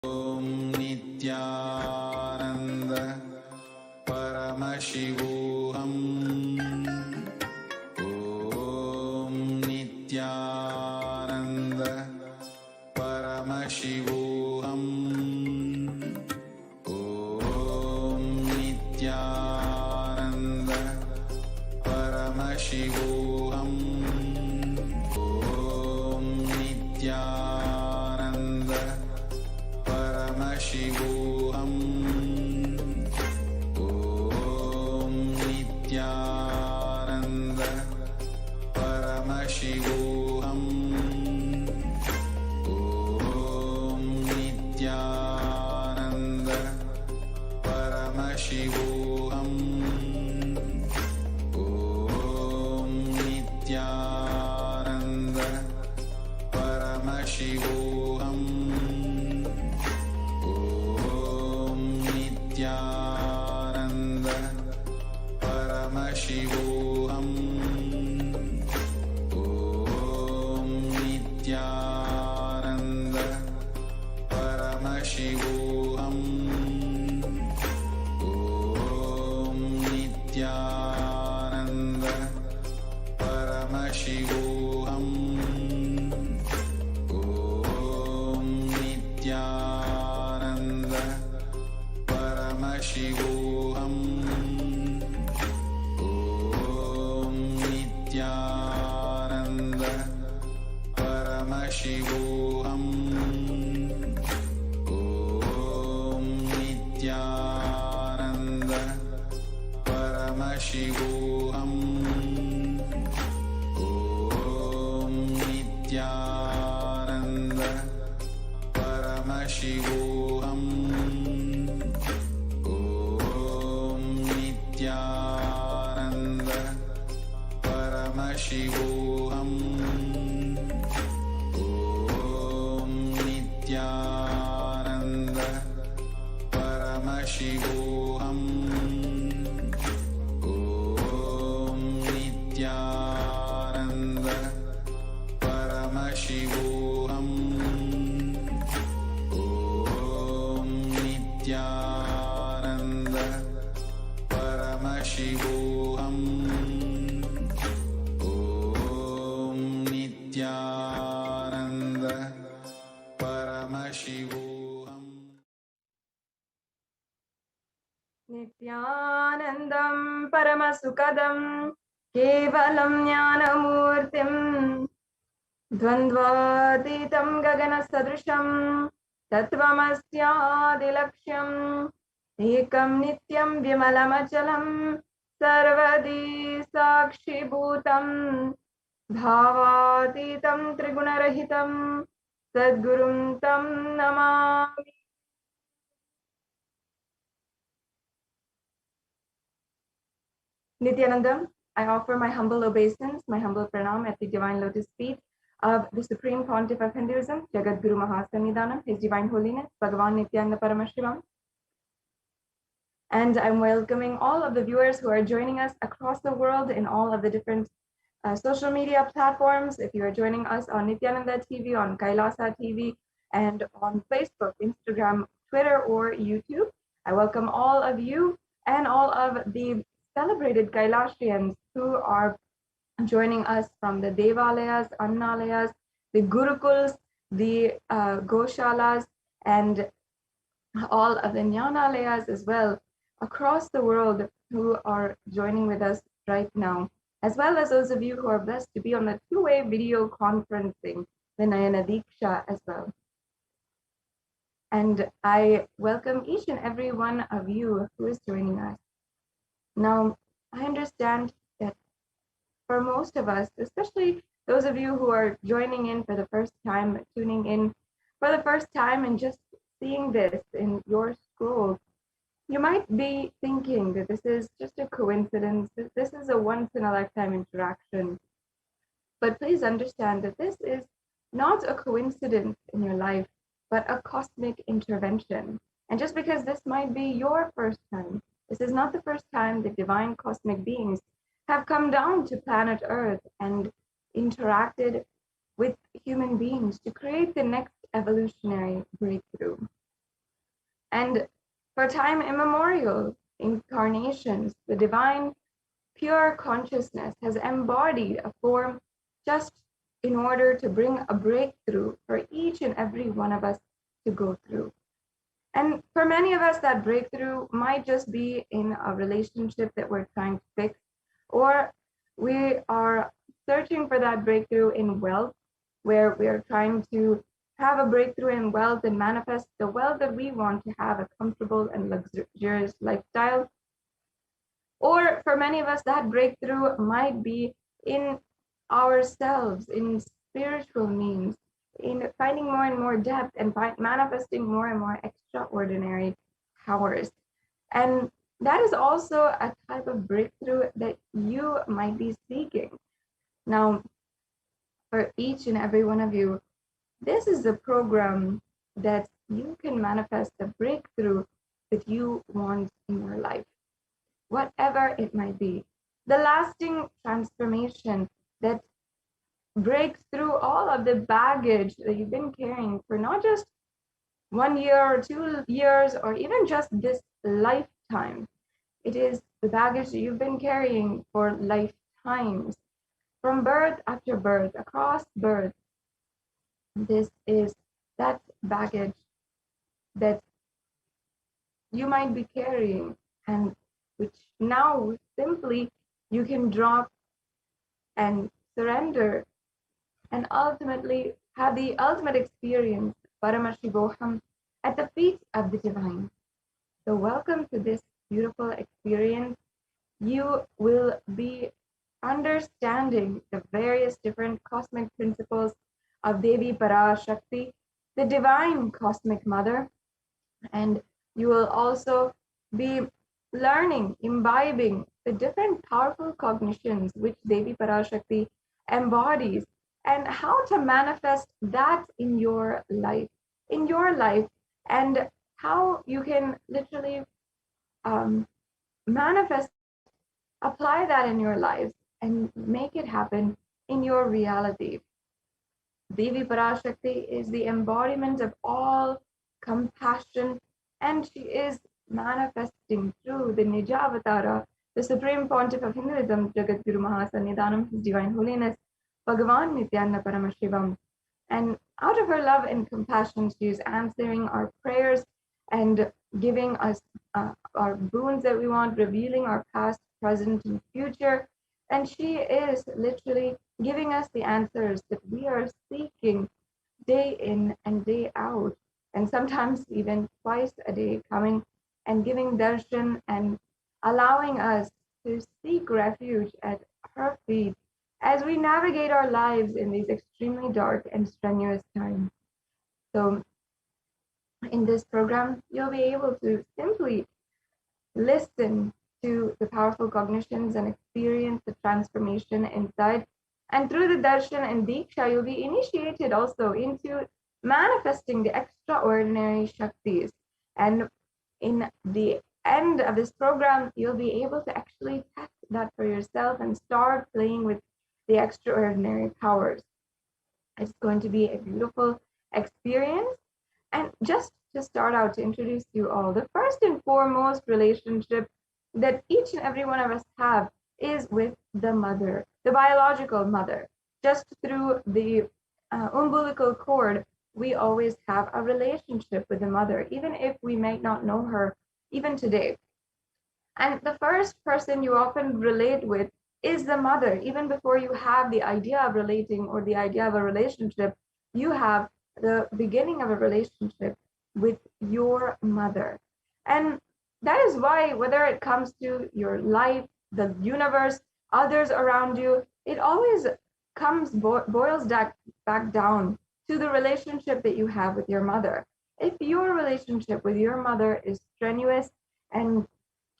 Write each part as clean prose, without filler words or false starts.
Om Nithyananda Paramashivoham. Om Nithyananda Paramashivoham. Om Nithyananda Paramashivoham. Om Nithyananda Paramashivoham. Om Nithyananda Paramashivoham. Om Nithyananda Paramashivoham. Om Nithyananda Paramashivoham. Om Nithyananda Paramashivoham. Om Nithyananda Paramashivoham. Om Nithyananda Paramashivoham. Om Nithyananda Paramashivoham. Om Nithyananda Paramashivoham. Om Nithyananda Paramashivoham. Om Nithyananda Paramashivoham. Om Nithyananda Paramashivoham. Om Nithyananda Paramashivoham. Om Nithyananda Paramashivoham. Om Nithyananda Paramashivoham. Om Nithyananda Paramashivoham. Nithyanandam Paramasukadam Kevalam Jnanamurtim Dvandvatitam Gaganasadrisham Tattvamasyadilaksham Ekam Nityam Vimalamachalam Sarvadi Sakshibhutam Bhavatitam Trigunarahitam Sadgurum Tam Namami. Nithyanandam, I offer my humble obeisance, my humble pranam at the divine lotus feet of the Supreme Pontiff of Hinduism, Jagat Guru Mahasamnidhanam, His Divine Holiness, Bhagavan Nithyananda Paramashivam. And I'm welcoming all of the viewers who are joining us across the world in all of the different social media platforms. If you are joining us on Nithyananda TV, on Kailasa TV, and on Facebook, Instagram, Twitter, or YouTube, I welcome all of you and all of the celebrated Kailashrians who are joining us from the Devalayas, Annalayas, the Gurukuls, the Goshalas, and all of the Jnanalayas as well across the world who are joining with us right now, as well as those of you who are blessed to be on the two-way video conferencing, the Nayana Diksha as well. And I welcome each and every one of you who is joining us. Now, I understand that for most of us, especially those of you who are joining in for the first time, tuning in for the first time and just seeing this in your scrolls, you might be thinking that this is just a coincidence, that this is a once-in-a-lifetime interaction. But please understand that this is not a coincidence in your life, but a cosmic intervention. And just because this might be your first time, this is not the first time that divine cosmic beings have come down to planet Earth and interacted with human beings to create the next evolutionary breakthrough. And for time immemorial incarnations, the divine pure consciousness has embodied a form just in order to bring a breakthrough for each and every one of us to go through. And for many of us, that breakthrough might just be in a relationship that we're trying to fix, or we are searching for that breakthrough in wealth, where we are trying to have a breakthrough in wealth and manifest the wealth that we want to have, a comfortable and luxurious lifestyle. Or for many of us, that breakthrough might be in ourselves, in spiritual means, in finding more and more depth and manifesting more and more extraordinary powers. And that is also a type of breakthrough that you might be seeking. Now, for each and every one of you, this is the program that you can manifest the breakthrough that you want in your life, whatever it might be. The lasting transformation that breaks through all of the baggage that you've been carrying for not just 1 year or 2 years or even just this lifetime. It is the baggage that you've been carrying for lifetimes, from birth after birth, across birth. This is that baggage that you might be carrying, and which now simply you can drop and surrender and ultimately have the ultimate experience, Paramashivoham, at the feet of the divine. So welcome to this beautiful experience. You will be understanding the various different cosmic principles of Devi Parashakti, the divine cosmic mother, and you will also be learning, imbibing the different powerful cognitions which Devi Parashakti embodies, and how to manifest that in your life, and how you can literally manifest, apply that in your lives and make it happen in your reality. Devi Parashakti is the embodiment of all compassion, and she is manifesting through the Nijavatara, the Supreme Pontiff of Hinduism, Jagat Guru Mahasannidhanam, His Divine Holiness, Bhagavan Nithyananda Paramashivam. And out of her love and compassion, she is answering our prayers and giving us our boons that we want, revealing our past, present, and future. And she is literally giving us the answers that we are seeking day in and day out, and sometimes even twice a day, coming and giving darshan and allowing us to seek refuge at her feet as we navigate our lives in these extremely dark and strenuous times. So in this program, you'll be able to simply listen to the powerful cognitions and experience the transformation inside. And through the darshan and diksha, you'll be initiated also into manifesting the extraordinary shaktis. And in the end of this program, you'll be able to actually test that for yourself and start playing with the extraordinary powers. It's going to be a beautiful experience. And just to start out, to introduce you all, the first and foremost relationship that each and every one of us have is with the mother, the biological mother. Just through the umbilical cord, we always have a relationship with the mother, even if we may not know her even today. And the first person you often relate with is the mother. Even before you have the idea of relating or the idea of a relationship, you have the beginning of a relationship with your mother. And that is why, whether it comes to your life, the universe, others around you, it always boils back down to the relationship that you have with your mother. If your relationship with your mother is strenuous and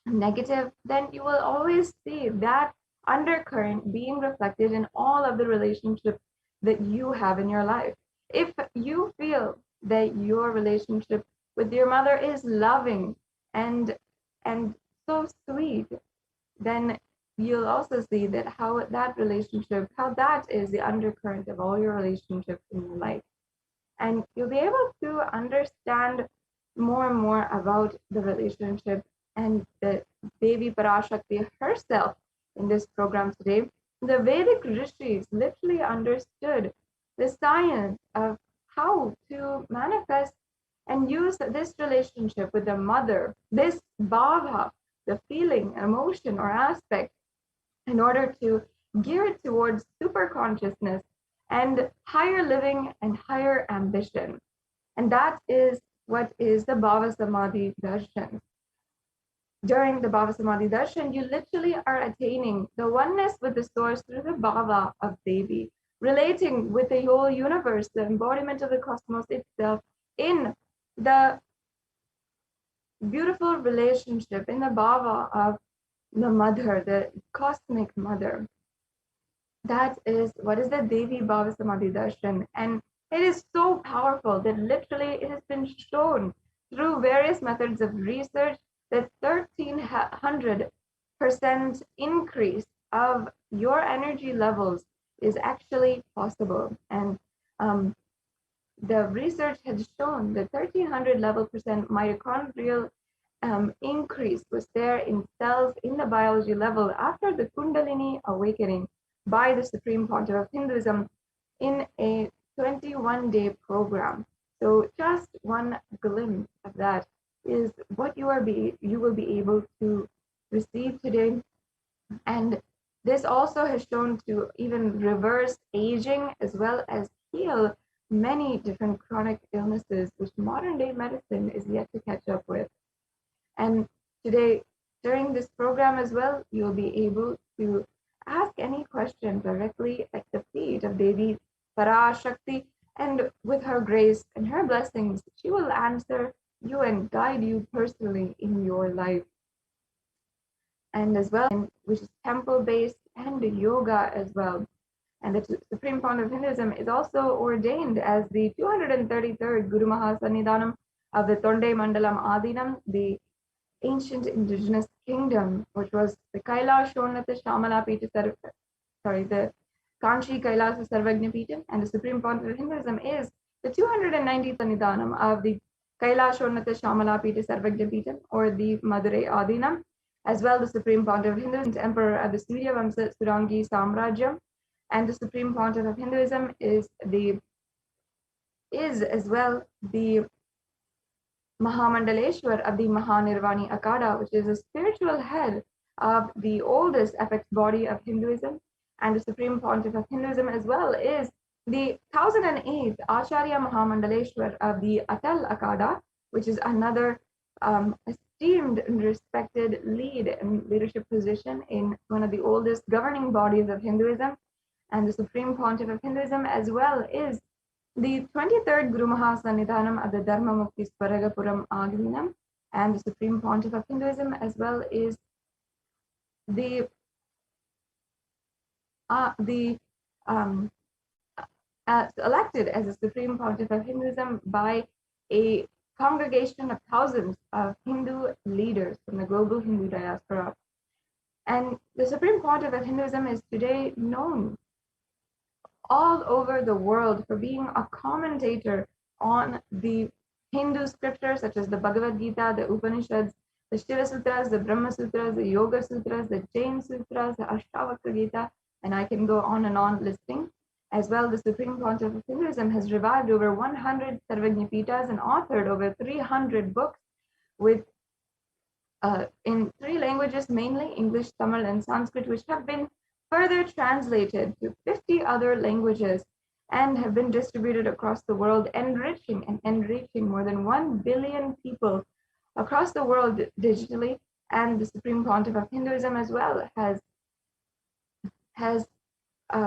negative, then you will always see that undercurrent being reflected in all of the relationships that you have in your life. If you feel that your relationship with your mother is loving and so sweet, then you'll also see that how that relationship, how that is the undercurrent of all your relationships in your life. And you'll be able to understand more and more about the relationship and the Devi Parashakti herself in this program today. The Vedic rishis literally understood the science of how to manifest and use this relationship with the mother, this bhava, the feeling, emotion, or aspect, in order to gear it towards super consciousness and higher living and higher ambition. And that is what is the BHAVASAMADHI darshan. During the BHAVASAMADHI darshan, you literally are attaining the oneness with the source through the bhava of Devi, relating with the whole universe, the embodiment of the cosmos itself, in the beautiful relationship, in the bhava of the mother, the cosmic mother. That is what is the Devi Bhavasamadhi Darshan. And it is so powerful that literally it has been shown through various methods of research that 1300% increase of your energy levels is actually possible. And the research has shown that 1300 level percent mitochondrial increase was there in cells in the biology level after the Kundalini awakening by the Supreme Pontiff of Hinduism in a 21-day program. So just one glimpse of that is what you will be able to receive today. And this also has shown to even reverse aging as well as heal many different chronic illnesses which modern day medicine is yet to catch up with. And today, during this program as well, you'll be able to ask any question directly at the feet of Devi Parashakti, and with her grace and her blessings, she will answer you and guide you personally in your life. And as well, which is temple-based and yoga as well. And the Supreme Pontiff of Hinduism is also ordained as the 233rd Guru Mahasannidhanam of the Tonde Mandalam Adinam, the ancient indigenous kingdom, which was the Kailasa Shamala Pita the Kanchi Kailasa Sarvagna Pita, and the Supreme Pontiff of Hinduism is the 290th Nidhanam of the Kailasa Shamala Pita Sarvagna Pita, or the Madurai Adinam, as well the Supreme Pontiff of Hinduism, Emperor of the Surya Vamsa Surangi Samrajyam, and the Supreme Pontiff of Hinduism is as well the Mahamandaleshwar of the Mahanirvani Akada, which is a spiritual head of the oldest apex body of Hinduism, and the Supreme Pontiff of Hinduism as well is the 1008th Acharya Mahamandaleshwar of the Atal Akada, which is another esteemed and respected lead and leadership position in one of the oldest governing bodies of Hinduism. And the Supreme Pontiff of Hinduism as well is the 23rd Guru Mahasannidhanam of the Dharma Mukti Swaragapuram Agninam, and the Supreme Pontiff of Hinduism as well is the elected as the Supreme Pontiff of Hinduism by a congregation of thousands of Hindu leaders from the global Hindu diaspora. And the Supreme Pontiff of Hinduism is today known all over the world for being a commentator on the Hindu scriptures such as the Bhagavad Gita, the Upanishads, the Shiva Sutras, the Brahma Sutras, the Yoga Sutras, the Jain Sutras, the Ashtavakra Gita, and I can go on and on listing. As well, the Supreme Pontiff of Hinduism has revived over 100 Sarvagnipitas and authored over 300 books with in 3 languages, mainly English, Tamil, and Sanskrit, which have been further translated to 50 other languages and have been distributed across the world, enriching more than 1 billion people across the world digitally. And the Supreme Pontiff of Hinduism as well has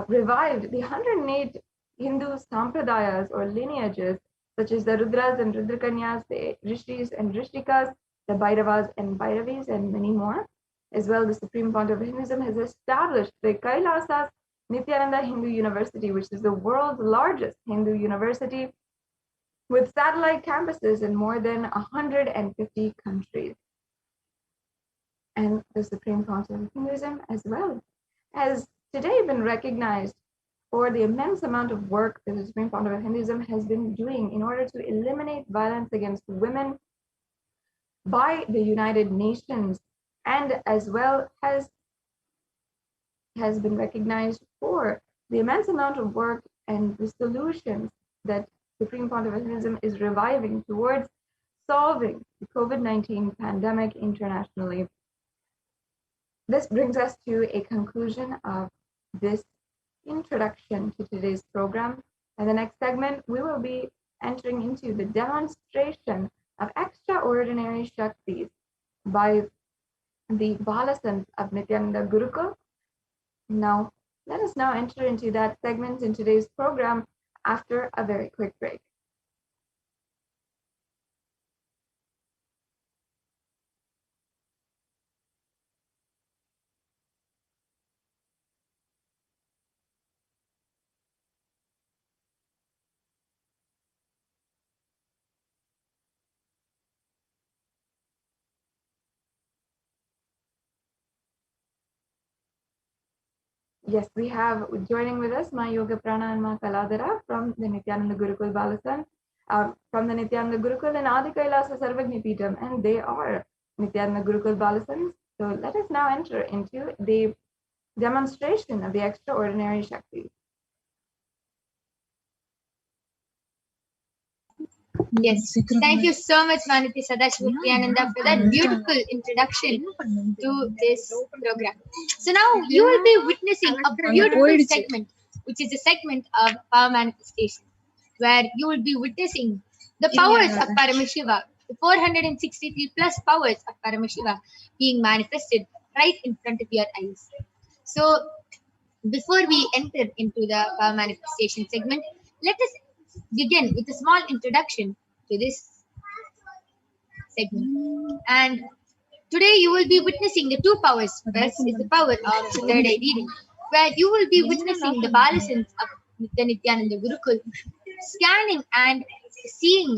revived the 108 Hindu sampradayas or lineages, such as the Rudras and Rudrakanyas, the Rishis and Rishikas, the Bhairavas and Bhairavis, and many more. As well, the Supreme Pontiff of Hinduism has established the Kailasa Nithyananda Hindu University, which is the world's largest Hindu university with satellite campuses in more than 150 countries. And the Supreme Pontiff of Hinduism as well has today been recognized for the immense amount of work that the Supreme Pontiff of Hinduism has been doing in order to eliminate violence against women by the United Nations, and as well as has been recognized for the immense amount of work and the solutions that Supreme Pontificalism is reviving towards solving the COVID-19 pandemic internationally. This brings us to a conclusion of this introduction to today's program. In the next segment, we will be entering into the demonstration of extraordinary Shaktis by the Balasants of Nithyananda Gurukul. Now, let us now enter into that segment in today's program after a very quick break. Yes, we have joining with us my Yoga Prana and Ma Kaladara from the Nithyananda Gurukul Balasan, from the Nithyananda Gurukul and Adi Kailasa Sarvagni Peetham, and they are Nithyananda Gurukul Balasans. So let us now enter into the demonstration of the extraordinary Shakti. Yes, thank you so much, Manati Sadashivoham, for that beautiful introduction to this program. So now you will be witnessing a beautiful segment, which is a segment of power manifestation, where you will be witnessing the powers of Paramashiva, the 463 plus powers of Paramashiva being manifested right in front of your eyes. So before we enter into the power manifestation segment, let us begin with a small introduction to this segment. And today you will be witnessing the two powers. First is the power of the third eye reading, where you will be witnessing the Balasans of the Nithyananda Gurukul scanning and seeing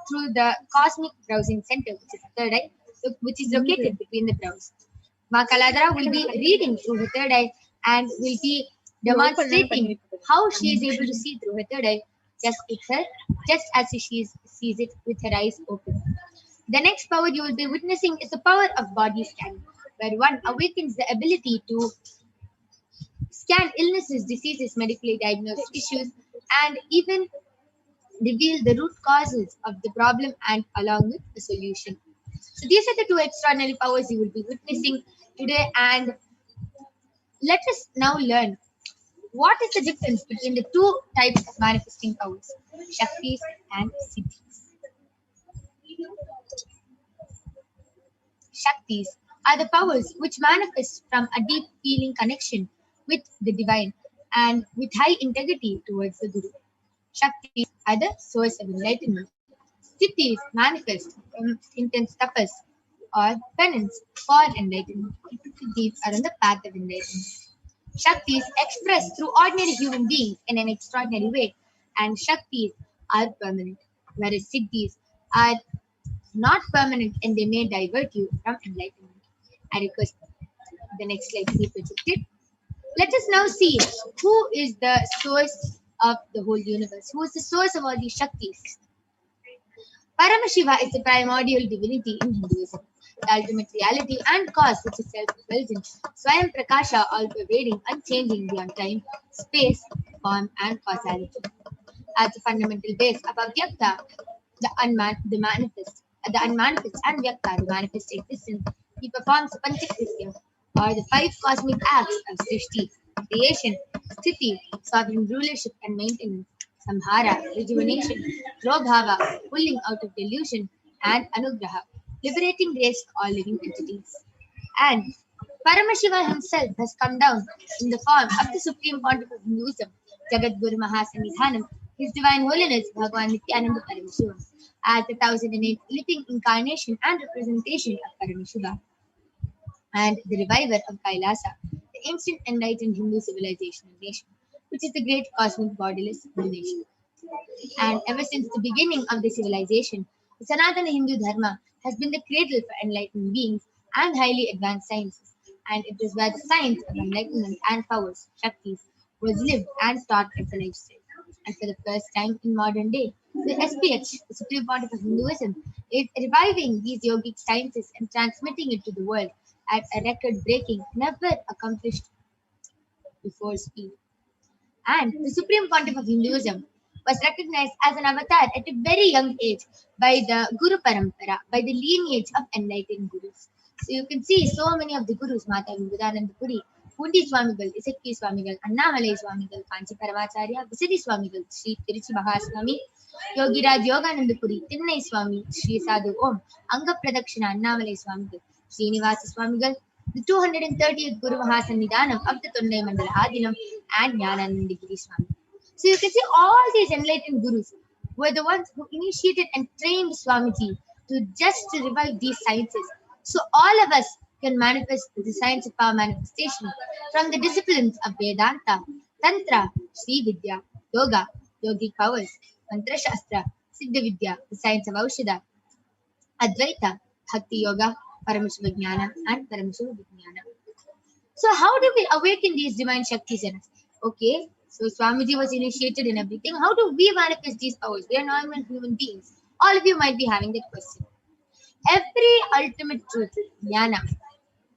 through the cosmic browsing center, which is the third eye, which is located between the brows. Ma Kaladara will be reading through her third eye and will be demonstrating how she is able to see through her third eye just as she sees it with her eyes open. The next power you will be witnessing is the power of body scanning, where one awakens the ability to scan illnesses, diseases, medically diagnosed issues, and even reveal the root causes of the problem and along with the solution. So these are the two extraordinary powers you will be witnessing today, and let us now learn what is the difference between the two types of manifesting powers, Shaktis and Siddhis. Shaktis are the powers which manifest from a deep feeling connection with the divine and with high integrity towards the Guru. Shaktis are the source of enlightenment. Siddhis manifest from intense tapas or penance for enlightenment. Siddhis are on the path of enlightenment. Shaktis expressed through ordinary human beings in an extraordinary way, and Shaktis are permanent, whereas Siddhis are not permanent and they may divert you from enlightenment. I request the next slide to be projected. Let us now see who is the source of the whole universe, who is the source of all these Shaktis. Paramashiva is the primordial divinity in Hinduism, the ultimate reality and cause which is self-fulfilling, Swayam Prakasha, all-pervading, unchanging beyond time, space, form and causality. As the fundamental base of Avyakta, the manifest and Vyakta, the manifest existence, he performs Panchakritya, or the five cosmic acts of Srishti, creation, Sthiti, sovereign rulership and maintenance, Samhara, rejuvenation, Robhava, pulling out of delusion, and Anugraha, liberating grace to all living entities. And Paramashiva himself has come down in the form of the Supreme Pontiff of Hinduism, Jagat Guru Mahasanidhanam, His Divine Holiness Bhagavan Nithyananda Paramashivam, as the 1008th living incarnation and representation of Paramashiva, and the reviver of Kailasa, the ancient enlightened Hindu civilization and nation, which is the great cosmic bodiless nation. And ever since the beginning of the civilization, the Sanatana Hindu Dharma has been the cradle for enlightened beings and highly advanced sciences, and it is where the science of enlightenment and powers, Shaktis, was lived and taught as a lifestyle. And for the first time in modern day, The SPH, the Supreme Pontiff of Hinduism, is reviving these yogic sciences and transmitting it to the world at a record-breaking, never accomplished before speed. And the Supreme Pontiff of Hinduism was recognized as an avatar at a very young age by the Guru Parampara, by the lineage of enlightened Gurus. So you can see so many of the Gurus, Mata Vivekananda Puri, Pundi Swamigal, Isakki Swamigal, Annamalai Swamigal, Kanchi Paramacharya, Visadi Swamigal, Sri Tiruchi Mahaswami, Yogiraj Yogananda Puri, Tinnai Swami, Sri Sadhu Om, Anga Pradakshina, Annamalai Swamigal, Srinivasa Swamigal, the 230th Guru Mahasannidhanam of the Tondai Mandala Adinam, and Jnananandagiri Swami. So you can see all these enlightened Gurus were the ones who initiated and trained Swamiji to revive these sciences. So all of us can manifest the science of power manifestation from the disciplines of Vedanta, Tantra, Sri Vidya, Yoga, Yogic powers, Mantra Shastra, Siddha Vidya, the science of Aushadha, Advaita, Bhakti Yoga, Paramashivoham, and Paramashivoham. So how do we awaken these divine Shaktis in us? Okay, so Swamiji was initiated in everything. How do we manifest these powers? We are normal human beings. All of you might be having that question. Every ultimate truth, jnana,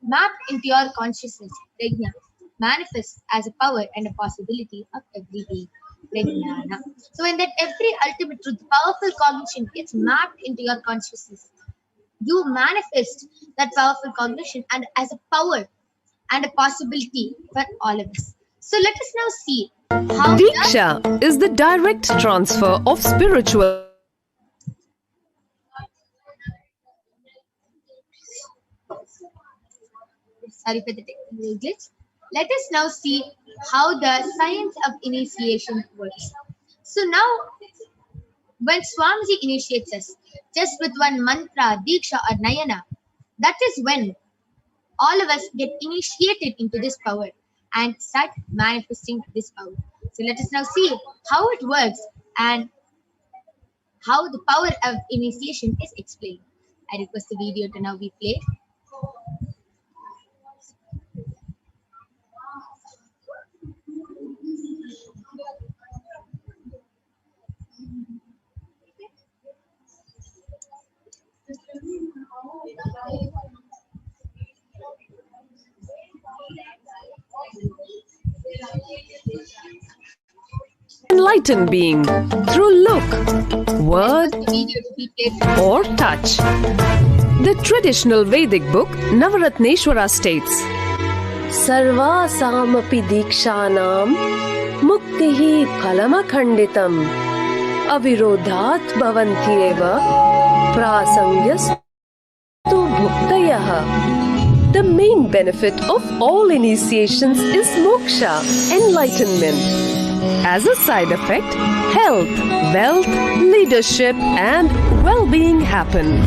mapped into your consciousness, prajna, manifests as a power and a possibility of every being, prajnana. So when that every ultimate truth, powerful cognition gets mapped into your consciousness, you manifest that powerful cognition and as a power and a possibility for all of us. So let us now see how Diksha is the direct transfer of spiritual. Sorry for the technical glitch. Let us now see how the science of initiation works. So now, when Swamiji initiates us, just with one mantra, diksha or nayana, that is when all of us get initiated into this power and start manifesting this power. So let us now see how it works and how the power of initiation is explained. I request the video to now be played. Enlightened being through look, word, or touch. The traditional Vedic book Navaratneshwara states, Sarva samapi dikshanam muktihi phalamakhanditam avirodhat bhavantyeva prasangyastu bhuktayah. The main benefit of all initiations is moksha, enlightenment. As a side effect, health, wealth, leadership, and well-being happen.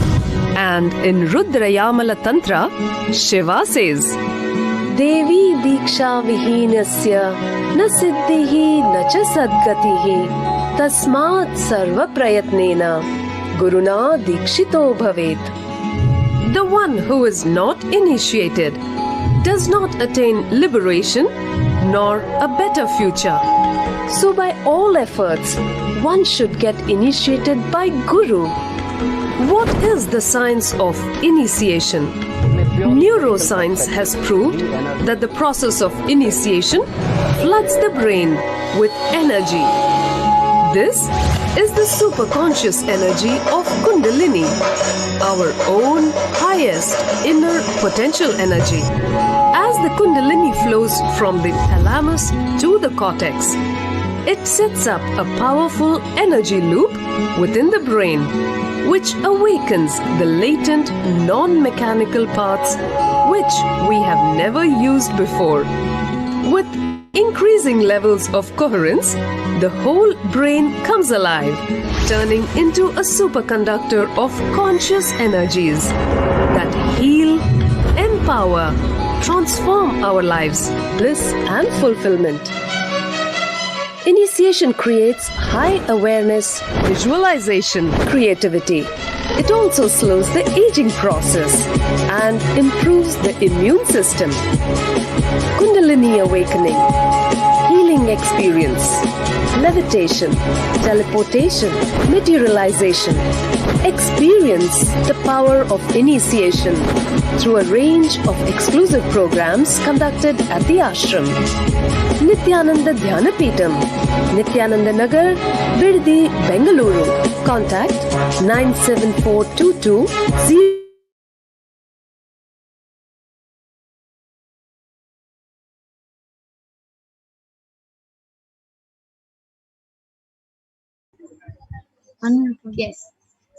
And in Rudrayamala Tantra, Shiva says, Devi diksha vihinasya na siddhihi na cha sadgatihi tasmat sarva prayatnena guruna dikshito bhavet. The one who is not initiated does not attain liberation nor a better future. So by all efforts, one should get initiated by Guru. What is the science of initiation? Neuroscience has proved that the process of initiation floods the brain with energy. This is the superconscious energy of Kundalini, our own highest inner potential energy. As the Kundalini flows from the thalamus to the cortex, it sets up a powerful energy loop within the brain, which awakens the latent non-mechanical parts which we have never used before. With increasing levels of coherence, the whole brain comes alive, turning into a superconductor of conscious energies that heal, empower, transform our lives, bliss and fulfillment. Initiation creates high awareness, visualization, creativity. It also slows the aging process and improves the immune system. Kundalini awakening. healing experience, levitation, teleportation, materialization. Experience the power of initiation through a range of exclusive programs conducted at the ashram. Nithyananda Dhyanapitham, Nithyananda Nagar, Biddi, Bengaluru. Contact 97422 Yes.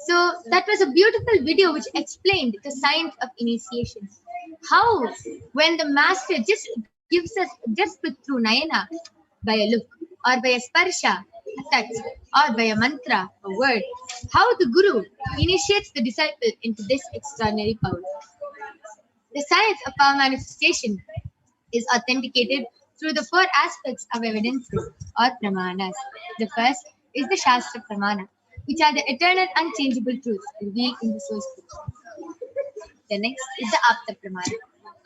So that was a beautiful video which explained the science of initiation. How, when the master just gives us, just through Nayana, by a look, or by a sparsha, a touch, or by a mantra, a word, how the Guru initiates the disciple into this extraordinary power. The science of power manifestation is authenticated through the four aspects of evidences or pramanas. The first is the Shastra Pramana, which are the eternal unchangeable truths revealed in the source book. The next is the Apta Pramana,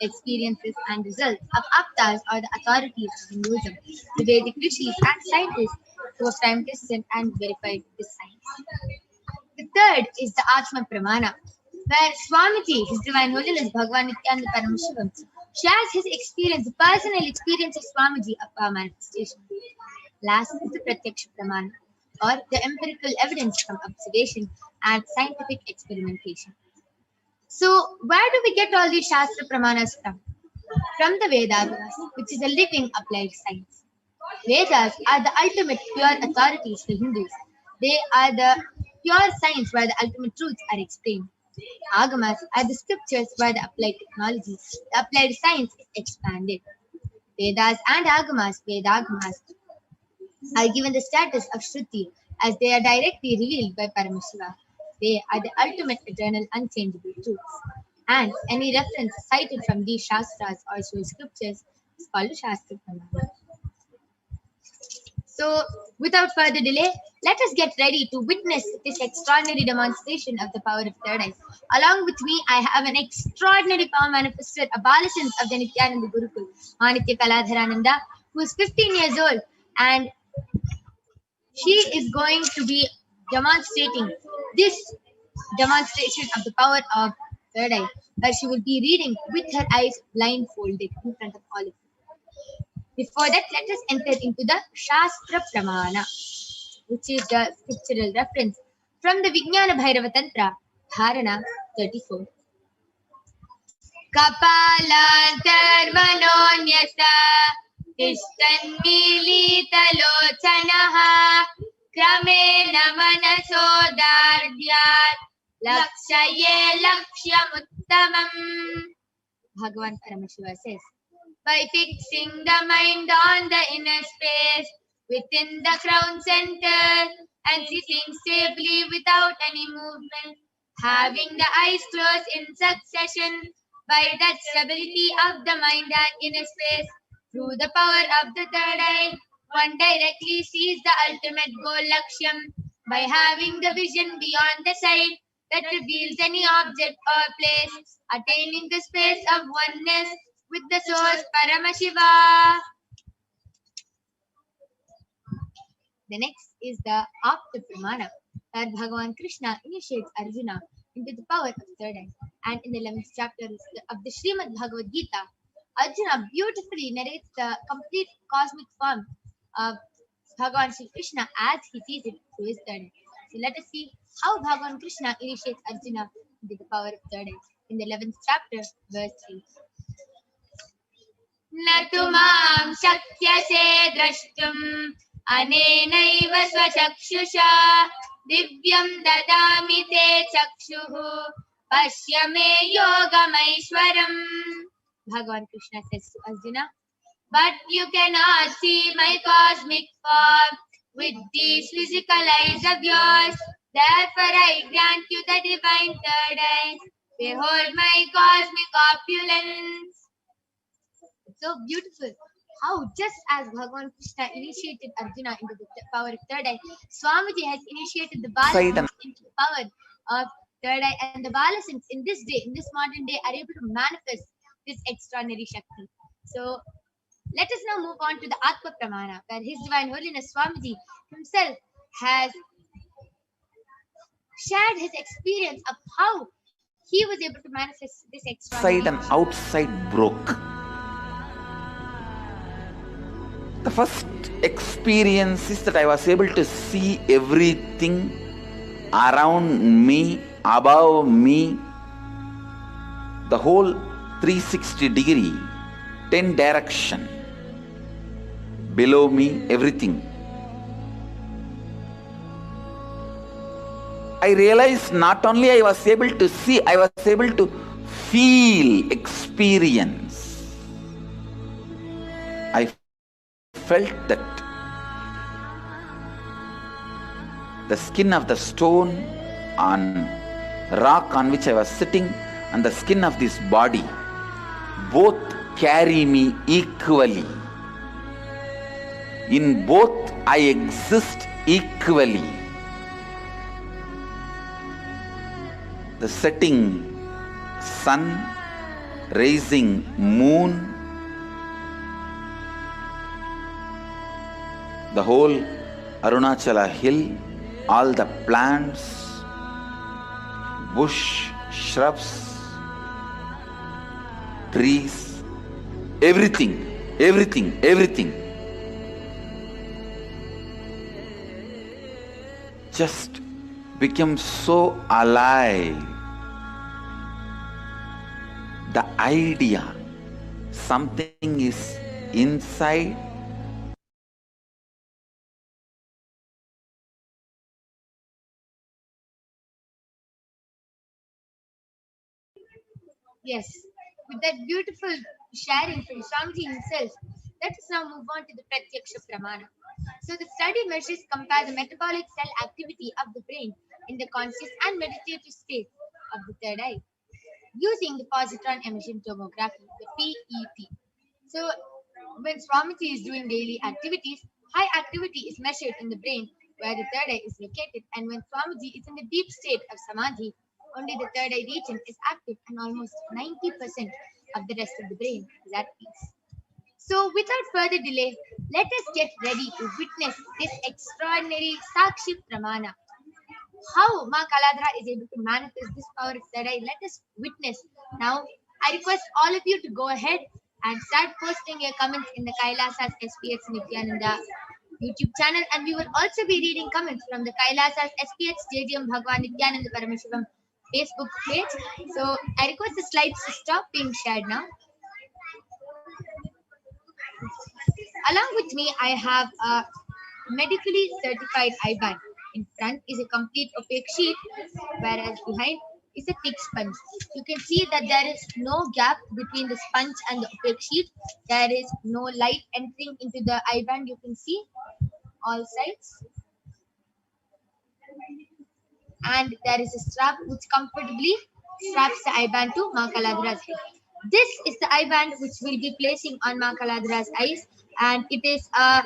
experiences and results of Aptas or the authorities of Hinduism, the Vedic rishis and scientists who have time tested and verified this science. The third is the Atma Pramana, where Swamiji, His Divine Holiness Bhagavan Nithyananda Paramashivam, shares his experience, the personal experience of Swamiji of power manifestation. Last is the Pratyaksha Pramana, or the empirical evidence from observation and scientific experimentation. So, where do we get all these Shastra Pramanas from? From the Vedas, which is a living applied science. Vedas are the ultimate pure authorities for Hindus. They are the pure science where the ultimate truths are explained. Agamas are the scriptures where the applied technology, the applied science is expanded. Vedas and Agamas, Vedagamas, are given the status of Shruti as they are directly revealed by Paramashiva. They are the ultimate eternal unchangeable truths. And any reference cited from these Shastras or source scriptures is called a Shastra Pramana. So, without further delay, let us get ready to witness this extraordinary demonstration of the power of third eye. Along with me, I have an extraordinary power manifester, a Balasant of the Nithyananda Gurukul, Manitya Kaladharananda, who is 15 years old, and she is going to be demonstrating this demonstration of the power of third eye, where she will be reading with her eyes blindfolded in front of all of you. Before that, let us enter into the Shastra Pramana, which is the scriptural reference from the Vijnana Bhairava Tantra, Dharana 34. Kapalantarmanonyasa Tishtanmilitalochanaha Kramena Manasodaryat Lakshaye Lakshyamuttamam. Bhagavan Paramashiva says, by fixing the mind on the inner space within the crown center and sitting stably without any movement, having the eyes closed in succession, by that stability of the mind and inner space, through the power of the third eye, one directly sees the ultimate goal Lakshyam by having the vision beyond the sight that reveals any object or place, attaining the space of oneness with the source Paramashiva. The next is the Apta Pramana, where Bhagavan Krishna initiates Arjuna into the power of third eye. And in the 11th chapter of the Srimad Bhagavad Gita, Arjuna beautifully narrates the complete cosmic form of Bhagavan Sri Krishna as he sees it through his third eye. So let us see how Bhagavan Krishna initiates Arjuna into the power of third eye in the 11th chapter, verse 3. न तु मां शक्यसे द्रष्टुम् अनेनैव स्वचक्षुषा दिव्यं ददामि ते चक्षुः पश्य मे योगमैश्वरम्. Bhagavan Krishna says to Arjuna, but you cannot see my cosmic form with these physical eyes of yours. Therefore I grant you the divine third eye. Behold my cosmic opulence. So beautiful how just as Bhagavan Krishna initiated Arjuna into the power of third eye, Swamiji has initiated the Balasants into the power of third eye, and the Balasants in this day, in this modern day, are able to manifest this extraordinary Shakti. So Let us now move on to the Atma Pramana, where His Divine Holiness Swamiji himself has shared his experience of how he was able to manifest this extraordinary. Inside and outside broke. The first experience is that I was able to see everything around me, above me, the whole 360 degree, 10 direction, below me, everything. I realized not only I was able to see, I was able to feel, experience. I felt that the skin of the stone on rock on which I was sitting and the skin of this body both carry me equally. In both I exist equally. The setting sun, rising moon, the whole Arunachala hill, all the plants, bush, shrubs, trees, everything just became so alive. The idea, something is inside, Yes, with that beautiful sharing from Swamiji himself, let us now move on to the Pratyaksha Pramana. So the study measures compare the metabolic cell activity of the brain in the conscious and meditative state of the third eye using the positron emission tomography, the PET. So when Swamiji is doing daily activities, high activity is measured in the brain where the third eye is located, and when Swamiji is in the deep state of Samadhi, only the third eye region is active and almost 90% of the rest of the brain is at peace. So without further delay, let us get ready to witness this extraordinary Sakshi Pramana. How Ma Kaladhara is able to manifest this power of third eye, let us witness. Now, I request all of you to go ahead and start posting your comments in the Kailasa's SPH Nithyananda YouTube channel, and we will also be reading comments from the Kailasa's SPH JDM Bhagwan Nithyananda Paramashivam Facebook page. So I request the slides to stop being shared now. Along with me, I have a medically certified eye band. In front is a complete opaque sheet, whereas behind is a thick sponge. You can see that there is no gap between the sponge and the opaque sheet. There is no light entering into the eye band. You can see all sides. And there is a strap which comfortably straps the eye band to Ma Kaladhara's head. This is the eye band which we'll be placing on Ma Kaladhara's eyes, and it is a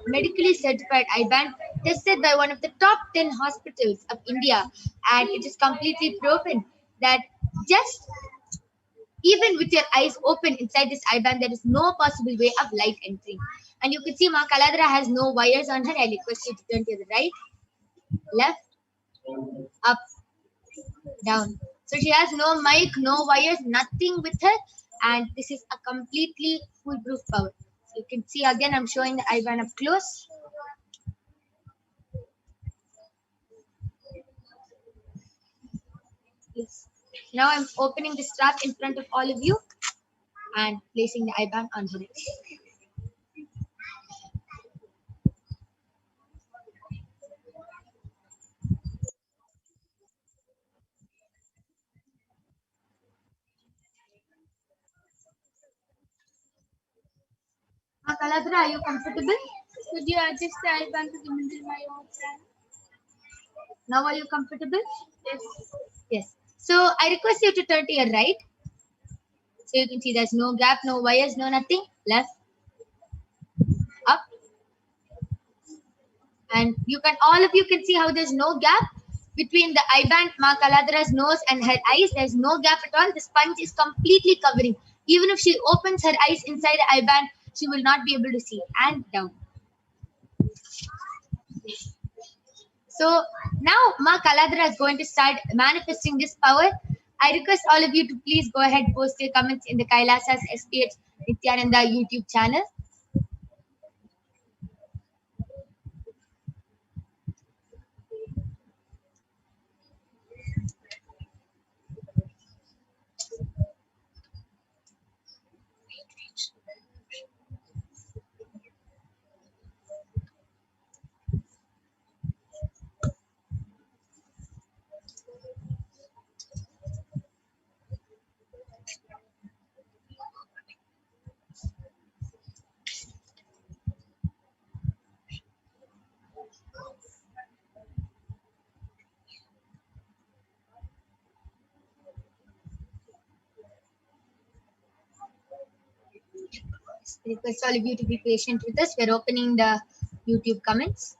medically certified eye band tested by one of the top 10 hospitals of India, and it is completely proven that just even with your eyes open inside this eye band, there is no possible way of light entering. And you can see Ma Kaladhara has no wires on her. I request you to turn to the right, left, up, down. So she has no mic, no wires, nothing with her, and this is a completely foolproof power. So you can see again, I'm showing the eye band up close. Yes. Now I'm opening the strap in front of all of you and placing the eye band on her. Kaladhara, are you comfortable? Could you adjust the eye band to the middle of my own hand? Now are you comfortable? Yes. Yes. So I request you to turn to your right. So you can see there's no gap, no wires, no nothing. Left, up. And you can, all of you can see how there's no gap between the eye band, Ma Kaladhara's nose and her eyes. There's no gap at all. The sponge is completely covering. Even if she opens her eyes inside the eye band, she will not be able to see, and down. So now Ma Kaladra is going to start manifesting this power. I request all of you to please go ahead, post your comments in the Kailasa's HDH Nithyananda YouTube channel. I request all of you to be patient with us. We're opening the YouTube comments.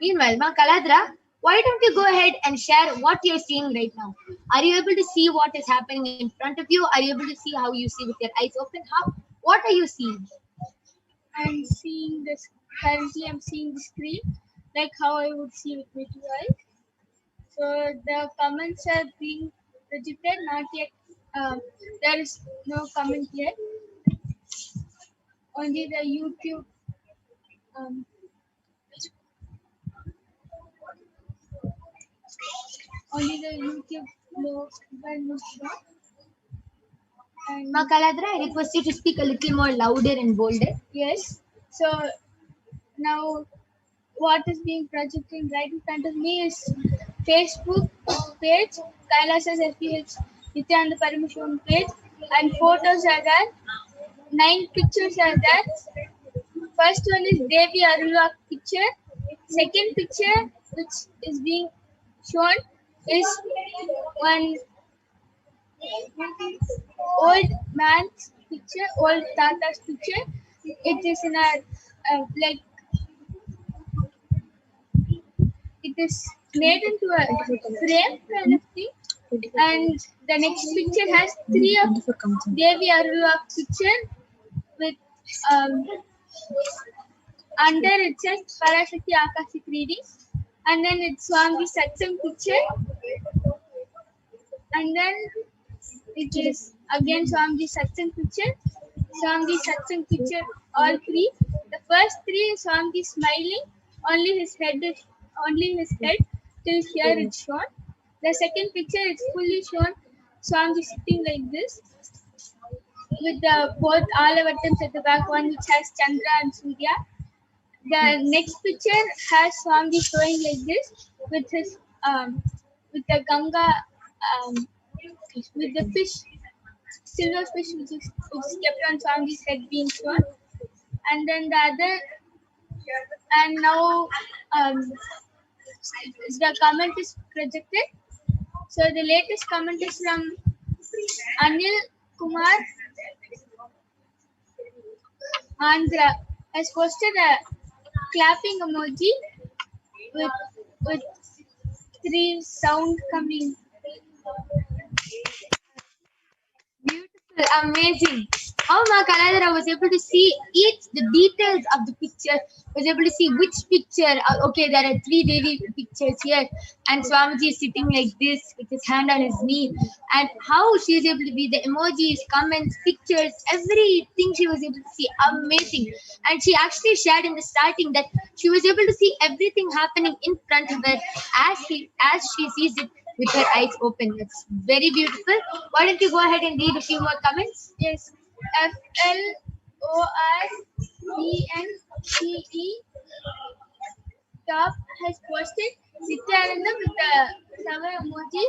Meanwhile, Ma Kaladra, why don't you go ahead and share what you're seeing right now? Are you able to see what is happening in front of you? Are you able to see how you see with your eyes open? What are you seeing? I'm seeing this. Currently, I'm seeing the screen like how I would see with my two eyes. So the comments are being registered. Not yet. There is no comment yet. Only the YouTube. Only the YouTube logo was shown. And Ma Kaladra, I request you to speak a little more louder and bolder. yes. So now what is being projected right in front of me is Facebook page, Kailasa's HDH Nithyananda Paramashivam page, and photos are there. 9 pictures are there. First one is Devi Arulak picture. Second picture which is being shown is one old man's picture, old Tata's picture. It is in a like it is made into a frame kind of thing. And the next picture has 3 of Devi Arulak picture with under it says Parashakti Akashik reading, and then it's Swami Satsang picture, and then it is again Swami Satsang picture, all 3. The first 3 is Swami smiling, only his head till here it's shown. The second picture is fully shown Swami sitting like this with the both Alavatams at the back, one which has Chandra and Surya. The next picture has Swami showing like this with his with the Ganga with the fish, silver fish which is kept on Swami's head being shown. And then the other, and now the comment is projected. So the latest comment is from Anil Kumar Andhra, has posted a clapping emoji with 3 sound coming. Beautiful, amazing. How Ma Kaladra was able to see the details of the picture, was able to see which picture. Okay, there are 3 Devi pictures here, and Swamiji is sitting like this with his hand on his knee. And how she is able to be the emojis, comments, pictures, everything she was able to see. Amazing. And she actually shared in the starting that she was able to see everything happening in front of her as she sees it with her eyes open. That's very beautiful. Why don't you go ahead and read a few more comments? Yes. FLORBNCE top has posted Nithyananda with the flower emoji.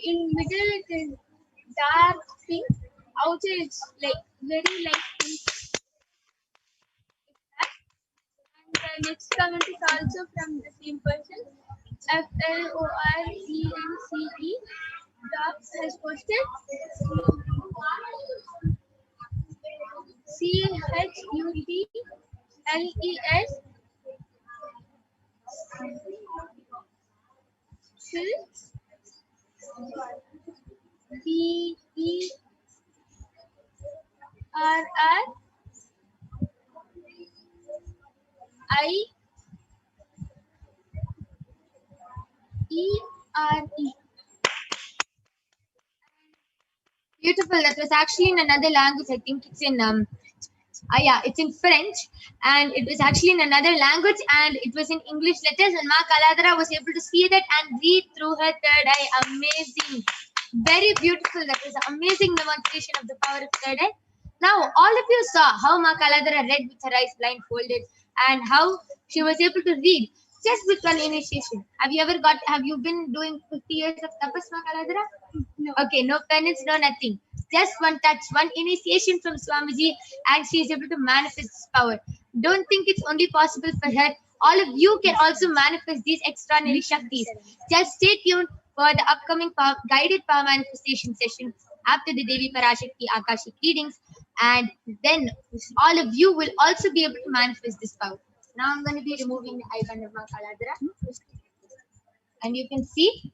In middle it is dark pink. Outside it's like very light pink. And the next comment is also from the same person. FLORBNCE top has posted CHUTLES P-R-R-E. Beautiful. That was actually in another language. I think it's in it's in French, and it was actually in another language, and it was in English letters. And Ma Kaladara was able to see that and read through her third eye. Amazing, very beautiful. That was an amazing demonstration of the power of third eye. Now, all of you saw how Ma Kaladara read with her eyes blindfolded, and how she was able to read just with one initiation. Have you been doing 50 years of tapas, Ma Kaladara? No. Okay, no penance, no nothing. Just one touch, one initiation from Swamiji, and she is able to manifest this power. Don't think it's only possible for her. All of you can also manifest these extraordinary Shaktis. Just stay tuned for the upcoming guided power manifestation session after the Devi Parashakti Akashic readings, and then all of you will also be able to manifest this power. Now I'm going to be removing the eye band of Ma Kaladara, and you can see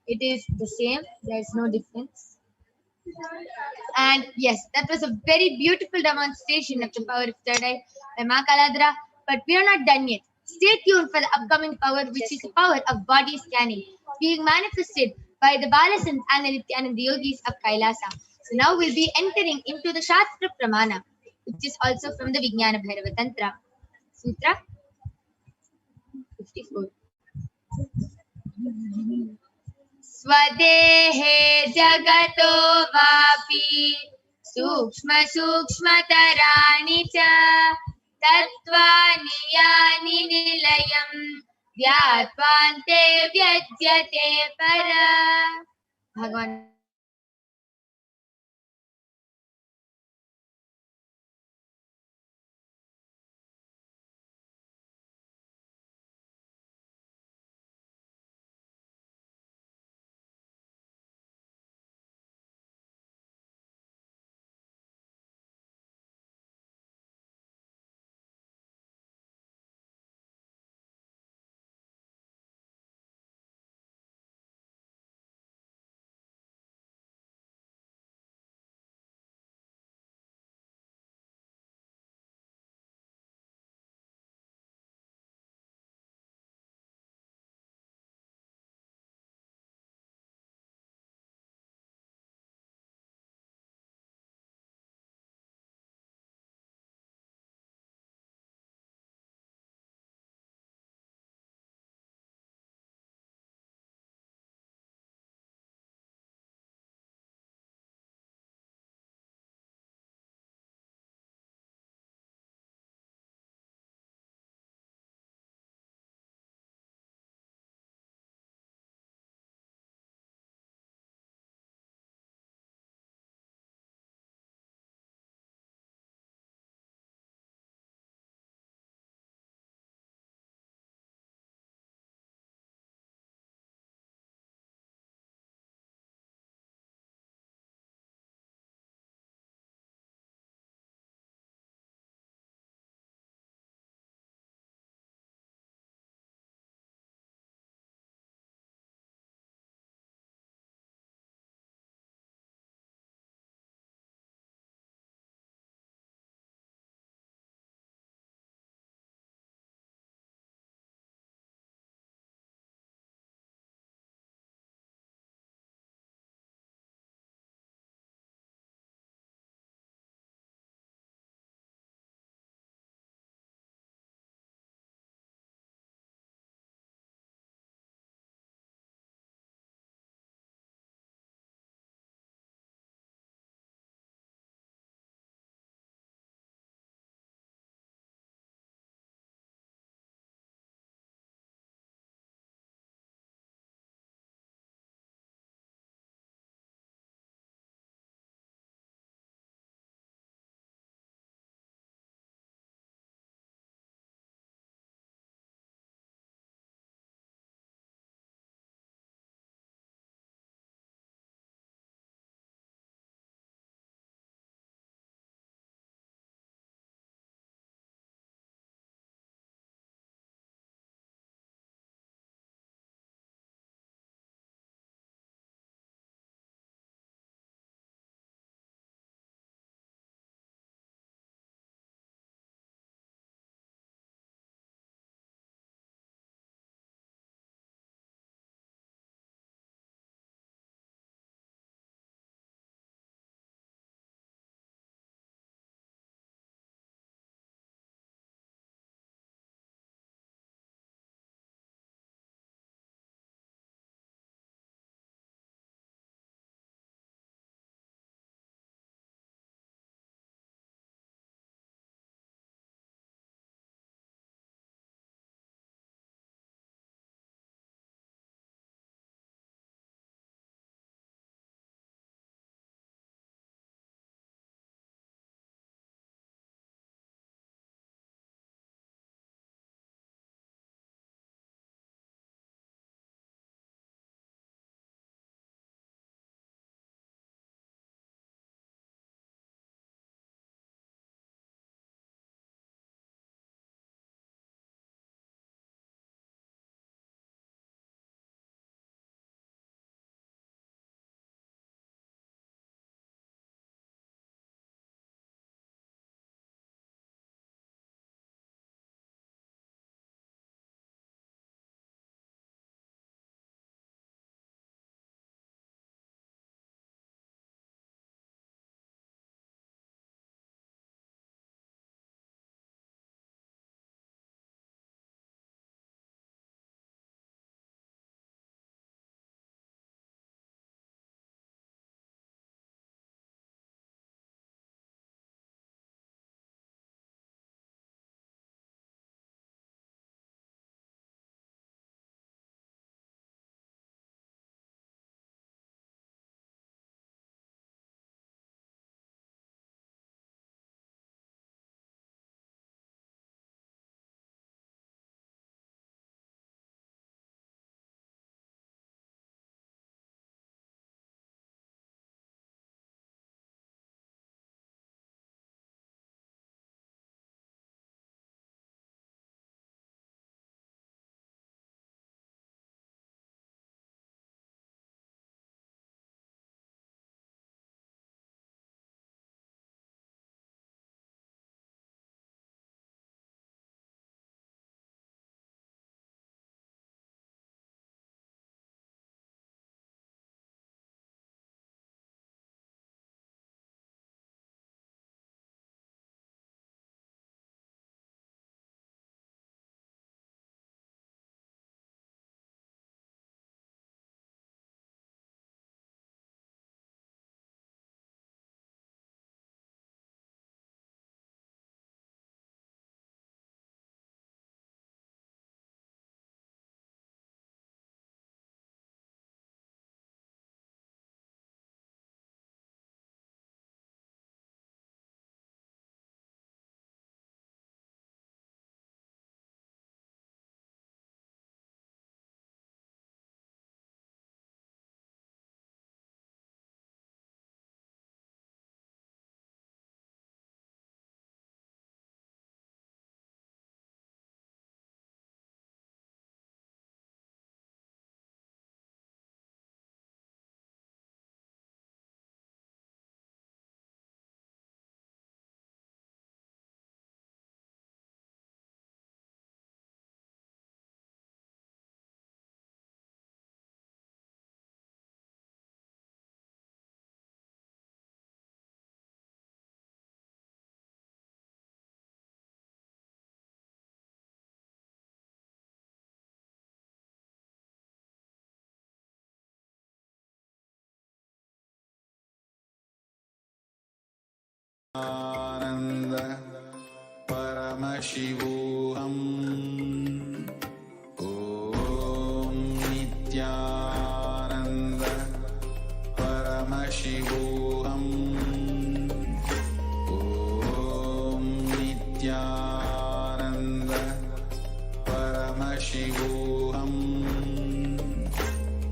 it is the same. There's no difference. And yes, that was a very beautiful demonstration of the power of third eye by Ma Kaladra. But we are not done yet. Stay tuned for the upcoming power, which is the power of body scanning, being manifested by the Balasant and the Nithyananda yogis of Kailasa. So now we'll be entering into the Shastra Pramana, which is also from the Vijnana Bhairava Tantra. Sutra 54. स्वदेहे जगतो वापि सूक्ष्म सूक्ष्मतराणि च तत्त्वानि यानि निलयं ध्यात्वान्ते व्यज्यते पर भगवान Paramashivoham. Om Nithyananda Paramashivoham. Om Nithyananda Paramashivoham.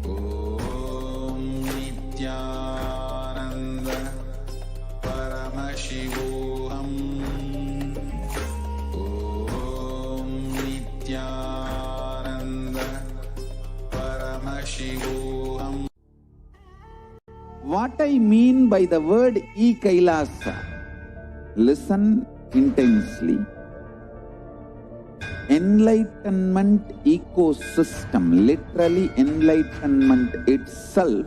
Om Nithyananda Paramashivoham. Om Nithyananda Paramashivoham. What I mean by the word Kailasa, listen intensely. Enlightenment ecosystem, literally enlightenment itself,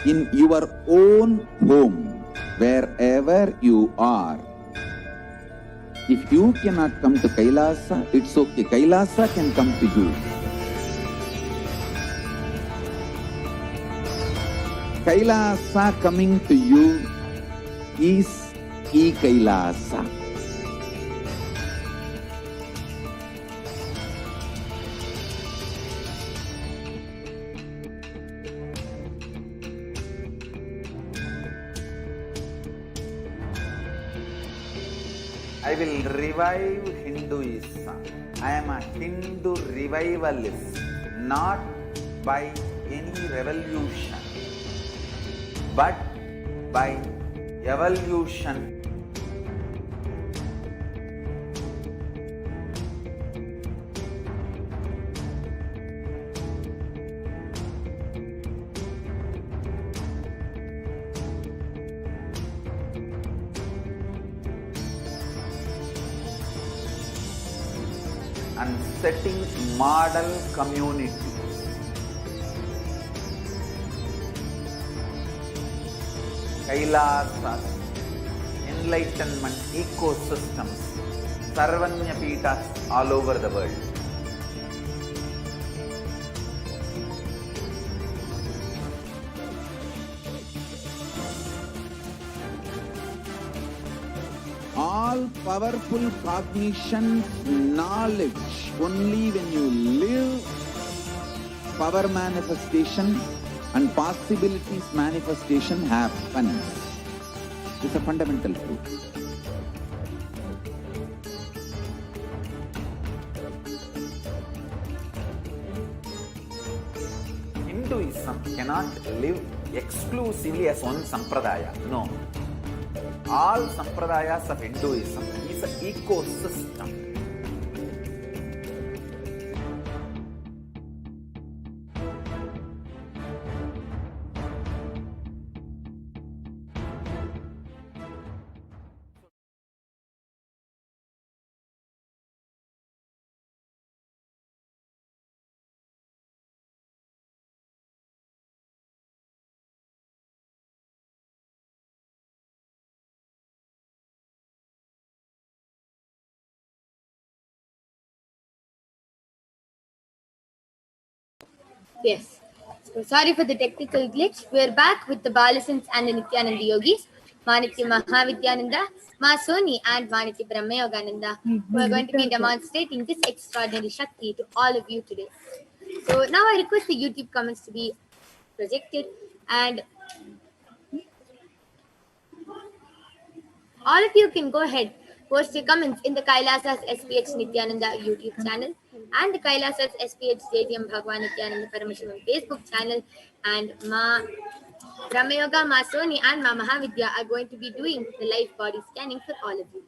in your own home, wherever you are. If you cannot come to Kailasa, it's okay. Kailasa can come to you. Kailasa coming to you is Kailasa. I will revive Hinduism. I am a Hindu revivalist, not by any revolution, but by evolution. And setting model community. Kailasas, enlightenment ecosystems, Sarvanya Peethas all over the world. All powerful cognition, knowledge, only when you live, power manifestation and possibilities manifestation happens. It's a fundamental truth. Hinduism cannot live exclusively as one sampradaya. No. All sampradayas of Hinduism is an ecosystem. Yes. So sorry for the technical glitch. We're back with the Balasins and the Nithyananda Yogis, Manitya Mahavidyananda, Ma Soni, and Manitya Brahmayogananda, who are going to be demonstrating this extraordinary Shakti to all of you today. So now I request the YouTube comments to be projected, and all of you can go ahead, post your comments in the Kailasa's SPH Nithyananda YouTube channel and the Kailasa's SPH JDM Bhagwan Nithyananda Paramashivam Facebook channel, and Ma Brahmayoga, Ma Soni, and Ma Mahavidya are going to be doing the live body scanning for all of you.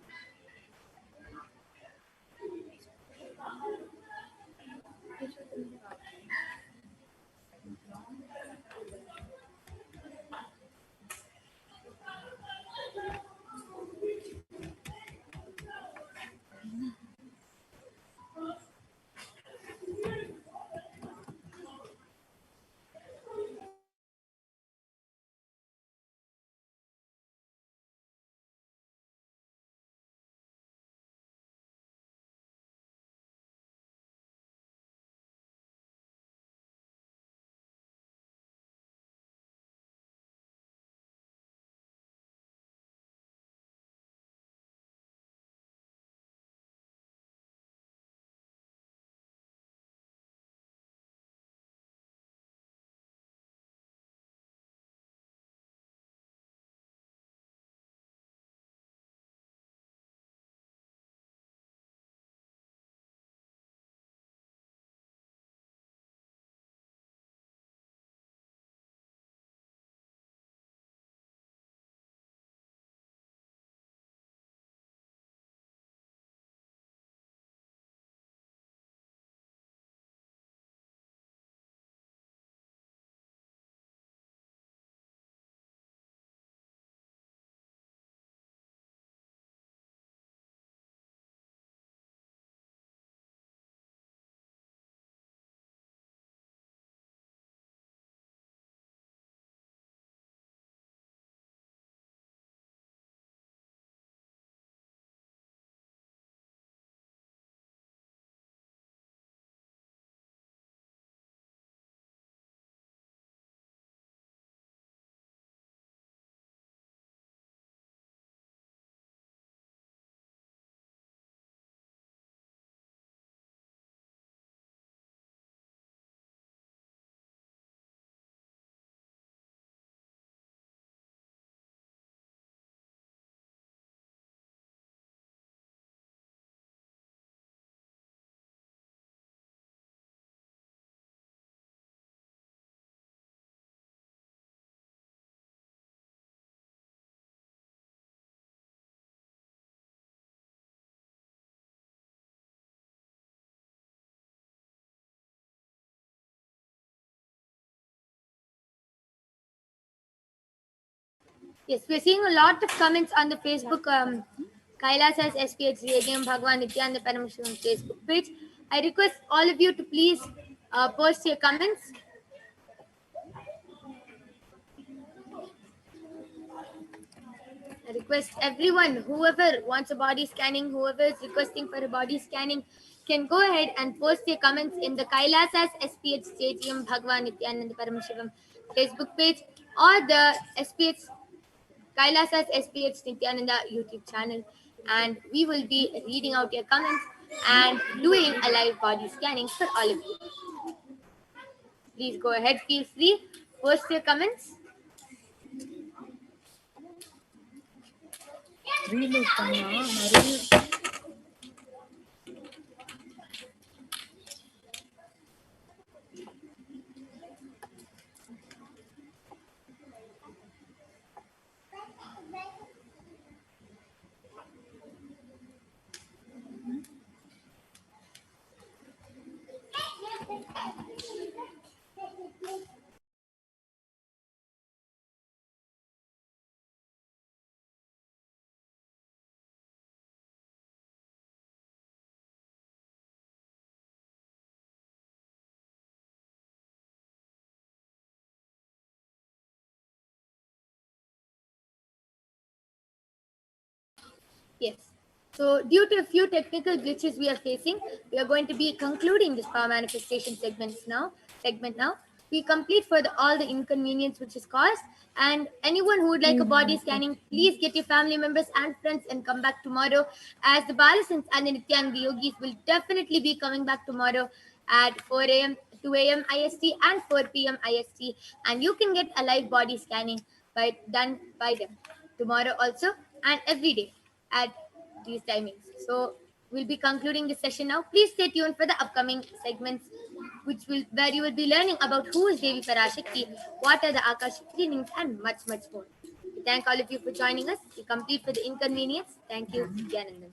Yes, we're seeing a lot of comments on the Facebook Kailasa's SPH Stadium Bhagwan Nithyananda Paramashivam Facebook page. I request all of you to please post your comments. I request everyone, whoever wants a body scanning, whoever is requesting for a body scanning, can go ahead and post your comments in the Kailasa's SPH Stadium Bhagwan Nithyananda Paramashivam Facebook page or the SPH Kailasa's SPH Nithyananda YouTube channel, and we will be reading out your comments and doing a live body scanning for all of you. Please go ahead, feel free, post your comments. Yes. So due to a few technical glitches we are facing, we are going to be concluding this power manifestation segment now. We complete for all the inconvenience which is caused. And anyone who would like a body scanning, please get your family members and friends and come back tomorrow, as the Balasans and the Nityananda Yogis will definitely be coming back tomorrow at 4 a.m., 2 a.m. IST and 4 p.m. IST. And you can get a live body scanning done by them tomorrow also and every day at these timings. So we'll be concluding this session now. Please stay tuned for the upcoming segments, where you will be learning about who is Devi Parashakti, what are the Akashic readings, and much more. We thank all of you for joining us. We complete for the inconvenience. Thank you, Nithyanandan.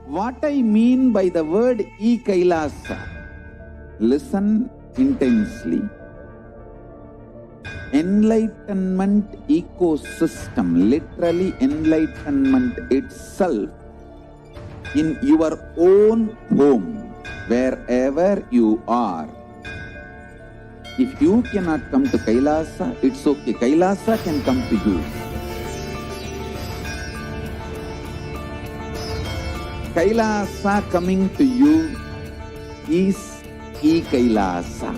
What I mean by the word Kailasa, listen intensely. Enlightenment ecosystem, literally enlightenment itself, in your own home, wherever you are. If you cannot come to Kailasa, it's okay. Kailasa can come to you. Kailasa coming to you is Kailasa.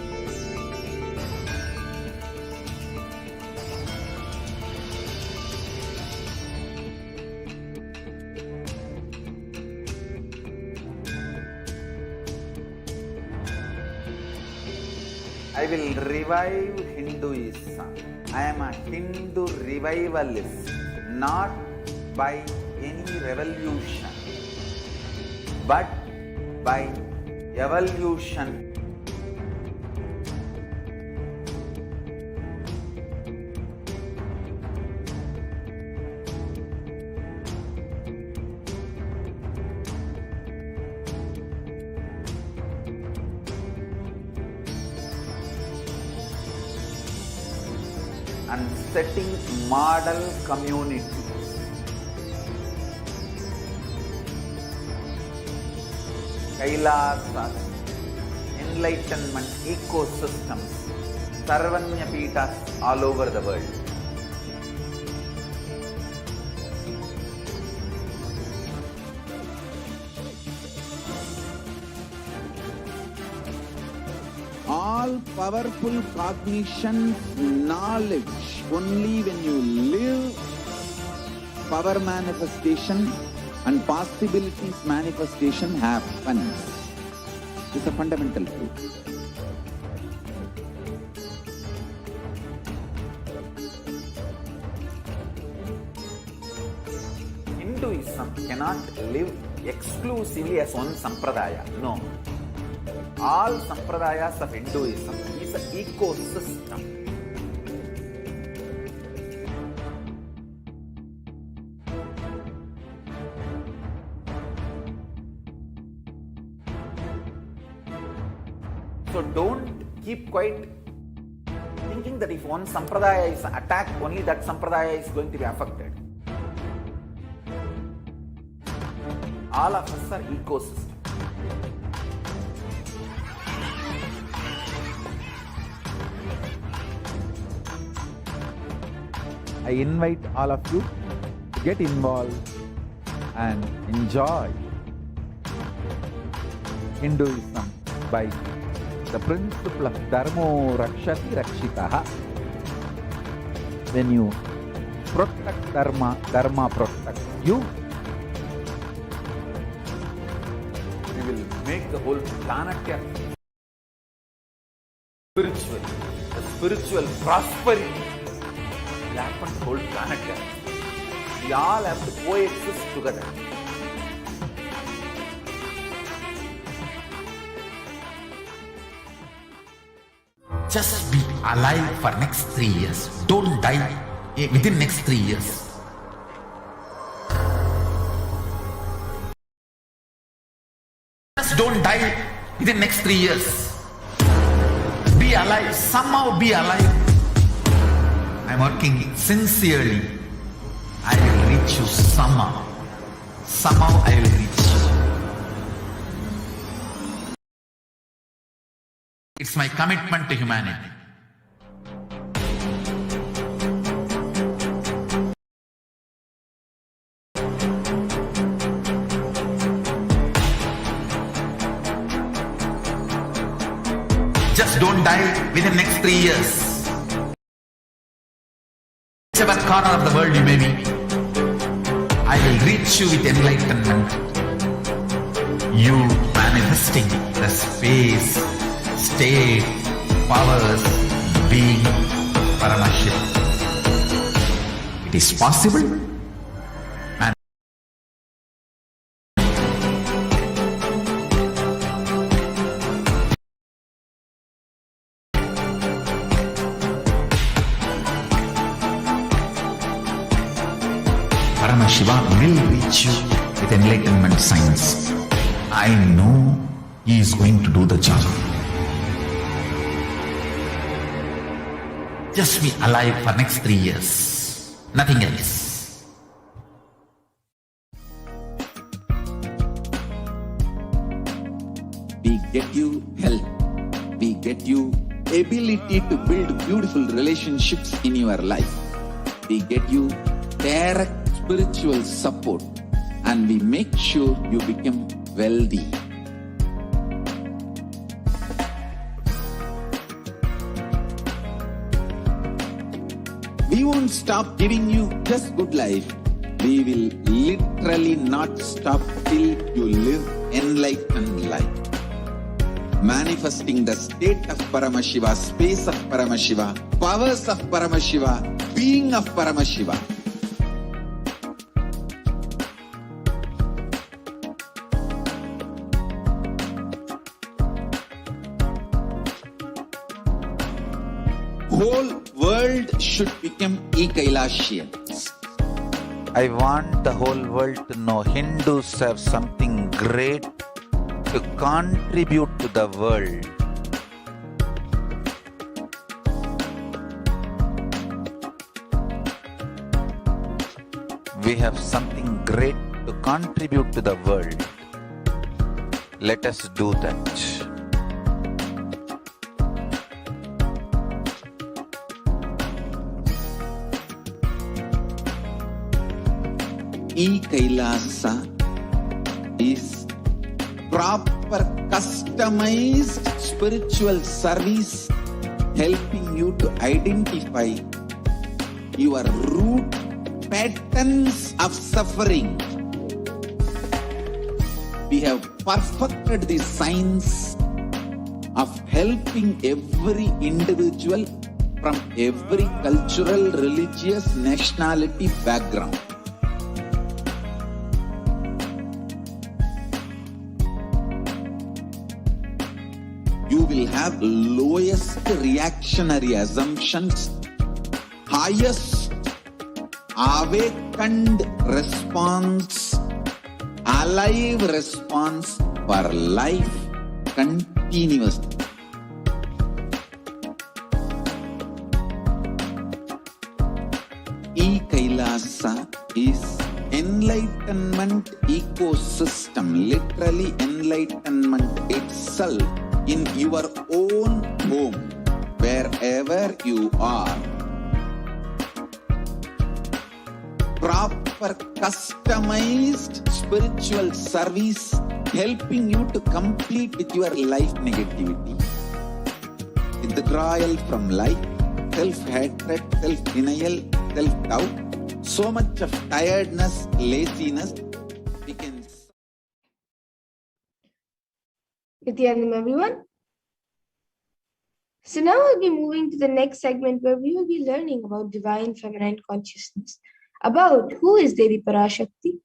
I will revive Hinduism. I am a Hindu revivalist, not by any revolution, but by evolution. And setting model communities. Kailasa, enlightenment ecosystems, Sarvanya Peethas all over the world. all powerful cognition, knowledge, only when you live, power manifestation and possibilities manifestation happens. It's a fundamental truth. Hinduism cannot live exclusively as one sampradaya. No. All sampradayas of Hinduism is an ecosystem. So don't keep quiet thinking that if one sampradaya is attacked, only that sampradaya is going to be affected. All of us are ecosystem. I invite all of you to get involved and enjoy Hinduism by the principle of Dharmo Rakshati Rakshitaha. When you protect Dharma, Dharma protects you. We will make the whole planet spiritual. The spiritual prosperity will happen to the whole planet. We all have to coexist together. Just be alive for next 3 years. Don't die within next 3 years. Just don't die within next 3 years. Be alive. Somehow be alive. I'm working sincerely. I will reach you somehow. Somehow I will reach you. It's my commitment to humanity. Just don't die within the next 3 years. Whichever corner of the world you may be, I will reach you with enlightenment. You manifesting the space, state, powers, being Paramashivoham. It is possible. And Paramashivoham will reach you with enlightenment science. I know he is going to do the job. Just be alive for next 3 years. Nothing else. We get you health. We get you ability to build beautiful relationships in your life. We get you direct spiritual support, and we make sure you become wealthy. We won't stop giving you just good life. We will literally not stop till you live enlightened life. Manifesting the state of Paramashiva, space of Paramashiva, powers of Paramashiva, being of Paramashiva. Whole world should become Kailasians. I want the whole world to know Hindus have something great to contribute to the world. We have something great to contribute to the world. Let us do that. Kailasa is proper customized spiritual service helping you to identify your root patterns of suffering. We have perfected the science of helping every individual from every cultural, religious, nationality background. You will have lowest reactionary assumptions, highest awakened response, alive response for life continuously. Kailasa is enlightenment ecosystem, literally enlightenment itself in your own home, wherever you are. Proper customized spiritual service helping you to complete with your life negativity. Withdrawal from life, self-hatred, self-denial, self-doubt, so much of tiredness, laziness, we can... Good evening, everyone. So now we'll be moving to the next segment where we will be learning about divine feminine consciousness, about who is Devi Parashakti.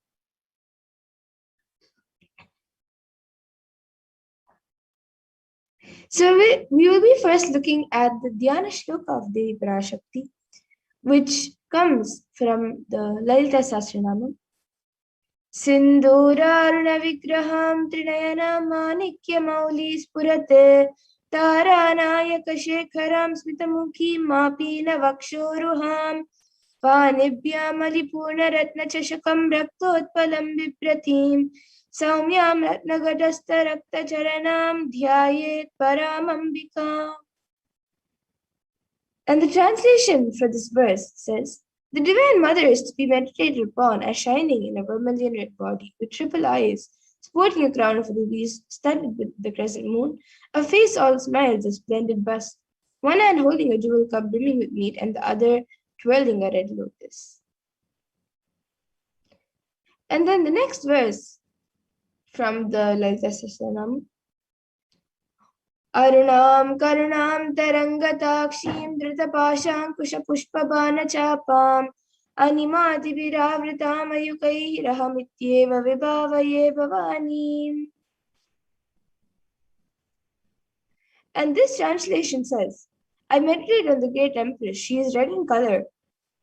So we will be first looking at the Dhyana Shloka of Devi Parashakti, which comes from the Lalita Sahasranamam. Sindhuraruna vigraham trinayana manikya mauli spurate taranayaka shekharam smitamukhi mapina vakshoruham panibhyam alipurna ratna chashakam raktotpalam viprathim saumyam ratnagadasta rakta charanam dhyayet paramambika. And the translation for this verse says, the Divine Mother is to be meditated upon as shining in a vermilion red body with triple eyes, sporting a crown of rubies studded with the crescent moon, a face all smiles, a splendid bust, one hand holding a jewel cup brimming with meat and the other twirling a red lotus. And then the next verse from the Lalita Sahasranam, Arunam karunam tarangatakshim dhritapashankusha pushpabana chapam animati viravritam ayukairahamityeva vibhavaye bhavanim. And this translation says, I meditate on the great empress. She is red in color.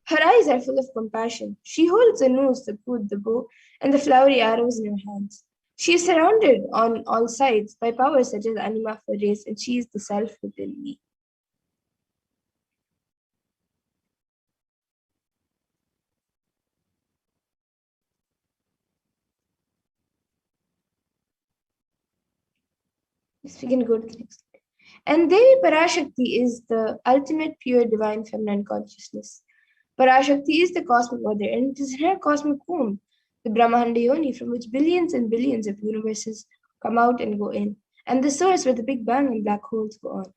Her eyes are full of compassion. She holds a noose, the put, the bow, and the flowery arrows in her hands. She is surrounded on all sides by powers such as anima for race, and she is the self within me. Yes, we can go to the next slide. And Devi Parashakti is the ultimate pure divine feminine consciousness. Parashakti is the cosmic mother, and it is in her cosmic womb, the Brahmanda Yoni, from which billions and billions of universes come out and go in, and the source where the Big Bang and black holes go on.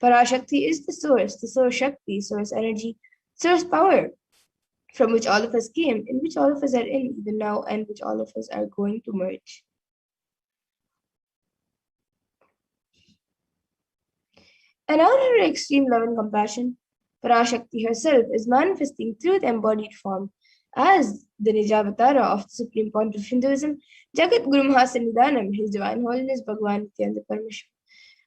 Parashakti is the source Shakti, source energy, source power, from which all of us came, in which all of us are in even now, and which all of us are going to merge. And out of her extreme love and compassion, Parashakti herself is manifesting through the embodied form as the Nijavatara of the Supreme Point of Hinduism, Jagat Guru Mahasanidanam, His Divine Holiness Bhagavan Nithyananda Paramashivam,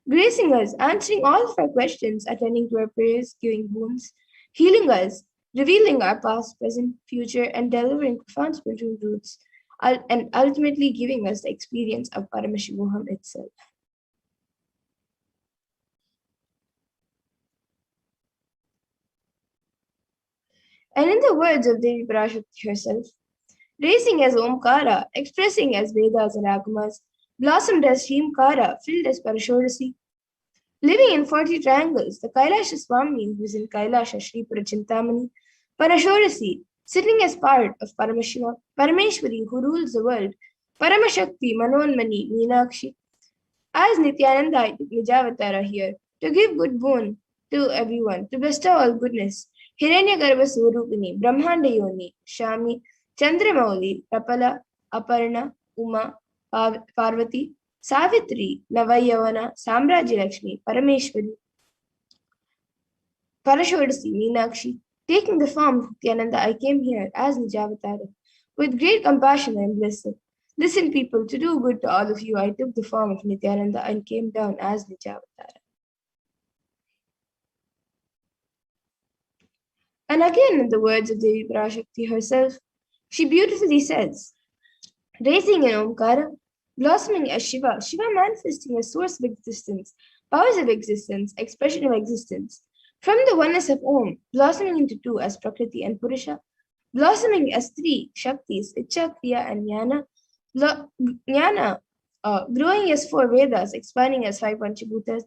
gracing us, answering all of our questions, attending to our prayers, giving wounds, healing us, revealing our past, present, future, and delivering profound spiritual truths, and ultimately giving us the experience of Paramashivoham itself. And in the words of Devi Parashakti herself, racing as Omkara, expressing as Vedas and Agamas, blossomed as Shrimkara, filled as Parashorasi, living in 40 triangles, the Kailasa Swami, who is in Kailasa Shri Parachintamani, Parashorasi, sitting as part of Parameshwari, who rules the world, Paramashakti Manonmani Meenakshi. As Nithyananda, I took Nijavatara here to give good boon to everyone, to bestow all goodness. Hiranyagarbha Swarupini, Brahmanda Yoni, Shami, Chandramauli, Tapala, Aparna, Uma, Parvati, Savitri, Navayavana, Samraji Lakshmi, Parameshwari, Parashodasi, Meenakshi. Taking the form of Nithyananda, I came here as Nijavatara. With great compassion and blessing. Listen, people, to do good to all of you, I took the form of Nithyananda and came down as Nijavatara. And again, in the words of Devi Parashakti herself, she beautifully says, raising in Omkara, blossoming as Shiva, Shiva manifesting as source of existence, powers of existence, expression of existence. From the oneness of Om, blossoming into two as Prakriti and Purusha, blossoming as three Shaktis, Icha, Kriya, and Jnana, growing as four Vedas, expanding as five Panchabhutas,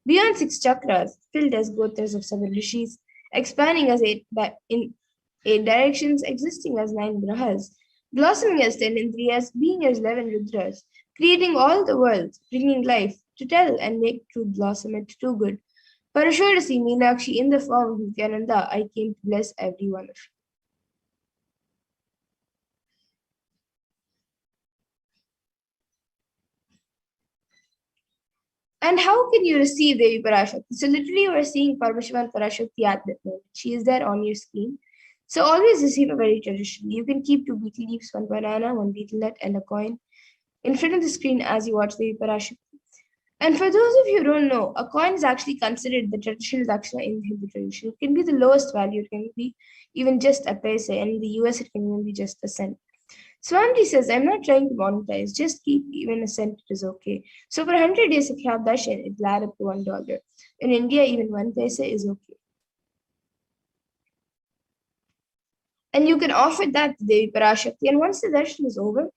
beyond six chakras, filled as gotras of seven rishis, expanding as eight directions, existing as nine grahas, blossoming as 10 indriyas, being as 11 rudras, creating all the worlds, bringing life to tell and make truth blossom into do good. Parashodasi Meenakshi, in the form of Nithyananda, I came to bless every one of you. And how can you receive Devi Parashakti? So literally you are seeing Paramashivan Parashakti at that moment. She is there on your screen. So always receive a very traditionally. You can keep two betel leaves, one banana, one betel nut, and a coin in front of the screen as you watch Devi Parashakti. And for those of you who don't know, a coin is actually considered the traditional dakshina in the Hindu tradition. It can be the lowest value. It can be even just a paisa. And in the US, it can even be just a cent. Swamiji says, I'm not trying to monetize, just keep even a cent is okay. So for 100 days, if you have darshan, it'll add up to $1. In India, even one paisa is okay. And you can offer that to Devi Parashakti. And once the darshan is over,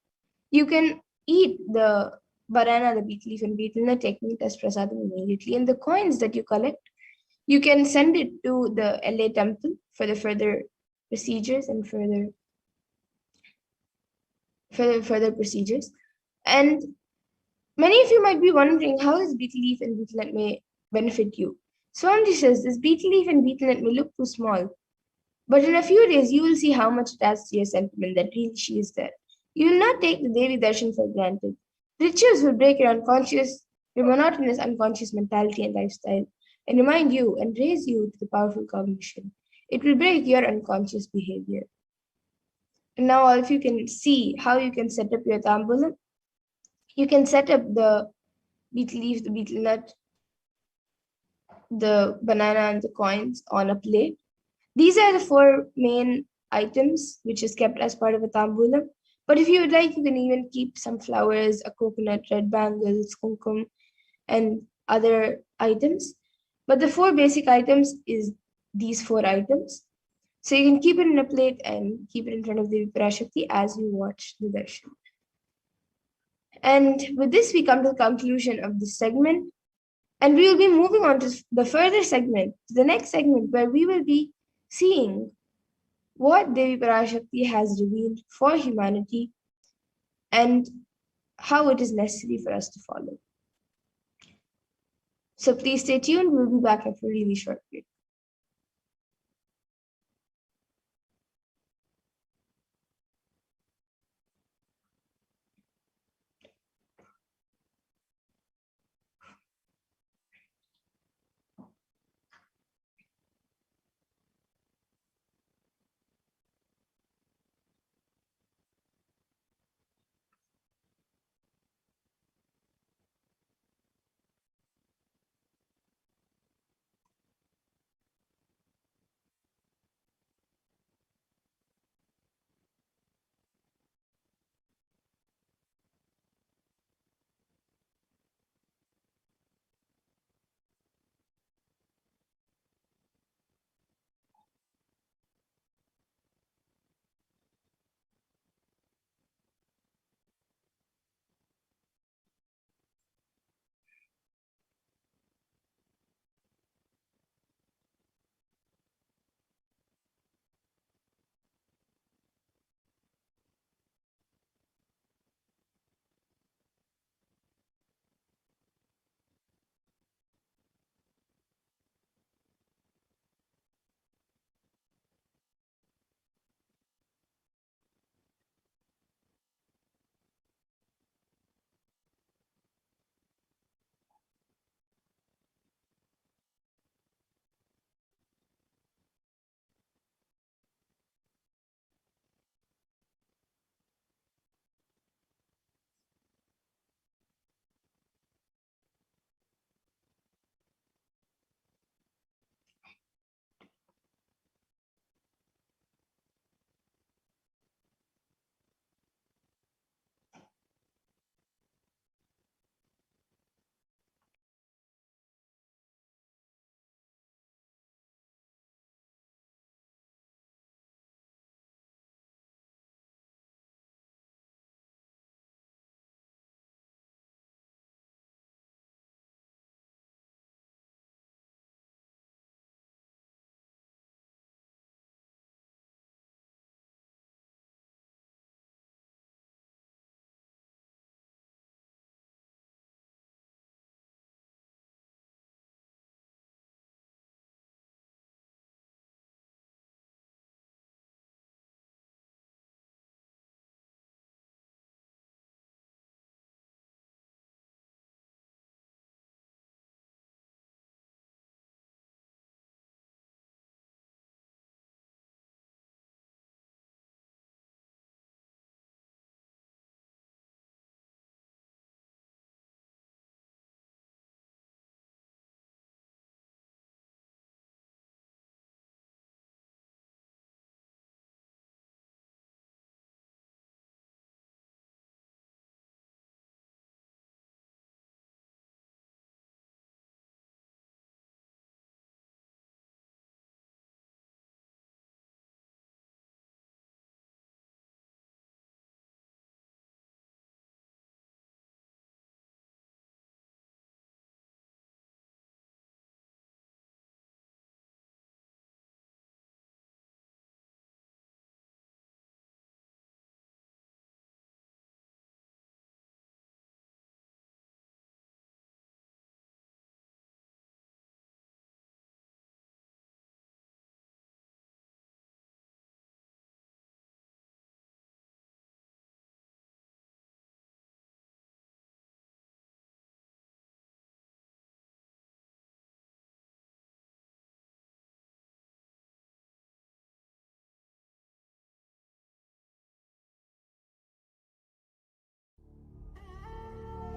you can eat the banana, the betel leaf, and betel nut, taking it as prasadam immediately. And the coins that you collect, you can send it to the LA temple for the further procedures and further procedures. And many of you might be wondering how this betel leaf and betel nut may benefit you. Swamiji says this betel leaf and betel nut may look too small, but in a few days you will see how much it adds to your sentiment that really she is there. You will not take the Devi darshan for granted. Rituals will break your monotonous unconscious mentality and lifestyle, and remind you and raise you to the powerful cognition. It will break your unconscious behavior. And now all of you can see how you can set up your tambulam. You can set up the betel leaf, the betel nut, the banana, and the coins on a plate. These are the four main items which is kept as part of a tambulam. But if you would like, you can even keep some flowers, a coconut, red bangles, kumkum, and other items. But the four basic items is these four items. So you can keep it in a plate and keep it in front of Devi Parashakti as you watch the darshan. And with this, we come to the conclusion of this segment. And we will be moving on to the further segment, to the next segment, where we will be seeing what Devi Parashakti has revealed for humanity and how it is necessary for us to follow. So please stay tuned. We'll be back after a really short break.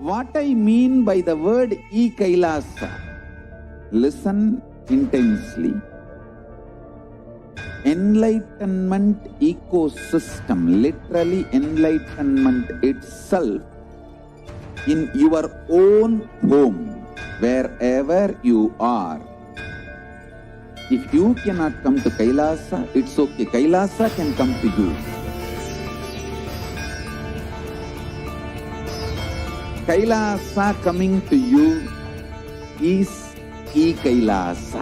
What I mean by the word Kailasa, listen intensely. Enlightenment ecosystem, literally enlightenment itself, in your own home, wherever you are. If you cannot come to Kailasa, it's okay. Kailasa can come to you. Kailasa coming to you is Kailasa.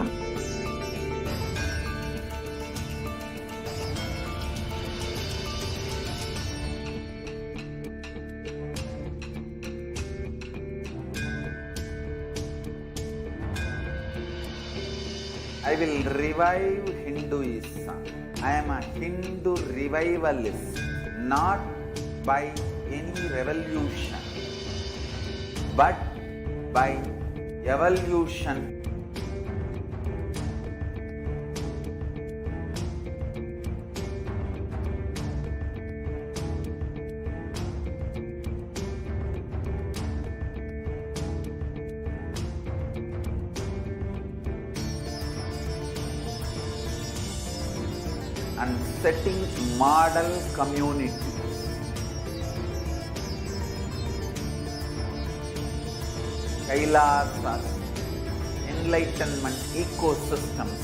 I will revive Hinduism. I am a Hindu revivalist, not by any revolution, but by evolution. And setting model community. Kailasa, enlightenment ecosystems,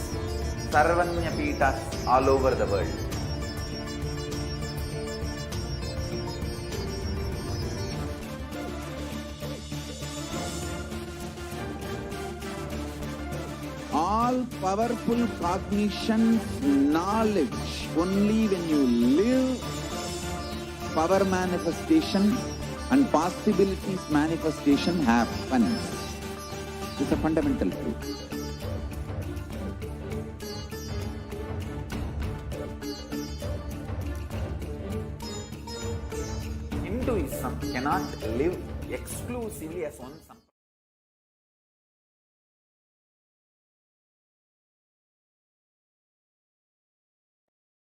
Sarvanya Pitas all over the world. All powerful cognition, knowledge, only when you live, power manifestation and possibilities manifestation happens. It's a fundamental truth. Hinduism cannot live exclusively as one sampradaya.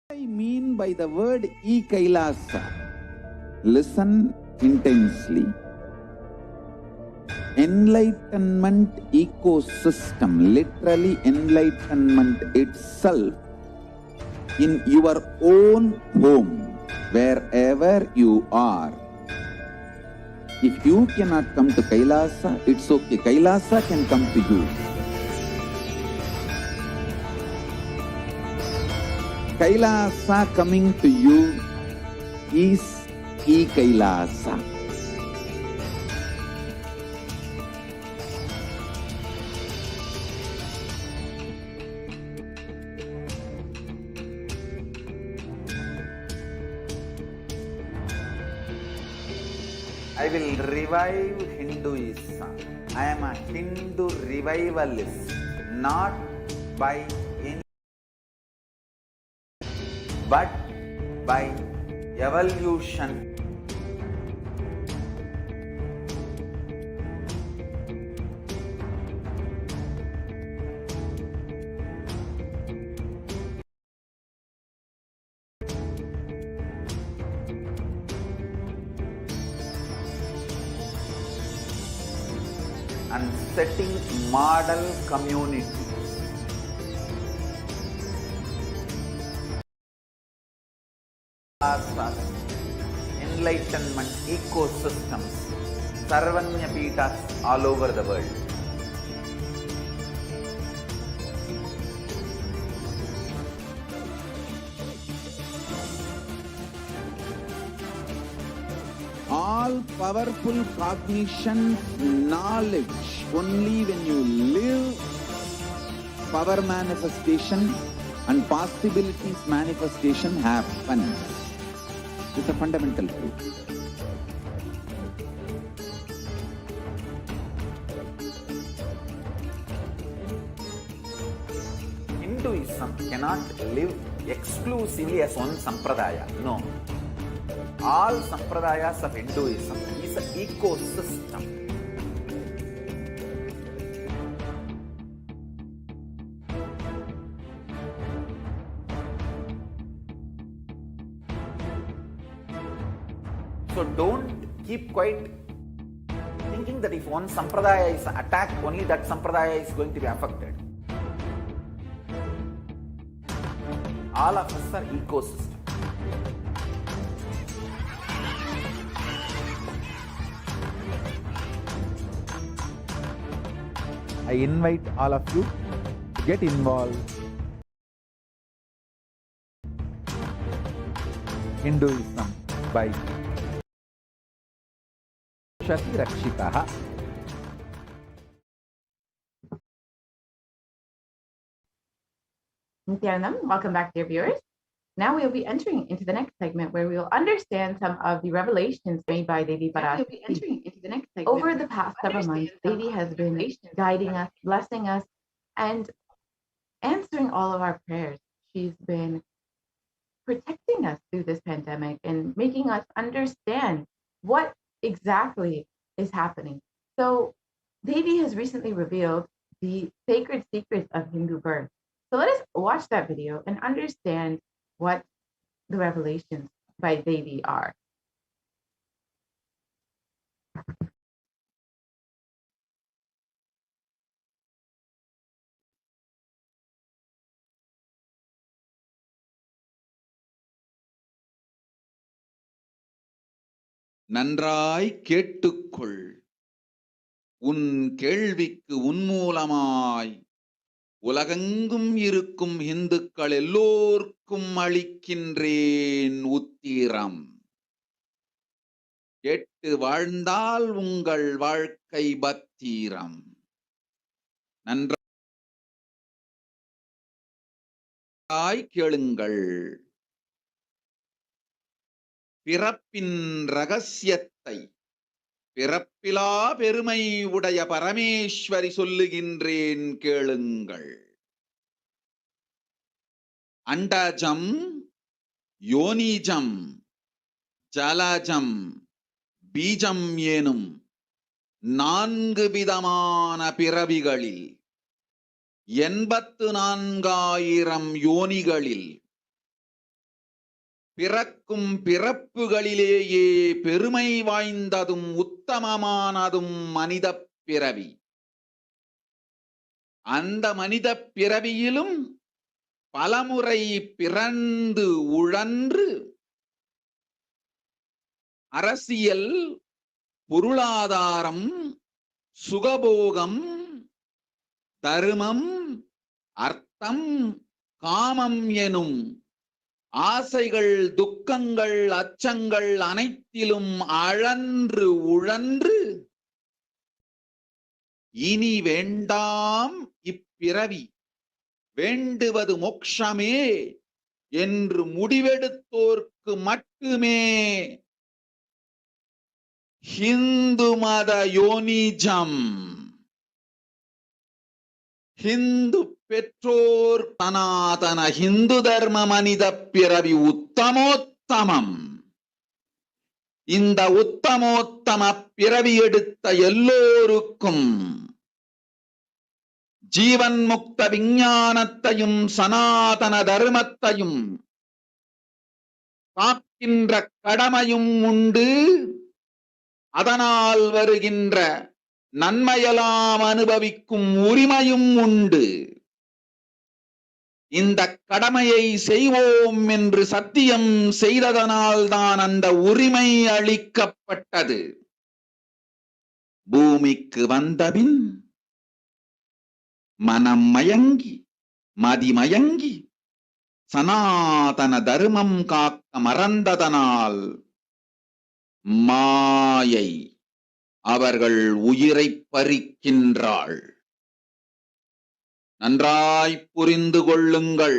What I mean by the word Kailasa, listen intensely. Enlightenment ecosystem, literally enlightenment itself, in your own home, wherever you are. If you cannot come to Kailasa, it's okay. Kailasa can come to you. Kailasa coming to you is Kailasa. I will revive Hinduism. I am a Hindu revivalist, not by any, but by evolution. And setting model community. Enlightenment ecosystems, Sarvanya Pitas all over the world. All powerful cognition, knowledge, only when you live, power manifestation and possibilities manifestation happens. It's a fundamental truth. Hinduism cannot live exclusively as one sampradaya. No. All sampradayas of Hinduism is an ecosystem. So don't keep quiet. thinking that if one sampradaya is attacked, only that sampradaya is going to be affected. All of us are ecosystem. I invite all of you to get involved. Hinduism by Shati Rakshitaha. Nithyanandam, welcome back, dear viewers. Now we will be entering into the next segment where we will understand some of the revelations made by Devi Parashakti. Over the past several months, Devi has been guiding us, blessing us, and answering all of our prayers. She's been protecting us through this pandemic and making us understand what exactly is happening. So Devi has recently revealed the sacred secrets of Hindu birth. So let us watch that video and understand what the revelations by Devi are. நன்றாய் கேட்டுக்கொள். உன் கேள்விக்கு உன்மூலமாய் உலகெங்கும் இருக்கும் இந்துக்கள் எல்லோர்க்கும் அளிக்கின்றேன் உத்திரம். கேட்டு வாழ்ந்தால் உங்கள் வாழ்க்கை பத்திரம். நன்றாய் கேளுங்கள். பிறப்பின் ரகசியத்தை பிறப்பிலா பெருமை உடைய பரமேஸ்வரி சொல்லுகின்றேன் கேளுங்கள். அண்டஜம், யோனிஜம், ஜலஜம், பீஜம் எனும் 4 விதமான பிறவிகளில் 84,000 யோனிகளில் பிறக்கும் பிறப்புகளிலேயே பெருமை வாய்ந்ததும் உத்தமமானதும் மனித பிறவி. அந்த மனித பிறவியிலும் பலமுறை பிறந்து உழன்று அரசியல், பொருளாதாரம், சுகபோகம், தர்மம், அர்த்தம், காமம் எனும் ஆசைகள், துக்கங்கள், அச்சங்கள் அனைத்திலும் அழன்று உழன்று இனி வேண்டாம் இப்பிறவி, வேண்டுவது மோட்சமே என்று முடிவெடுத்தோர்க்கு மட்டுமே ஹிந்து மத யோனிஜம், ஹிந்து பெற்றோர் சனாதன ஹிந்து தர்ம மனித பிறவி உத்தமோத்தமம். இந்த உத்தமோத்தம பிறவி எடுத்த எல்லோருக்கும் ஜீவன் முக்த விஞ்ஞானத்தையும் சனாதன தர்மத்தையும் காக்கின்ற கடமையும் உண்டு. அதனால் வருகின்ற நன்மையெல்லாம் அனுபவிக்கும் உரிமையும் உண்டு. இந்த கடமையை செய்வோம் என்று சத்தியம் செய்ததனால்தான் அந்த உரிமை அளிக்கப்பட்டது. பூமிக்கு வந்தபின் மனம் மயங்கி மதிமயங்கி சனாதன தர்மம் காக்க மறந்ததனால் மாயை அவர்கள் உயிரை பறிக்கின்றாள். நன்றாய் புரிந்து கொள்ளுங்கள்.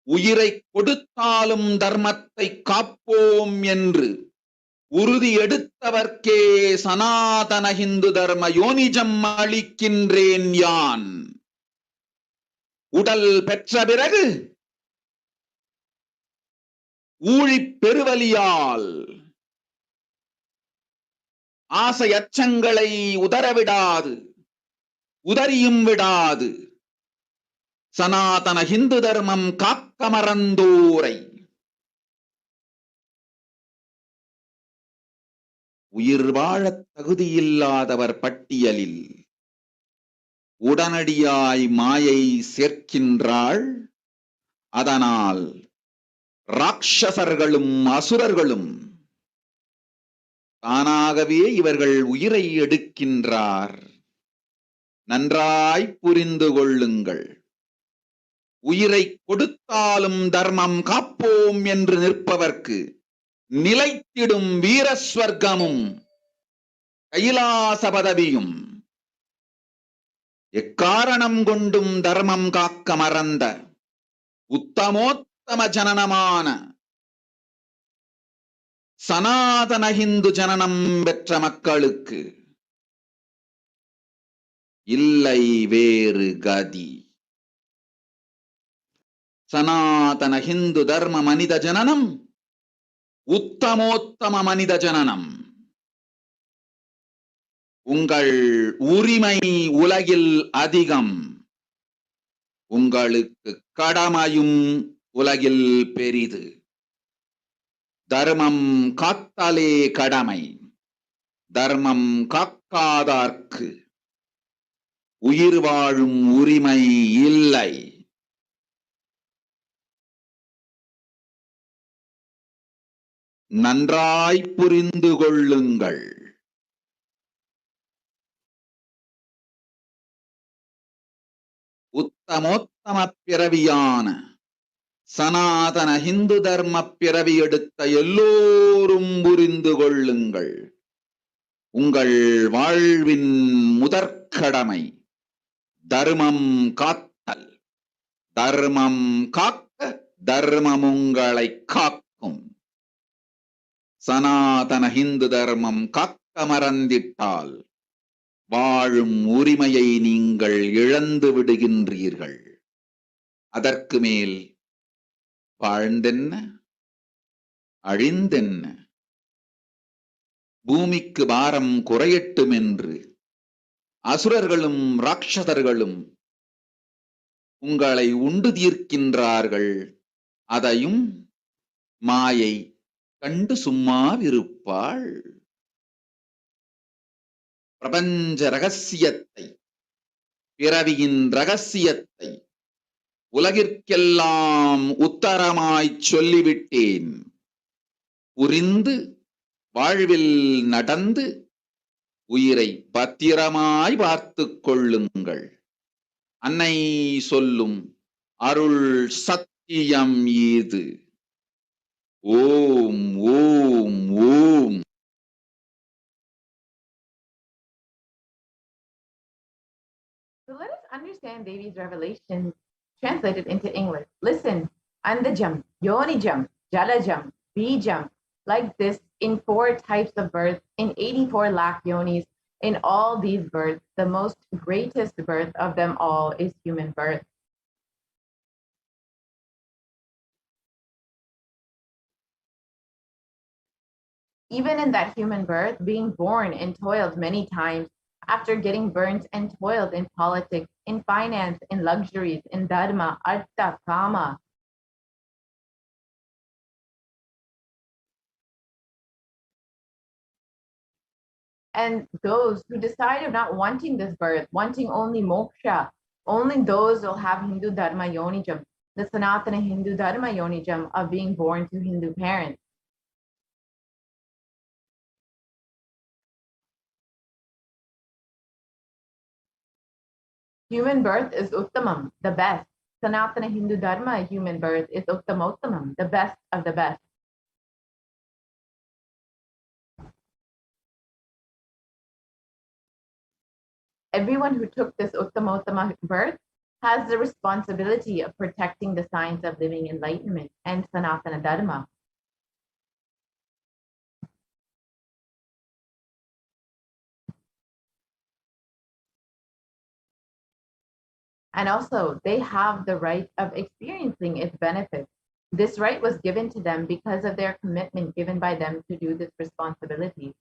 உயிரை கொடுத்தாலும் தர்மத்தை காப்போம் என்று உறுதி எடுத்தவர்க்கே சனாதன ஹிந்து தர்ம யோனிஜம் அளிக்கின்றேன் யான். உடல் பெற்ற பிறகு ஊழிப் பெருவலியால் ஆசை அச்சங்களை உதறவிடாது, உதறியும் விடாது சனாதன ஹிந்து தர்மம் காக்க மறந்தோரை உயிர் வாழத் தகுதியில்லாதவர் பட்டியலில் உடனடியாய் மாயை சேர்க்கின்றாள். அதனால் ராட்சசர்களும் அசுரர்களும் தானாகவே இவர்கள் உயிரை எடுக்கின்றார். நன்றாய் புரிந்து கொள்ளுங்கள். உயிரை கொடுத்தாலும் தர்மம் காப்போம் என்று நிற்பவர்க்கு நிலைத்திடும் வீரஸ்வர்க்கமும் கைலாச பதவியும், எக்காரணம் கொண்டும் தர்மம் காக்க மறந்த உத்தமோத்தம ஜனனமான சனாதன ஹிந்து ஜனனம் பெற்ற மக்களுக்கு இல்லை வேறு கதி. சனாதன ஹிந்து தர்ம மனித ஜனனம் உத்தமோத்தம மனித ஜனனம். உங்கள் உரிமை உலகில் அதிகம், உங்களுக்கு கடமையும் உலகில் பெரிது. தர்மம் காத்தாலே கடமை, தர்மம் காக்காதார்க்கு உயிர் வாழும் உரிமை இல்லை. நன்றாய் புரிந்து கொள்ளுங்கள். உத்தமோத்தம பிறவியான சனாதன ஹிந்து தர்ம பிறவி எடுத்த எல்லோரும் புரிந்து கொள்ளுங்கள். உங்கள் வாழ்வின் முதற்கடமை தர்மம் காத்தல். தர்மம் காக்க தர்மம் உங்களை காக்கும். சனாதன ஹிந்து தர்மம் காக்க மறந்திட்டால் வாழும் உரிமையை நீங்கள் இழந்து விடுகின்றீர்கள். அதற்கு மேல் வாழ்ந்தென்ன அழிந்தென்ன? பூமிக்கு பாரம் குறையட்டும் என்று அசுரர்களும் ராட்சதர்களும் உங்களை உண்டு தீர்க்கின்றார்கள். அதையும் மாயை கண்டு சும்மாவிருப்பாள். பிரபஞ்ச ரகசியத்தை, பிறவியின் ரகசியத்தை உலகிற்கெல்லாம் உத்தரமாய் சொல்லிவிட்டேன். புரிந்து வாழ்வில் நடந்து உயிரை பத்திரமாய் பார்த்துக் கொள்ளுங்கள். அன்னை சொல்லும் அருள் சத்தியம் இது. ஓம் ஓம் ஓம். So let us understand Devi's revelations translated into English. Listen, Andajam, Yonijam, Jalajam, Bijam, like this in 4 types of birth, in 84 lakh yonis. In all these births, the most greatest birth of them all is human birth. Even in that human birth, being born and toiled many times, after getting burnt and toiled in politics, in finance, in luxuries, in dharma, artha, kama. And those who decide of not wanting this birth, wanting only moksha, only those will have Hindu dharma yonijam, the Sanatana Hindu dharma yonijam of being born to Hindu parents. Human birth is Uttamam, the best. Sanatana Hindu Dharma human birth is Uttamottamam, the best of the best. Everyone who took this Uttamottama birth has the responsibility of protecting the science of living enlightenment and Sanatana Dharma. And also, they have the right of experiencing its benefits. This right was given to them because of their commitment given by them to do this responsibility.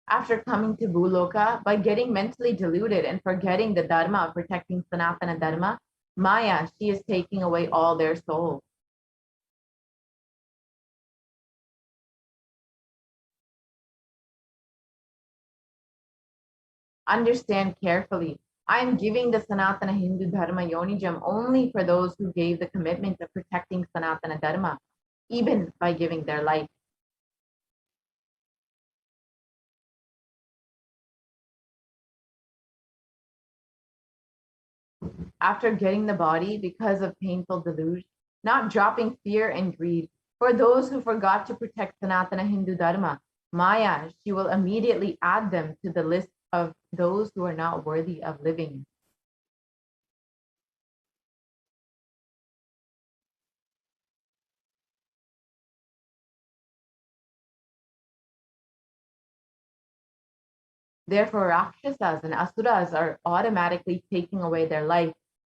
After coming to Bhuloka, by getting mentally deluded and forgetting the Dharma of protecting Sanatana Dharma, Maya, she is taking away all their souls. Understand carefully. I am giving the Sanatana Hindu Dharma Yonijam only for those who gave the commitment of protecting Sanatana Dharma, even by giving their life. After getting the body because of painful deluge, not dropping fear and greed, for those who forgot to protect Sanatana Hindu Dharma, Maya, she will immediately add them to the list of those who are not worthy of living. Therefore, Rakshasas and Asuras are automatically taking away their life.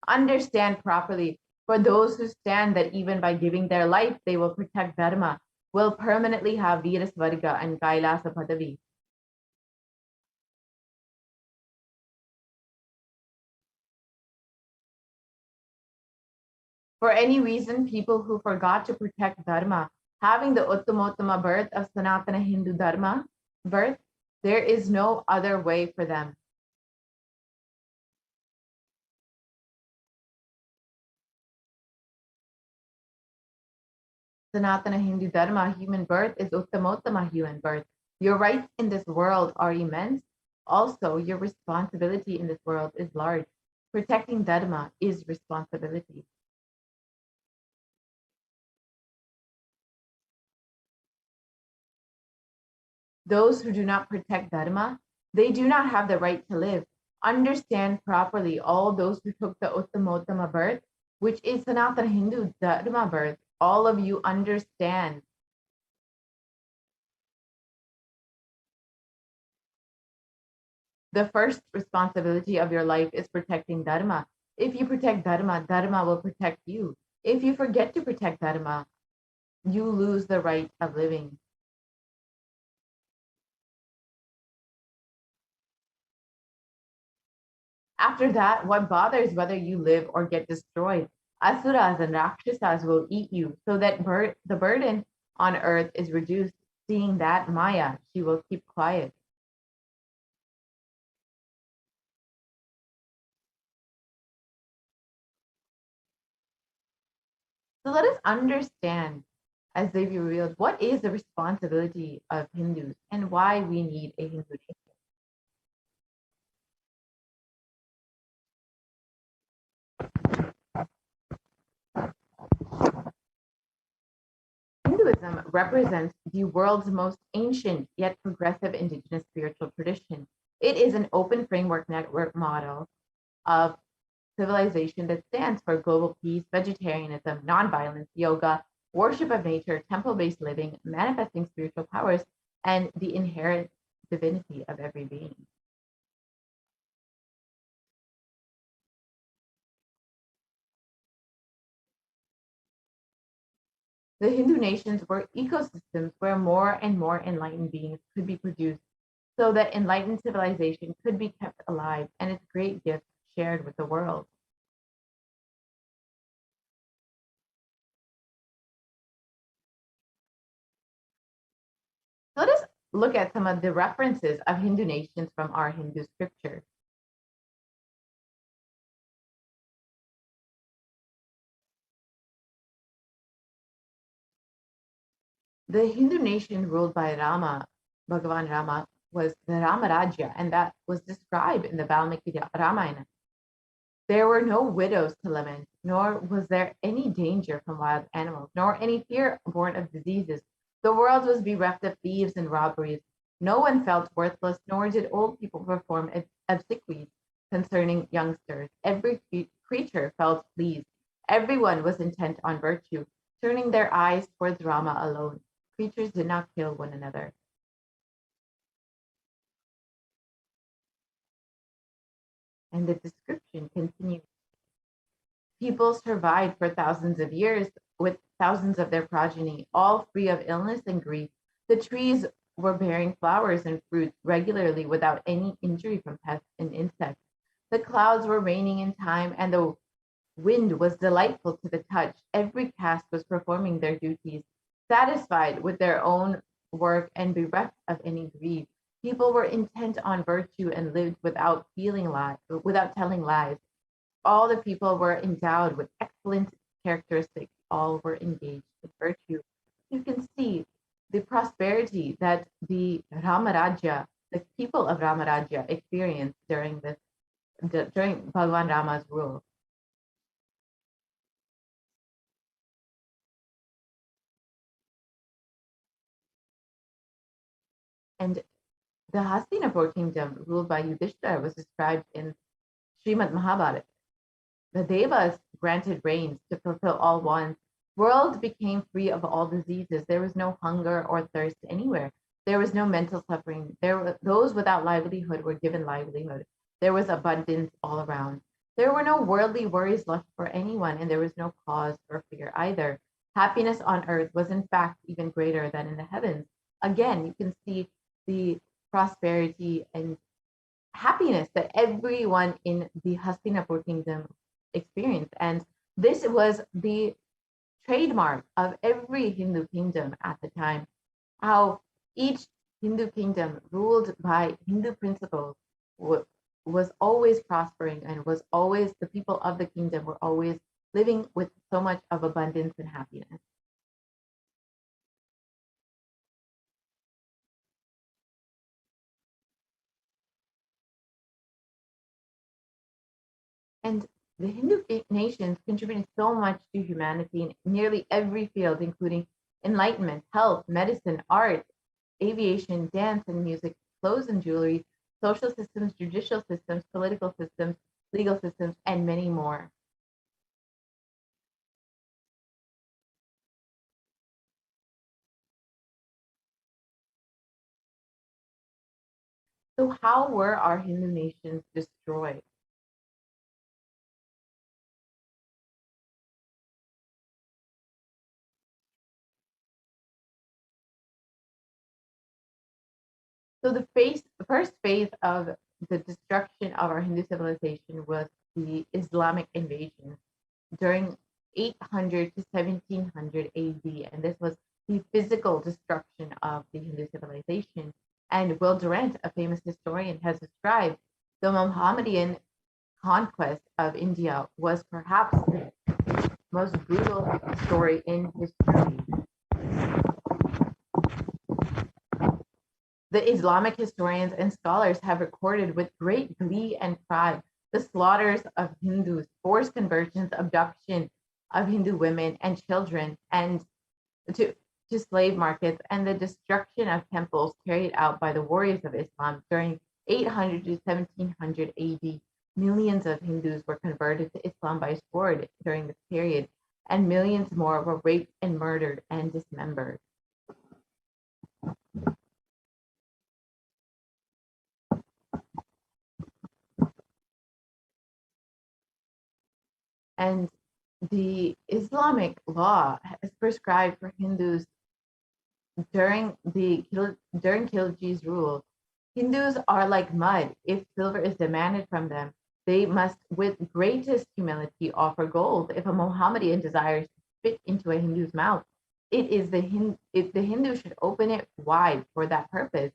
Understand properly, for those who stand that even by giving their life, they will protect Dharma, will permanently have Virasvarga and Kailasa Padavi. For any reason, people who forgot to protect Dharma, having the Uttamottama birth of Sanatana Hindu Dharma birth, there is no other way for them. Sanatana Hindu Dharma human birth is Uttamottama human birth. Your rights in this world are immense. Also, your responsibility in this world is large. Protecting Dharma is responsibility. Those who do not protect Dharma, they do not have the right to live. Understand properly, all those who took the Uttamottama birth, which is Sanatana Hindu Dharma birth, all of you understand. The first responsibility of your life is protecting Dharma. If you protect Dharma, Dharma will protect you. If you forget to protect Dharma, you lose the right of living. After that, what bothers whether you live or get destroyed? Asuras and Rakshasas will eat you, so that the burden on earth is reduced. Seeing that, Maya, she will keep quiet. So let us understand, as they revealed, what is the responsibility of Hindus and why we need a Hindu nation. Hinduism represents the world's most ancient yet progressive indigenous spiritual tradition. It is an open framework network model of civilization that stands for global peace, vegetarianism, nonviolence, yoga, worship of nature, temple-based living, manifesting spiritual powers, and the inherent divinity of every being. The Hindu nations were ecosystems where more and more enlightened beings could be produced, so that enlightened civilization could be kept alive and its great gifts shared with the world. So let us look at some of the references of Hindu nations from our Hindu scriptures. The Hindu nation ruled by Rama, Bhagavan Rama, was the Ramarajya, and that was described in the Valmiki Ramayana. There were no widows to lament, nor was there any danger from wild animals, nor any fear born of diseases. The world was bereft of thieves and robberies. No one felt worthless, nor did old people perform obsequies concerning youngsters. Every creature felt pleased. Everyone was intent on virtue, turning their eyes towards Rama alone. Creatures did not kill one another. And the description continues. People survived for thousands of years with thousands of their progeny, all free of illness and grief. The trees were bearing flowers and fruits regularly without any injury from pests and insects. The clouds were raining in time, and the wind was delightful to the touch. Every caste was performing their duties, satisfied with their own work and bereft of any greed. People were intent on virtue and lived without telling lies. All the people were endowed with excellent characteristics. All were engaged with virtue. You can see the prosperity that the people of Ramarajya experienced during Bhagwan Rama's rule. And the Hastinapur kingdom, ruled by Yudhishthira, was described in Srimad Mahabharata. The Devas granted rains to fulfill all wants. World became free of all diseases. There was no hunger or thirst anywhere. There was no mental suffering. Those without livelihood were given livelihood. There was abundance all around. There were no worldly worries left for anyone, and there was no cause for fear either. Happiness on earth was in fact even greater than in the heavens. Again, you can see the prosperity and happiness that everyone in the Hastinapur kingdom experienced. And this was the trademark of every Hindu kingdom at the time, how each Hindu kingdom ruled by Hindu principles was always prospering, and was always, the people of the kingdom were always living with so much of abundance and happiness. And the Hindu nations contributed so much to humanity in nearly every field, including enlightenment, health, medicine, art, aviation, dance and music, clothes and jewelry, social systems, judicial systems, political systems, legal systems, and many more. So how were our Hindu nations destroyed? So the first phase of the destruction of our Hindu civilization was the Islamic invasion during 800 to 1700 AD, and this was the physical destruction of the Hindu civilization. And Will Durant, a famous historian, has described the Mohammedan conquest of India was perhaps the most brutal story in history. The Islamic historians and scholars have recorded with great glee and pride the slaughters of Hindus, forced conversions, abduction of Hindu women and children, and to slave markets, and the destruction of temples carried out by the warriors of Islam during 800 to 1700 AD. Millions of Hindus were converted to Islam by sword during this period, and millions more were raped and murdered and dismembered. And the Islamic law has prescribed for Hindus during Khilji's rule. Hindus are like mud. If silver is demanded from them, they must, with greatest humility, offer gold. If a Mohammedan desires to spit into a Hindu's mouth, the Hindu should open it wide for that purpose.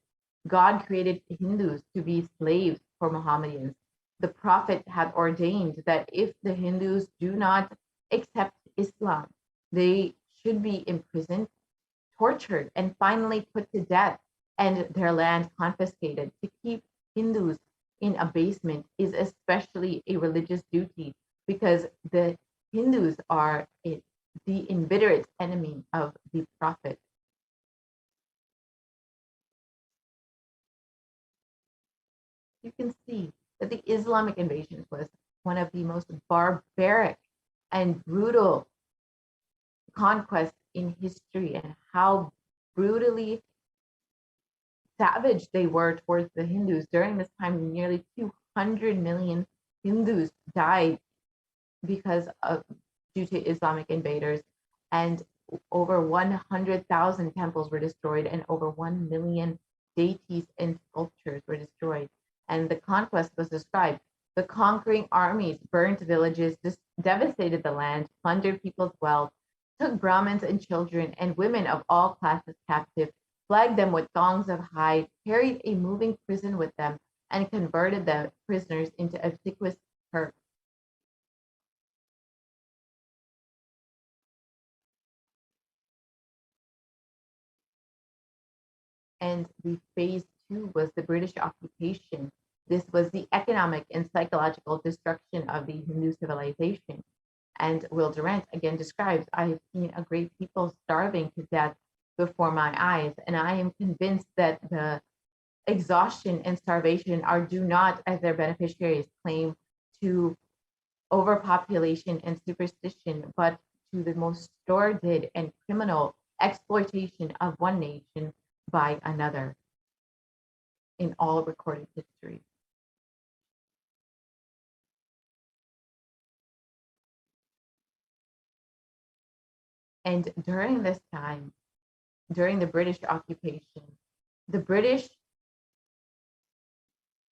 God created Hindus to be slaves for Mohammedans. The Prophet had ordained that if the Hindus do not accept Islam, they should be imprisoned, tortured, and finally put to death, and their land confiscated. To keep Hindus in abasement is especially a religious duty, because the Hindus are the inveterate enemy of the Prophet. You can see that the Islamic invasion was one of the most barbaric and brutal conquests in history, and how brutally savage they were towards the Hindus. During this time, nearly 200 million Hindus died due to Islamic invaders, and over 100,000 temples were destroyed, and over 1 million deities and sculptures were destroyed. And the conquest was described The conquering armies burnt villages, devastated the land, plundered people's wealth, took Brahmins and children and women of all classes captive, flagged them with thongs of hide, carried a moving prison with them, and converted the prisoners into obsequious Turks. And the phase 2 was the British occupation. This was the economic and psychological destruction of the Hindu civilization. And Will Durant again describes, I have seen a great people starving to death before my eyes, and I am convinced that the exhaustion and starvation do not, as their beneficiaries claim, to overpopulation and superstition, but to the most sordid and criminal exploitation of one nation by another in all recorded history. And during this time, during the British occupation, the British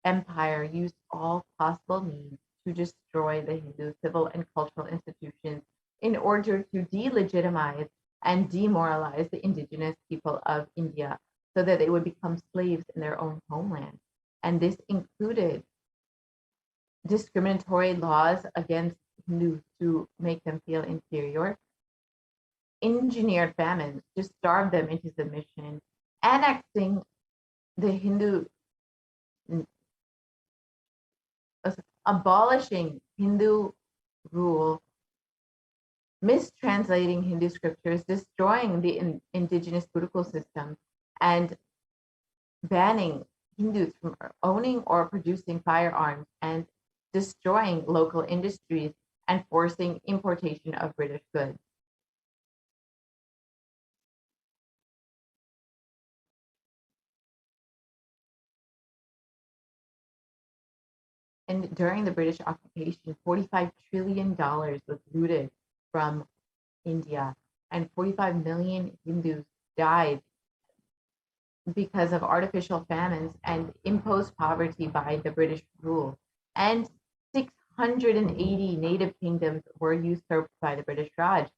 Empire used all possible means to destroy the Hindu civil and cultural institutions in order to delegitimize and demoralize the indigenous people of India so that they would become slaves in their own homeland. And this included discriminatory laws against Hindus to make them feel inferior, engineered famines to starve them into submission, annexing the Hindu, abolishing Hindu rule, mistranslating Hindu scriptures, destroying the indigenous Gurukul system, and banning Hindus from owning or producing firearms, and destroying local industries and forcing importation of British goods. And during the British occupation, $45 trillion was looted from India, and 45 million Hindus died because of artificial famines and imposed poverty by the British rule. And 680 native kingdoms were usurped by the British Raj.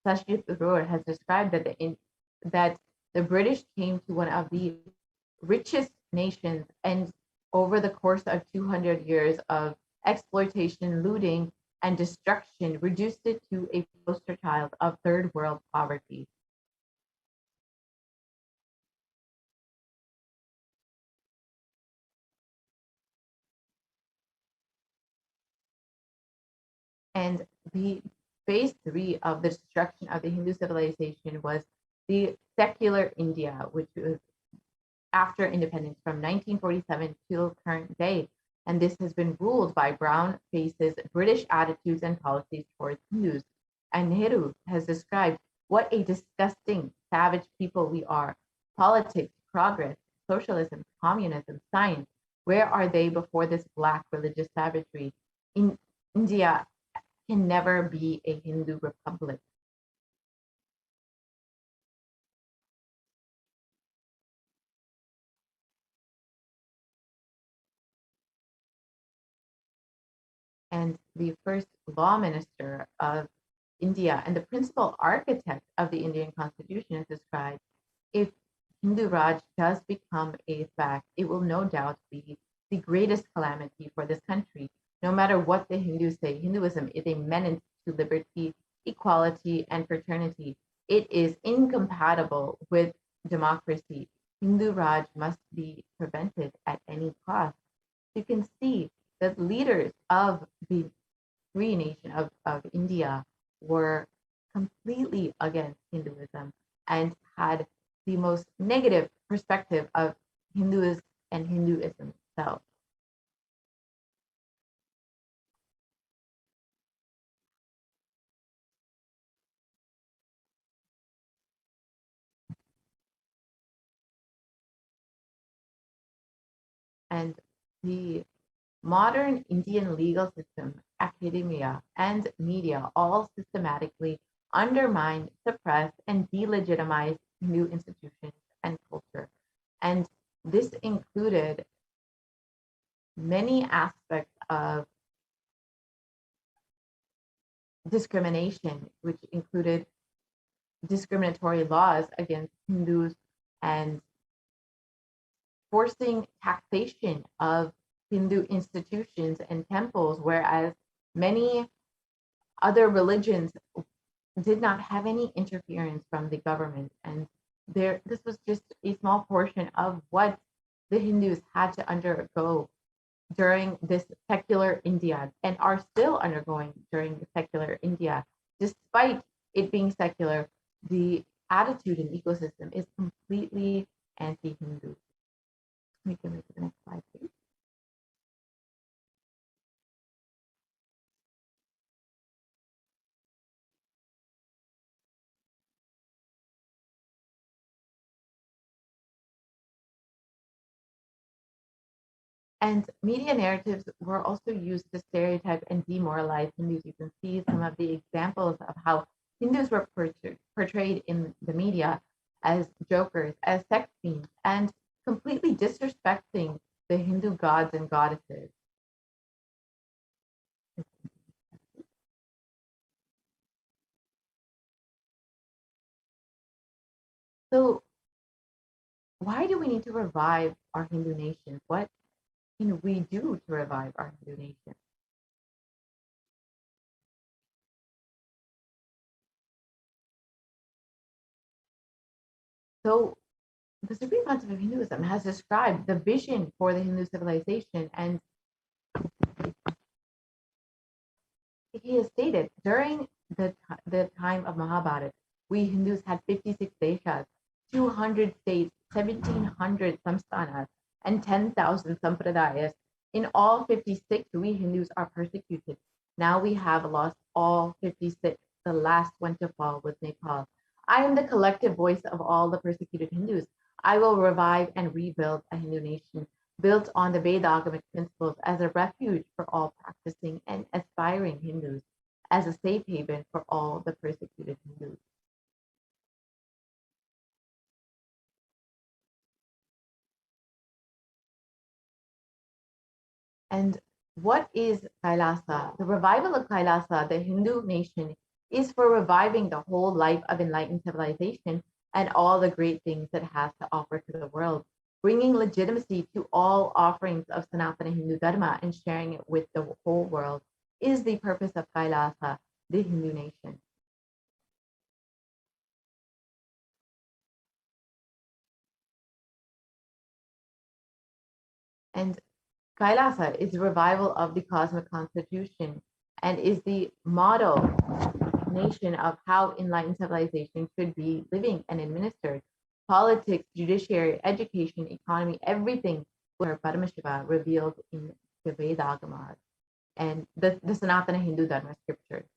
Sashjit Tharoor has described that the British came to one of the richest nations, and over the course of 200 years of exploitation, looting, and destruction, reduced it to a poster child of third world poverty. And the phase 3 of the destruction of the Hindu civilization was the secular India, which was after independence from 1947 till current day. And this has been ruled by brown faces, British attitudes and policies towards Hindus. And Nehru has described what a disgusting, savage people we are. Politics, progress, socialism, communism, science, where are they before this black religious savagery? In India can never be a Hindu republic. And the first law minister of India and the principal architect of the Indian Constitution has described, if Hindu Raj does become a fact, it will no doubt be the greatest calamity for this country. No matter what the Hindus say, Hinduism is a menace to liberty, equality, and fraternity. It is incompatible with democracy. Hindu Raj must be prevented at any cost. You can see that leaders of the free nation of India were completely against Hinduism and had the most negative perspective of Hinduism and Hinduism itself. And the modern Indian legal system, academia, and media all systematically undermine, suppress, and delegitimize Hindu institutions and culture. And this included many aspects of discrimination, which included discriminatory laws against Hindus and forcing taxation of Hindu institutions and temples, whereas many other religions did not have any interference from the government. And this was just a small portion of what the Hindus had to undergo during this secular India and are still undergoing during the secular India. Despite it being secular, the attitude and ecosystem is completely anti-Hindu. We can move to the next slide, please. And media narratives were also used to stereotype and demoralize Hindus. You can see some of the examples of how Hindus were portrayed in the media as jokers, as sex fiends, and completely disrespecting the Hindu gods and goddesses. So why do we need to revive our Hindu nation? What can we do to revive our Hindu nation? So the Supreme Council of Hinduism has described the vision for the Hindu civilization, and he has stated during the time of Mahabharata, we Hindus had 56 deshas, 200 states, 1,700 samsthanas, and 10,000 sampradayas. In all 56, we Hindus are persecuted. Now we have lost all 56. The last one to fall was Nepal. I am the collective voice of all the persecuted Hindus. I will revive and rebuild a Hindu nation built on the Vedagamic principles as a refuge for all practicing and aspiring Hindus, as a safe haven for all the persecuted Hindus. And what is Kailasa? The revival of Kailasa, the Hindu nation, is for reviving the whole life of enlightened civilization and all the great things it has to offer to the world, bringing legitimacy to all offerings of Sanatana Hindu Dharma and sharing it with the whole world is the purpose of Kailasa, the Hindu nation. And Kailasa is the revival of the cosmic constitution and is the model nation of how enlightened civilization should be living and administered. Politics, judiciary, education, economy, everything were Paramashiva revealed in the Vedagamas and the Sanatana Hindu Dharma scriptures.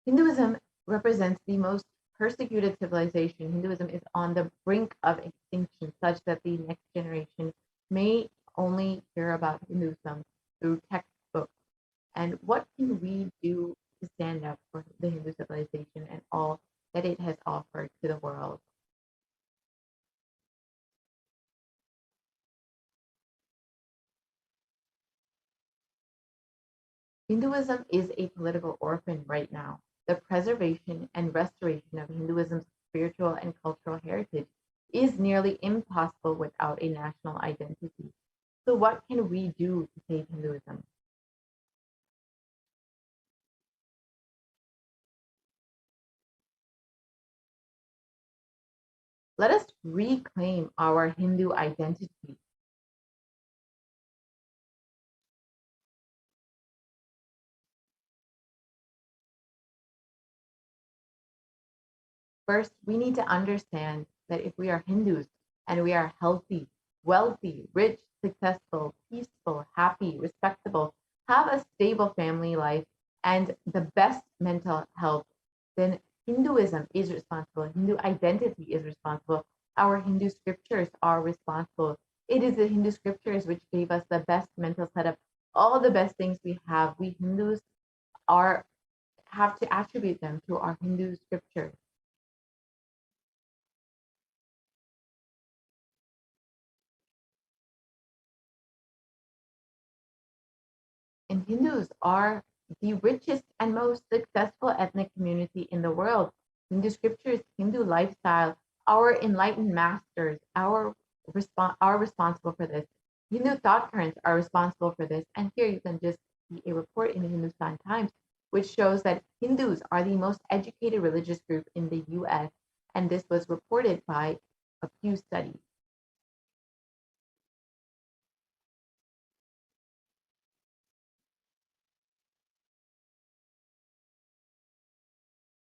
Hinduism represents the most persecuted civilization. Hinduism is on the brink of extinction, such that the next generation may only hear about Hinduism through textbooks. And what can we do to stand up for the Hindu civilization and all that it has offered to the world? Hinduism is a political orphan right now. The preservation and restoration of Hinduism's spiritual and cultural heritage is nearly impossible without a national identity. So what can we do to save Hinduism? Let us reclaim our Hindu identity. First, we need to understand that if we are Hindus and we are healthy, wealthy, rich, successful, peaceful, happy, respectable, have a stable family life, and the best mental health, then Hinduism is responsible. Hindu identity is responsible. Our Hindu scriptures are responsible. It is the Hindu scriptures which gave us the best mental setup. All the best things we have, we Hindus have to attribute them to our Hindu scriptures. And Hindus are the richest and most successful ethnic community in the world. Hindu scriptures, Hindu lifestyle, our enlightened masters are responsible for this. Hindu thought currents are responsible for this. And here you can just see a report in the Hindustan Times, which shows that Hindus are the most educated religious group in the US. And this was reported by a Pew study.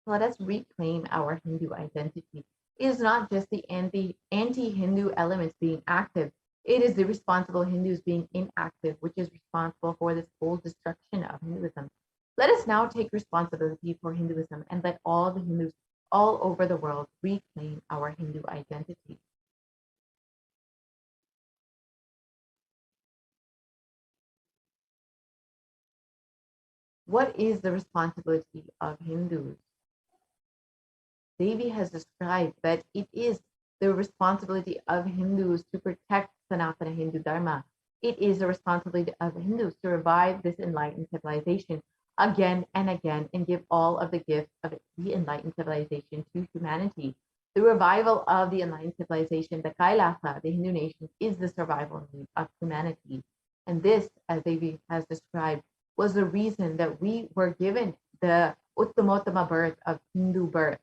Let us reclaim our Hindu identity. It is not just the anti-Hindu elements being active. It is the responsible Hindus being inactive, which is responsible for this whole destruction of Hinduism. Let us now take responsibility for Hinduism and let all the Hindus all over the world reclaim our Hindu identity. What is the responsibility of Hindus? Devi has described that it is the responsibility of Hindus to protect Sanatana Hindu Dharma. It is the responsibility of Hindus to revive this enlightened civilization again and again and give all of the gifts of the enlightened civilization to humanity. The revival of the enlightened civilization, the Kailasa, the Hindu nation, is the survival need of humanity. And this, as Devi has described, was the reason that we were given the Uttamottama birth of Hindu birth.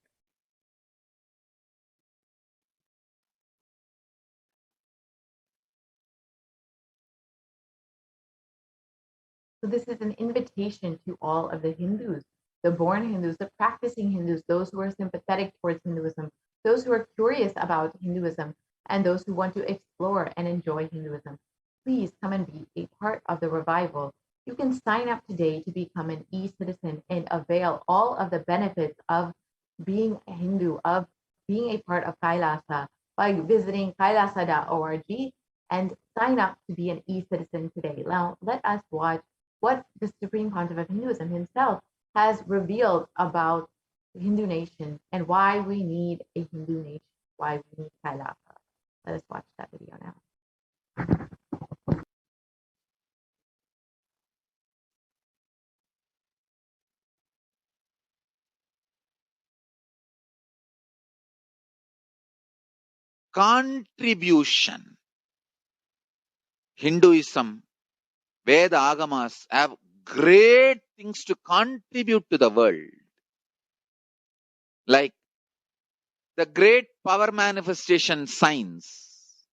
So this is an invitation to all of the Hindus, the born Hindus, the practicing Hindus, those who are sympathetic towards Hinduism, those who are curious about Hinduism, and those who want to explore and enjoy Hinduism. Please come and be a part of the revival. You can sign up today to become an e-citizen and avail all of the benefits of being a Hindu, of being a part of Kailasa by visiting kailasa.org and sign up to be an e-citizen today. Now, let us watch what the Supreme Pontiff of Hinduism himself has revealed about the Hindu nation and why we need a Hindu nation, why we need Kailasa. Let us watch that video now. Contribution. Hinduism, Veda Agamas have great things to contribute to the world. Like the great power manifestation science,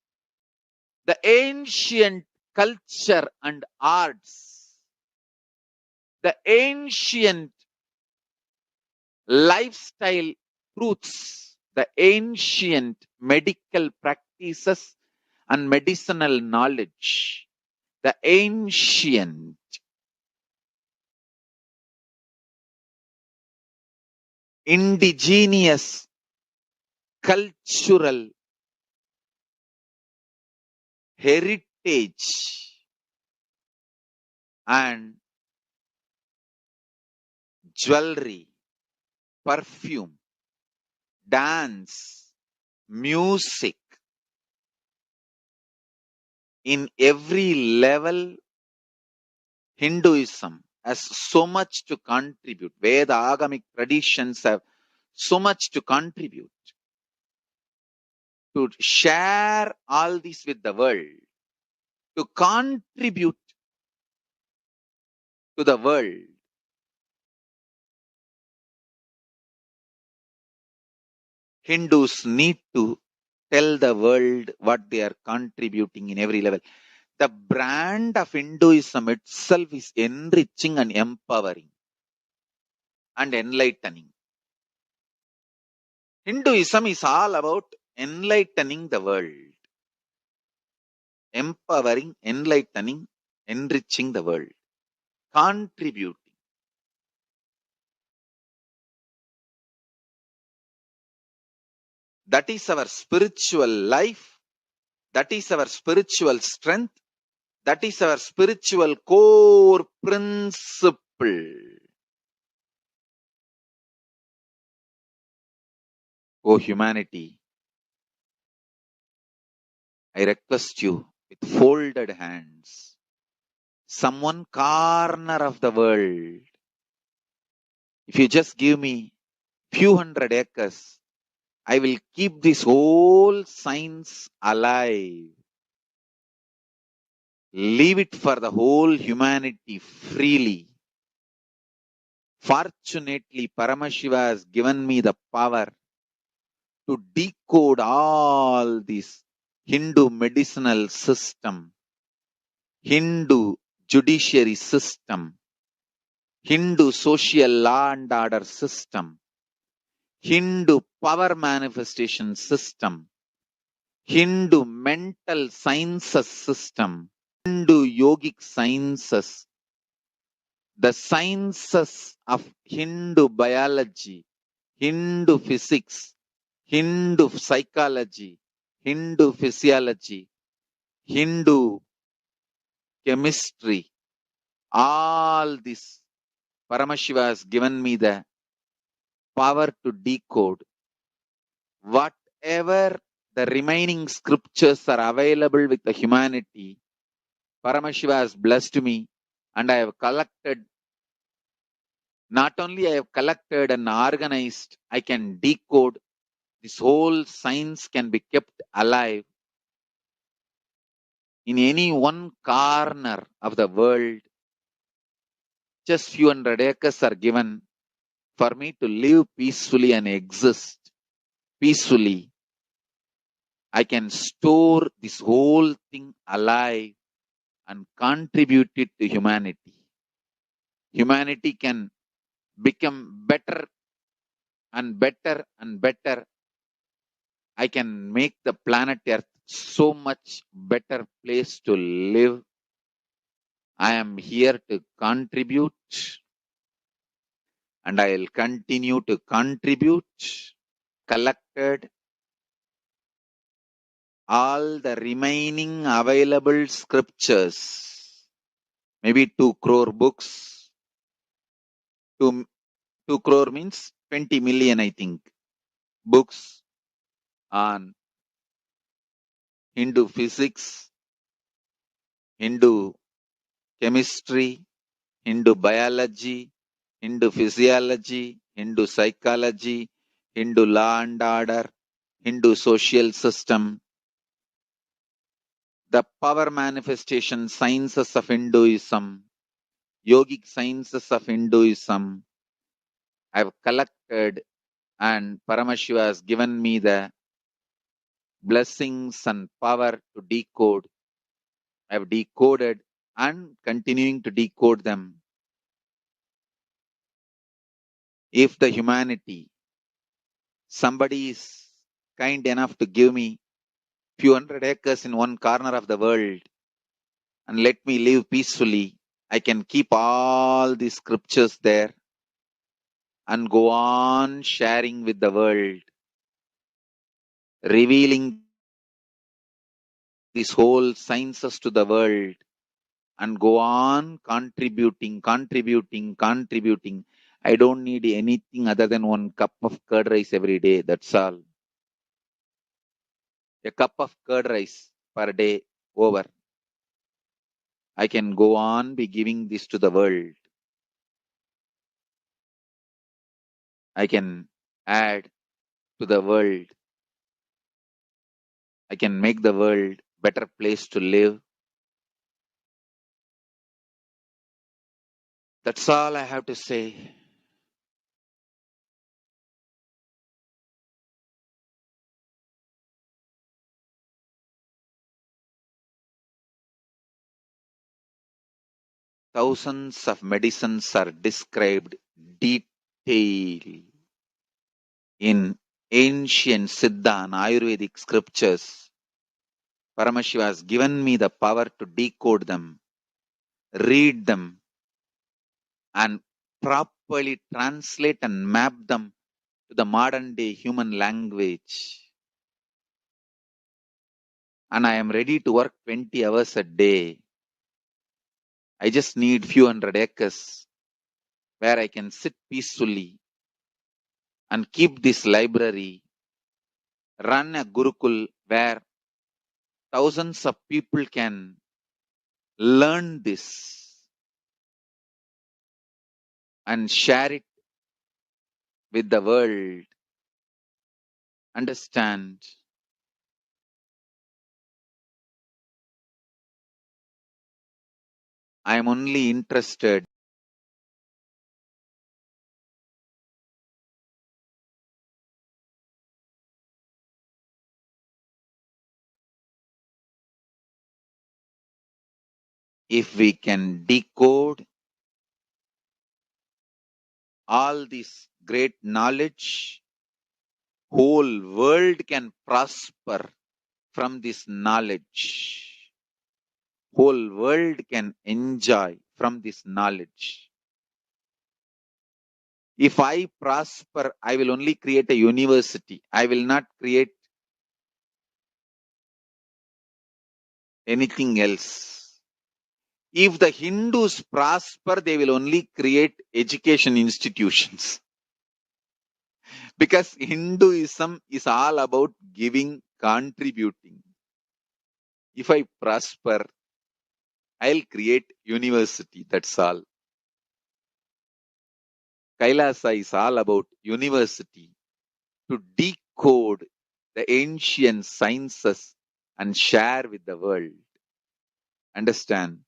the ancient culture and arts, the ancient lifestyle truths, the ancient medical practices and medicinal knowledge, the ancient indigenous cultural heritage and jewelry, perfume, dance, music. In every level, Hinduism has so much to contribute. Veda Agamic traditions have so much to contribute. To share all this with the world, to contribute to the world. Hindus need to tell the world what they are contributing in every level. The brand of Hinduism itself is enriching and empowering and enlightening. Hinduism is all about enlightening the world, empowering, enlightening, enriching the world, contributing. That is our spiritual life. That is our spiritual strength. That is our spiritual core principle. O humanity, I request you with folded hands, some one corner of the world. If you just give me few hundred acres, I will keep this whole science alive. Leave it for the whole humanity freely. Fortunately, Paramashiva has given me the power to decode all this Hindu medicinal system, Hindu judiciary system, Hindu social law and order system, Hindu power manifestation system, Hindu mental sciences system, Hindu yogic sciences, the sciences of Hindu biology, Hindu physics, Hindu psychology, Hindu physiology, Hindu chemistry, all this Paramashiva has given me the power to decode. Whatever the remaining scriptures are available with the humanity, Paramashiva has blessed me, and I have collected. Not only I have collected and organized, I can decode. This whole science can be kept alive in any one corner of the world. Just few hundred acres are given for me to live peacefully and exist peacefully. I can store this whole thing alive and contribute it to humanity. Humanity can become better and better and better. I can make the planet Earth so much better place to live. I am here to contribute, and I will continue to contribute. Collected all the remaining available scriptures, maybe 2 crore books. 2 crore means 20 million, I think, books on Hindu physics, Hindu chemistry, Hindu biology, Hindu physiology, Hindu psychology, Hindu law and order, Hindu social system, the power manifestation sciences of Hinduism, yogic sciences of Hinduism. I have collected, and Paramashiva has given me the blessings and power to decode. I have decoded and continuing to decode them. If the humanity, somebody is kind enough to give me few hundred acres in one corner of the world and let me live peacefully, I can keep all these scriptures there and go on sharing with the world, revealing these whole sciences to the world, and go on contributing. I don't need anything other than one cup of curd rice every day. That's all. A cup of curd rice per day over. I can go on be giving this to the world. I can add to the world. I can make the world better place to live. That's all I have to say. Thousands of medicines are described detail in ancient Siddha and Ayurvedic scriptures. Paramashiva has given me the power to decode them, read them, and properly translate and map them to the modern day human language. And I am ready to work 20 hours a day. I just need few hundred acres where I can sit peacefully and keep this library, run a Gurukul where thousands of people can learn this. and share it with the world. Understand, I am only interested if we can decode all this great knowledge, whole world can prosper from this knowledge. Whole world can enjoy from this knowledge. If I prosper, I will only create a university. I will not create anything else. If the Hindus prosper, they will only create education institutions. Because Hinduism is all about giving, contributing. If I prosper, I'll create university, that's all. Kailasa is all about university, to decode the ancient sciences and share with the world. Understand?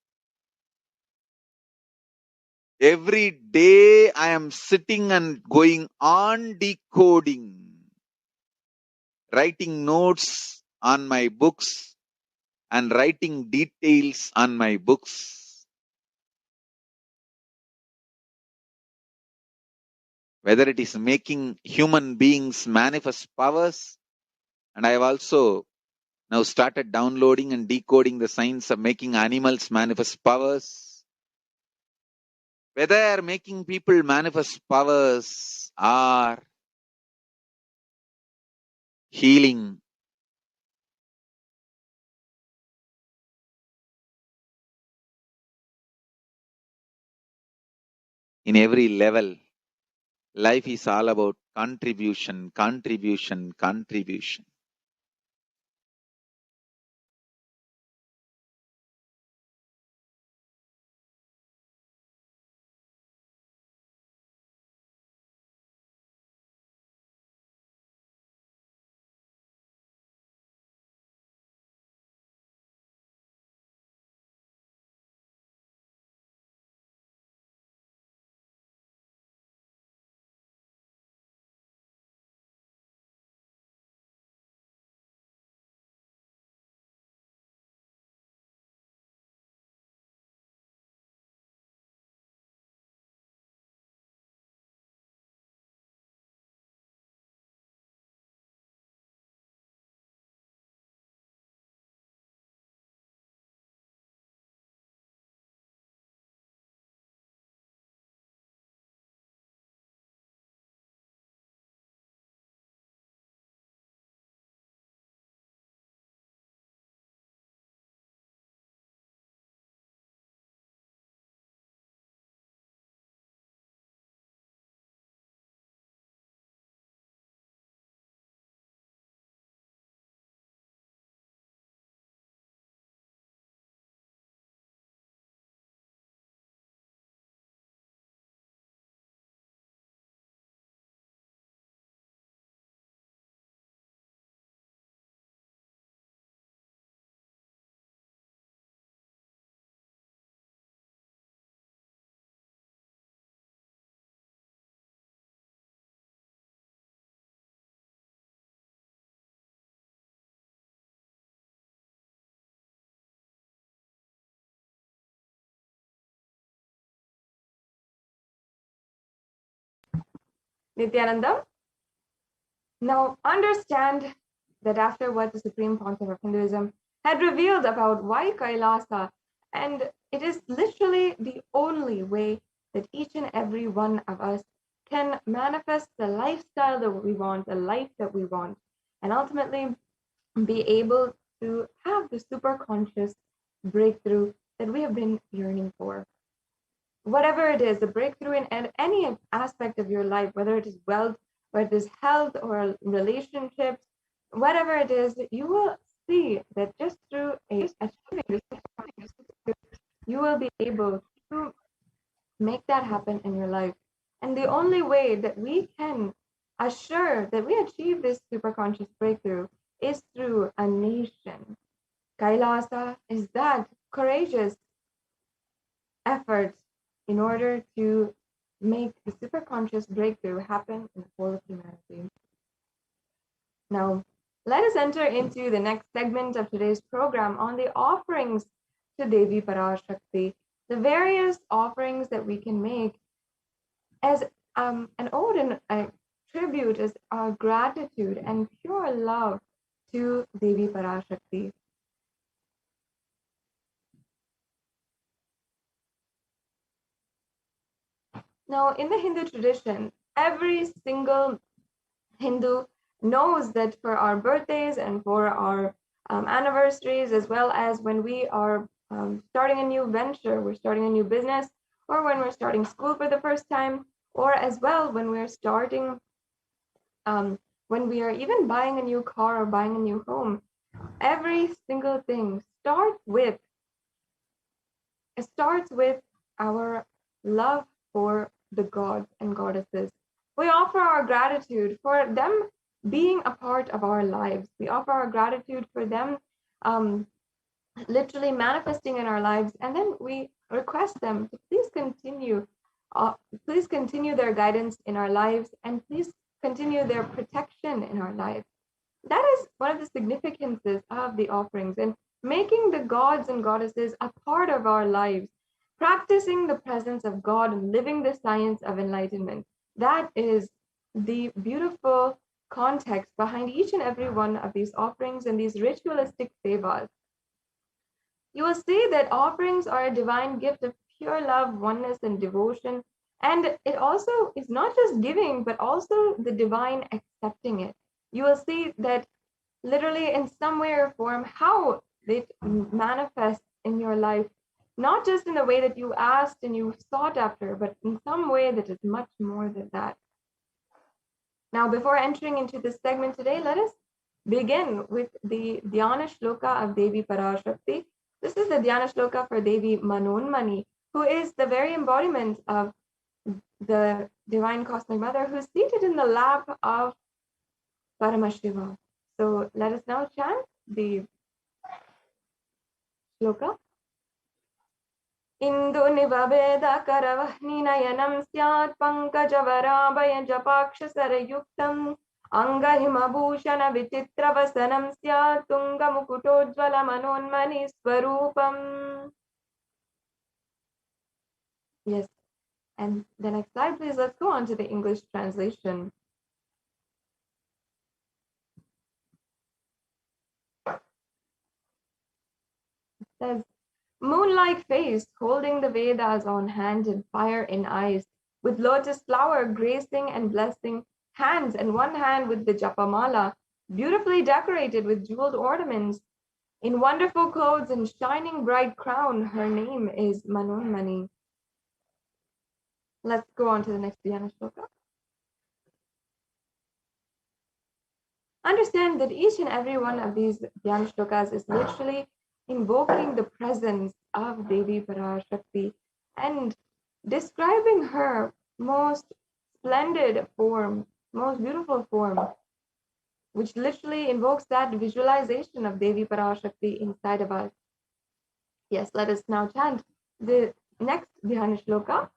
Every day I am sitting and going on decoding, writing notes on my books and writing details on my books. Whether it is making human beings manifest powers, and I have also now started downloading and decoding the science of making animals manifest powers. Whether making people manifest powers or healing, in every level, life is all about contribution, contribution, contribution. Nithyananda, now understand that after what the Supreme Council of Hinduism had revealed about why Kailasa, and it is literally the only way that each and every one of us can manifest the lifestyle that we want, the life that we want, and ultimately be able to have the super conscious breakthrough that we have been yearning for. Whatever it is, the breakthrough in any aspect of your life, whether it is wealth, whether it is health or relationships, whatever it is, you will see that just through achieving this, you will be able to make that happen in your life. And the only way that we can assure that we achieve this superconscious breakthrough is through a nation. Kailasa is that courageous effort in order to make the superconscious breakthrough happen in the whole of humanity. Now, let us enter into the next segment of today's program on the offerings to Devi Parashakti, the various offerings that we can make as an ode and a tribute, as our gratitude and pure love to Devi Parashakti. Now, in the Hindu tradition, every single Hindu knows that for our birthdays and for our anniversaries, as well as when we are starting a new venture, we're starting a new business, or when we're starting school for the first time, or as well when we're starting, when we are even buying a new car or buying a new home, every single thing starts with our love for the gods and goddesses. We offer our gratitude for them being a part of our lives. We offer our gratitude for them literally manifesting in our lives, and then we request them to please continue their guidance in our lives, and please continue their protection in our lives. That is one of the significances of the offerings, and making the gods and goddesses a part of our lives, practicing the presence of God and living the science of enlightenment. That is the beautiful context behind each and every one of these offerings and these ritualistic sevas. You will see that offerings are a divine gift of pure love, oneness, and devotion. And it also is not just giving, but also the divine accepting it. You will see that literally in some way or form, how it manifests in your life, not just in the way that you asked and you sought after, but in some way that is much more than that. Now, before entering into this segment today, let us begin with the Dhyana Shloka of Devi Parashakti. This is the Dhyana Shloka for Devi Manonmani, who is the very embodiment of the Divine Cosmic Mother, who is seated in the lap of Paramashivoham. So let us now chant the shloka. Indu nivaveda karavahni syat pankajavaraabhaya japakshasarayuktam angahimabhushana vichitravasanam syat tungamukutojvala manonmani swarupam. Yes, and the next slide, please. Let's go on to the English translation. It says, moon-like face, holding the Vedas on hand and fire in eyes, with lotus flower gracing and blessing hands, and one hand with the japamala, beautifully decorated with jeweled ornaments. In wonderful clothes and shining bright crown, her name is Manonmani. Let's go on to the next Dhyana Shloka. Understand that each and every one of these Dhyana Shlokas is literally invoking the presence of Devi Parashakti and describing her most splendid form, most beautiful form, which literally invokes that visualization of Devi Parashakti inside of us. Yes, let us now chant the next Dhyana Shloka.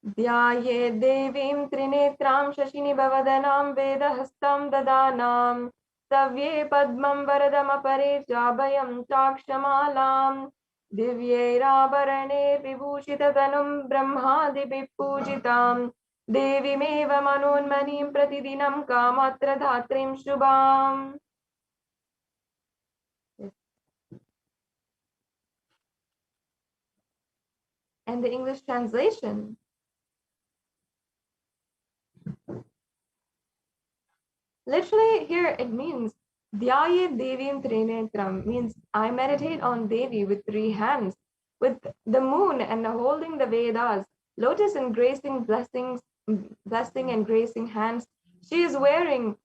ध्याये देवीं त्रिनेत्रां शशिनिभवदनां वेदहस्तं ददानां सव्ये पद्मं वरदमपरे चाभयं चाक्षमालां दिव्यैराभरणे विभूषिततनुं ब्रह्मादिभिः पूजितां देवीमेव मनोन्मनीं प्रतिदिनं कामत्रधात्रीं शुभाम्. And the English translation. Literally here it means Dhyaye Devim Trinetram, means I meditate on Devi with three hands, with the moon and holding the Vedas, lotus and gracing blessing and gracing hands. She is wearing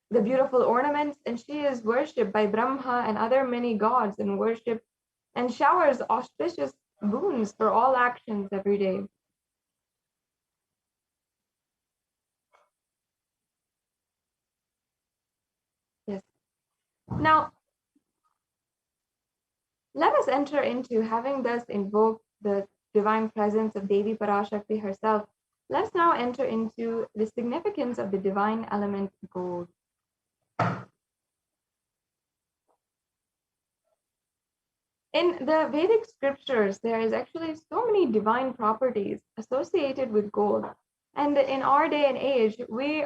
the beautiful ornaments, and she is worshipped by Brahma and other many gods and worship, and showers auspicious boons for all actions every day. Now, let us enter into, having thus invoked the divine presence of Devi Parashakti herself, let's now enter into the significance of the divine element gold. In the Vedic scriptures, there is actually so many divine properties associated with gold. And in our day and age, we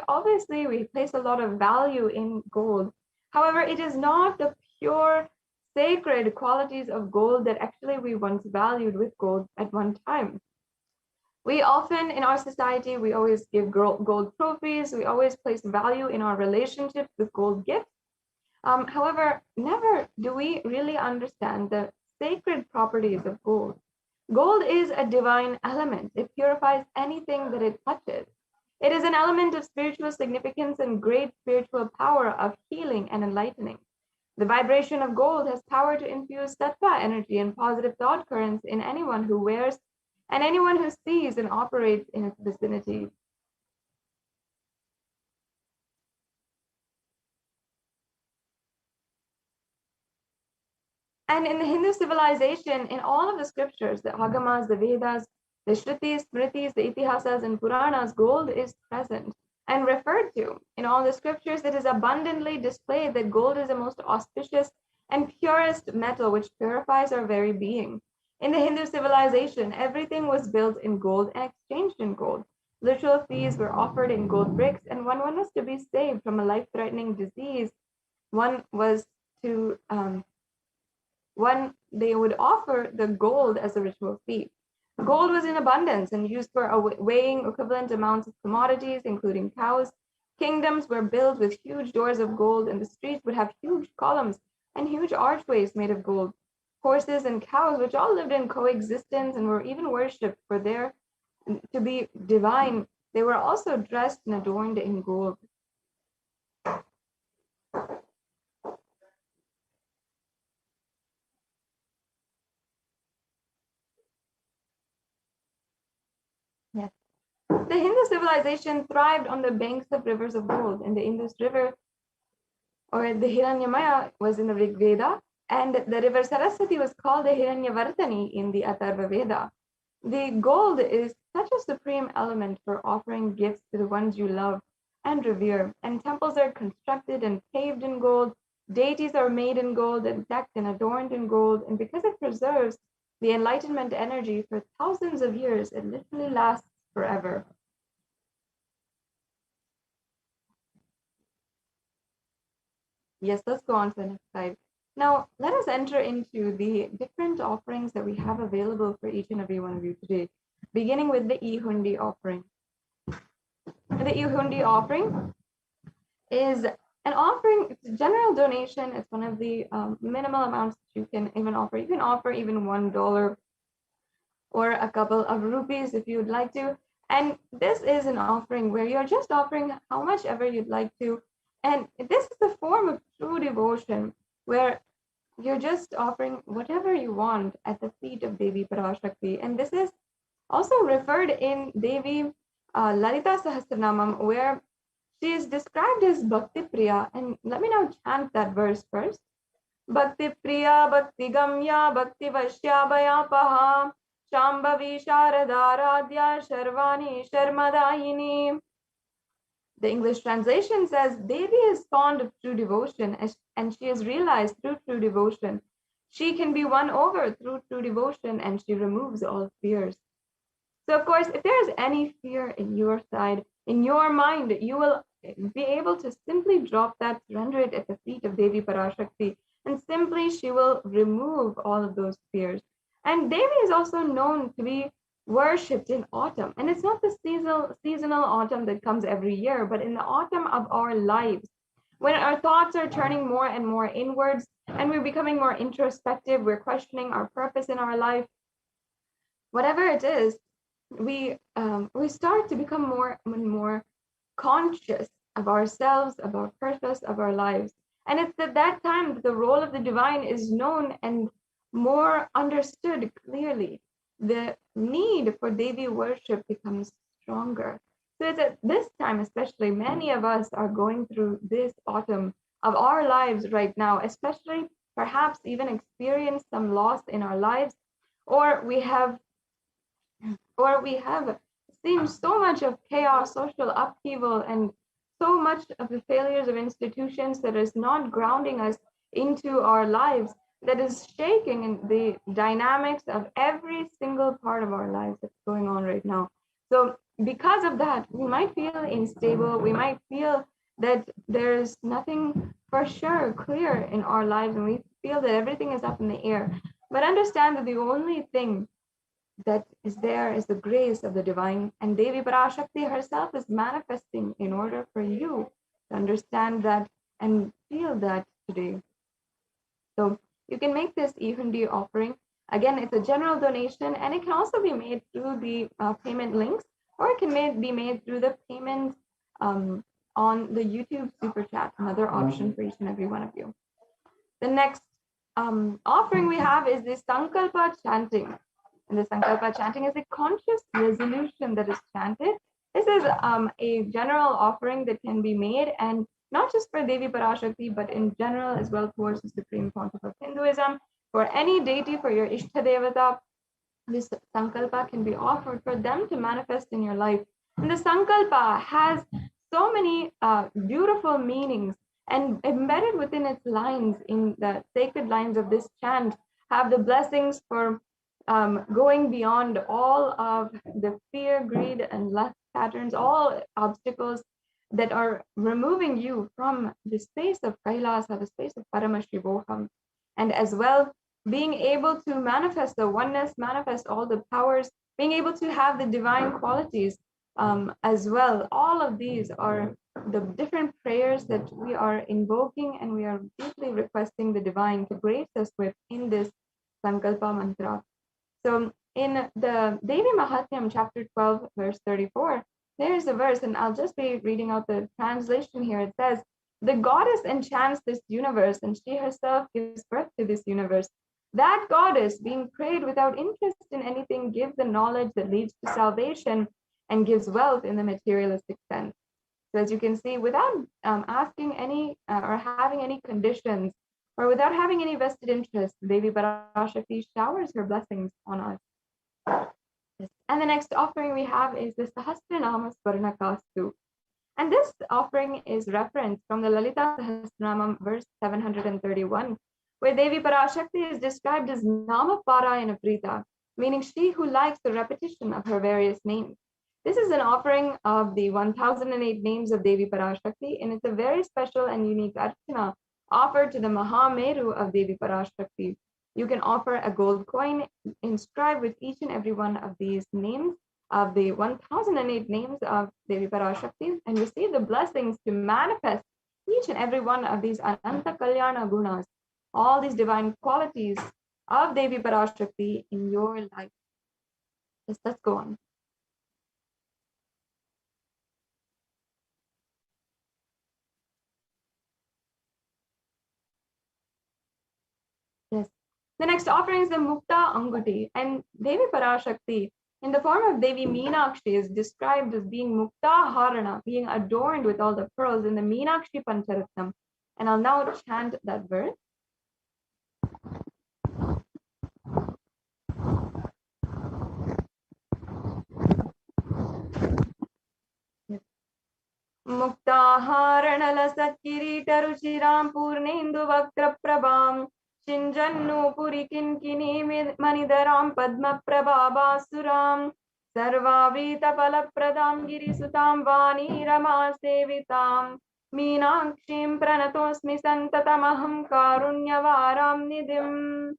place a lot of value in gold. However, it is not the pure sacred qualities of gold that actually we once valued with gold at one time. We often, in our society, we always give gold trophies. We always place value in our relationships with gold gifts. However, never do we really understand the sacred properties of gold. Gold is a divine element. It purifies anything that it touches. It is an element of spiritual significance and great spiritual power of healing and enlightening. The vibration of gold has power to infuse sattva energy and positive thought currents in anyone who wears and anyone who sees and operates in its vicinity. And in the Hindu civilization, in all of the scriptures, the Agamas, the Vedas, the Shrutis, Smritis, the Itihasas, and Puranas, gold is present and referred to. In all the scriptures, it is abundantly displayed that gold is the most auspicious and purest metal which purifies our very being. In the Hindu civilization, everything was built in gold and exchanged in gold. Ritual fees were offered in gold bricks, and when one was to be saved from a life-threatening disease, one was to they would offer the gold as a ritual fee. Gold was in abundance and used for weighing equivalent amounts of commodities, including cows. Kingdoms were built with huge doors of gold, and the streets would have huge columns and huge archways made of gold. Horses and cows, which all lived in coexistence and were even worshipped for their to be divine, they were also dressed and adorned in gold. Yes. The Hindu civilization thrived on the banks of rivers of gold, and the Indus River, or the Hiranyamaya, was in the Rig Veda, and the river Saraswati was called the Hiranyavartani in the Atharva Veda. The gold is such a supreme element for offering gifts to the ones you love and revere, and temples are constructed and paved in gold, deities are made in gold and decked and adorned in gold, and because it preserves the enlightenment energy for thousands of years, it literally lasts forever. Yes, let's go on to the next slide. Now, let us enter into the different offerings that we have available for each and every one of you today, beginning with the e-hundi offering. The e-hundi offering is an offering, it's a general donation. It's one of the minimal amounts that you can even offer. You can offer even $1 or a couple of rupees if you would like to. And this is an offering where you're just offering how much ever you'd like to. And this is the form of true devotion where you're just offering whatever you want at the feet of Devi Parashakti. And this is also referred in Devi Lalita Sahasranamam, where she is described as Bhakti Priya. And let me now chant that verse first. Bhakti Priya, Bhakti Gamya, Bhakti Vashyabhayapaha, Shambhavi Sharadaradhya, Sharvani Sharmadayini. The English translation says, Devi is fond of true devotion, and she has realized through true devotion. She can be won over through true devotion, and she removes all fears. So, of course, if there is any fear in your side, in your mind, you will be able to simply drop that, surrender it at the feet of Devi Parashakti, and simply she will remove all of those fears. And Devi is also known to be worshipped in autumn. And it's not the seasonal autumn that comes every year, but in the autumn of our lives, when our thoughts are turning more and more inwards and we're becoming more introspective, we're questioning our purpose in our life, whatever it is, we start to become more and more conscious of ourselves, of our purpose, of our lives. And it's at that time that the role of the divine is known and more understood clearly. The need for Devi worship becomes stronger. So it's at this time, especially, many of us are going through this autumn of our lives right now, especially perhaps even experienced some loss in our lives, or we have seen so much of chaos, social upheaval, and so much of the failures of institutions that is not grounding us into our lives, that is shaking in the dynamics of every single part of our lives that's going on right now. So because of that, we might feel unstable, we might feel that there's nothing for sure clear in our lives, and we feel that everything is up in the air. But understand that the only thing that is there is the grace of the divine, and Devi Parashakti herself is manifesting in order for you to understand that and feel that today. So you can make this Ehundi offering. Again, it's a general donation, and it can also be made through the payment links, or it can be made through the payment on the YouTube Super Chat, another option for each and every one of you. The next offering we have is the Sankalpa chanting. And the Sankalpa chanting is a conscious resolution that is chanted. This is a general offering that can be made, and not just for Devi Parashakti, but in general as well towards the Supreme Pontiff of Hinduism. For any deity, for your Ishta Devata, this Sankalpa can be offered for them to manifest in your life. And the Sankalpa has so many beautiful meanings, and embedded within its lines, in the sacred lines of this chant, have the blessings for going beyond all of the fear, greed, and lust patterns, all obstacles that are removing you from the space of Kailasa, the space of Paramashivoham, and as well being able to manifest the oneness, manifest all the powers, being able to have the divine qualities as well. All of these are the different prayers that we are invoking, and we are deeply requesting the divine to grace us with in this Sankalpa mantra. So in the Devi Mahatmyam, chapter 12, verse 34, there's a verse, and I'll just be reading out the translation here. It says, "The goddess enchants this universe, and she herself gives birth to this universe. That goddess, being prayed without interest in anything, gives the knowledge that leads to salvation and gives wealth in the materialistic sense." So as you can see, without asking any or having any conditions, or without having any vested interest, Devi Parashakti showers her blessings on us. Yes. And the next offering we have is the Sahasranama Swarnakastu. And this offering is referenced from the Lalita Sahasranamam, verse 731, where Devi Parashakti is described as Nama Parayana Prita, meaning she who likes the repetition of her various names. This is an offering of the 1008 names of Devi Parashakti, and it's a very special and unique archana offered to the Mahameru of Devi Parashakti. You can offer a gold coin inscribed with each and every one of these names of the 1008 names of Devi Parashakti, and receive the blessings to manifest each and every one of these Ananta Kalyana Gunas, all these divine qualities of Devi Parashakti in your life. Yes, let's go on. Yes. The next offering is the Mukta Anguti, and Devi Parashakti in the form of Devi Meenakshi is described as being Mukta Harana, being adorned with all the pearls in the Meenakshi Pancharatnam. And I'll now chant that verse. Yes. Muktaharanalasatkiritaruchiram purnendu vakraprabham Shinjannu purikinkini manidaram padma prabhabasuram Sarvavita palapradam girisutam vani rama sevitam Meenakshim pranatosmi santatamaham karunyavaram nidim.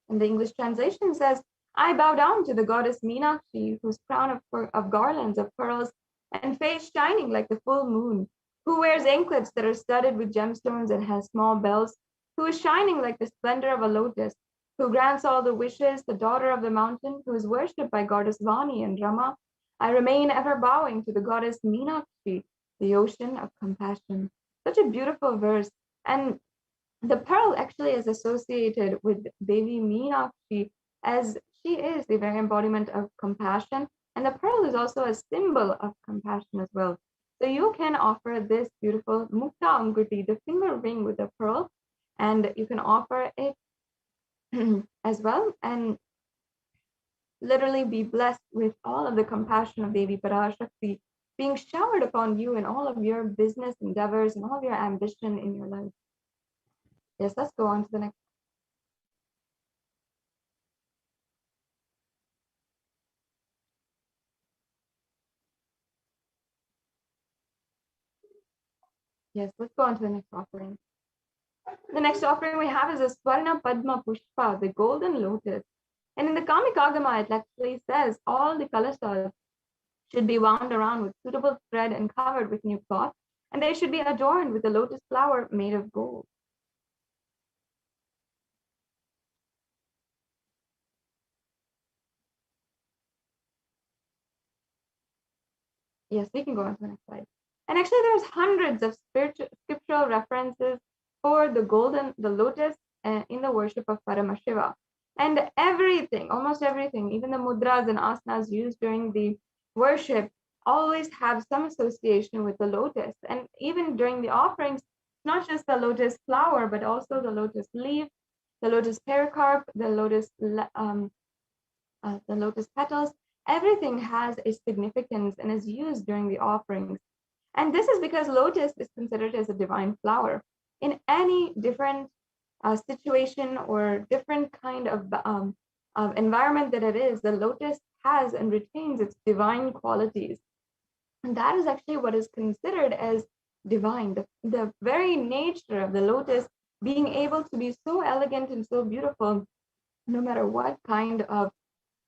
And the English translation says, I bow down to the goddess Meenakshi, whose crown of garlands of pearls and face shining like the full moon, who wears anklets that are studded with gemstones and has small bells, who is shining like the splendor of a lotus, who grants all the wishes, the daughter of the mountain, who is worshipped by goddess Vani and Rama. I remain ever bowing to the goddess Meenakshi, the ocean of compassion. Such a beautiful verse. And the pearl actually is associated with Devi Meenakshi, as she is the very embodiment of compassion. And the pearl is also a symbol of compassion as well. So you can offer this beautiful Mukta Anguti, the finger ring with a pearl, and you can offer it as well, and literally be blessed with all of the compassion of Devi Parashakti being showered upon you in all of your business endeavors and all of your ambition in your life. Yes, let's go on to the next. Yes, let's go on to the next offering. The next offering we have is a Swarna Padma Pushpa, the golden lotus. And in the Kamikagama, it actually says all the kalasas should be wound around with suitable thread and covered with new cloth, and they should be adorned with a lotus flower made of gold. Yes, we can go on to the next slide. And actually, there's hundreds of scriptural references for the lotus in the worship of Paramashiva. And everything, almost everything, even the mudras and asanas used during the worship always have some association with the lotus. And even during the offerings, not just the lotus flower, but also the lotus leaf, the lotus pericarp, the lotus petals. Everything has a significance and is used during the offerings. And this is because lotus is considered as a divine flower. In any different situation or different kind of environment that it is, the lotus has and retains its divine qualities. And that is actually what is considered as divine. The very nature of the lotus being able to be so elegant and so beautiful, no matter what kind of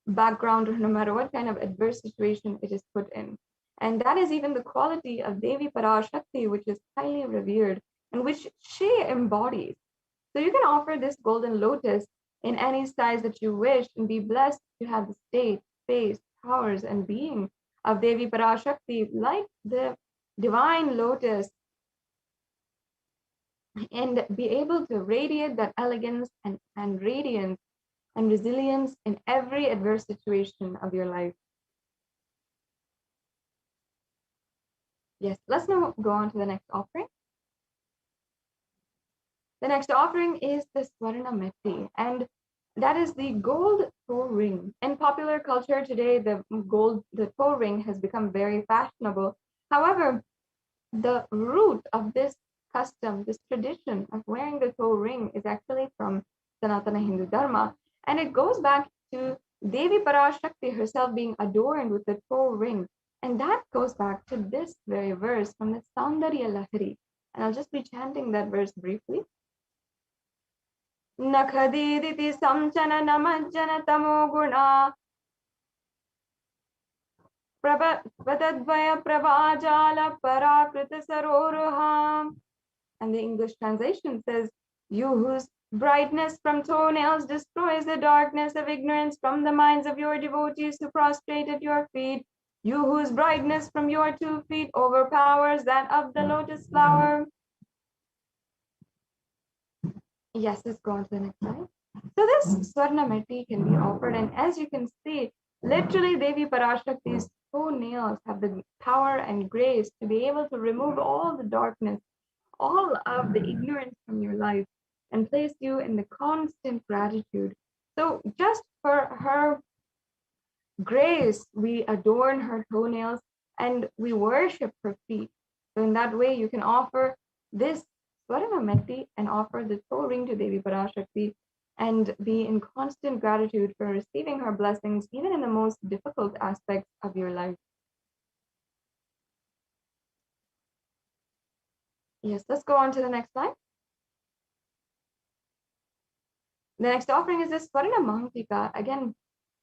background or no matter what kind of adverse situation it is put in. And that is even the quality of Devi Parashakti, which is highly revered and which she embodies. So you can offer this golden lotus in any size that you wish and be blessed to have the state, space, powers, and being of Devi Parashakti like the divine lotus, and be able to radiate that elegance and radiance and resilience in every adverse situation of your life. Yes, let's now go on to the next offering. The next offering is the Swarna Metti, and that is the gold toe ring. In popular culture today, the toe ring has become very fashionable. However, the root of this custom, this tradition of wearing the toe ring is actually from Sanatana Hindu Dharma. And it goes back to Devi Parashakti herself being adorned with the toe ring. And that goes back to this very verse from the Saundarya Lahari. And I'll just be chanting that verse briefly. Nakhadiditi samchana namajjana tamo guna Pratadvaya pravajala parakrita saroruham. And the English translation says, you whose brightness from toenails destroys the darkness of ignorance from the minds of your devotees who prostrate at your feet, you whose brightness from your 2 feet overpowers that of the lotus flower. Yes, let's go on to the next slide. So this Swarna Metti can be offered, and as you can see, literally Devi Parashakti's toenails have the power and grace to be able to remove all the darkness, all of the ignorance from your life, and place you in the constant gratitude. So just for her grace, we adorn her toenails and we worship her feet. So in that way, you can offer this Swarna Metti and offer the toe ring to Devi Parashakti and be in constant gratitude for receiving her blessings, even in the most difficult aspects of your life. Yes, let's go on to the next slide. The next offering is this Swarna Mantika. Again,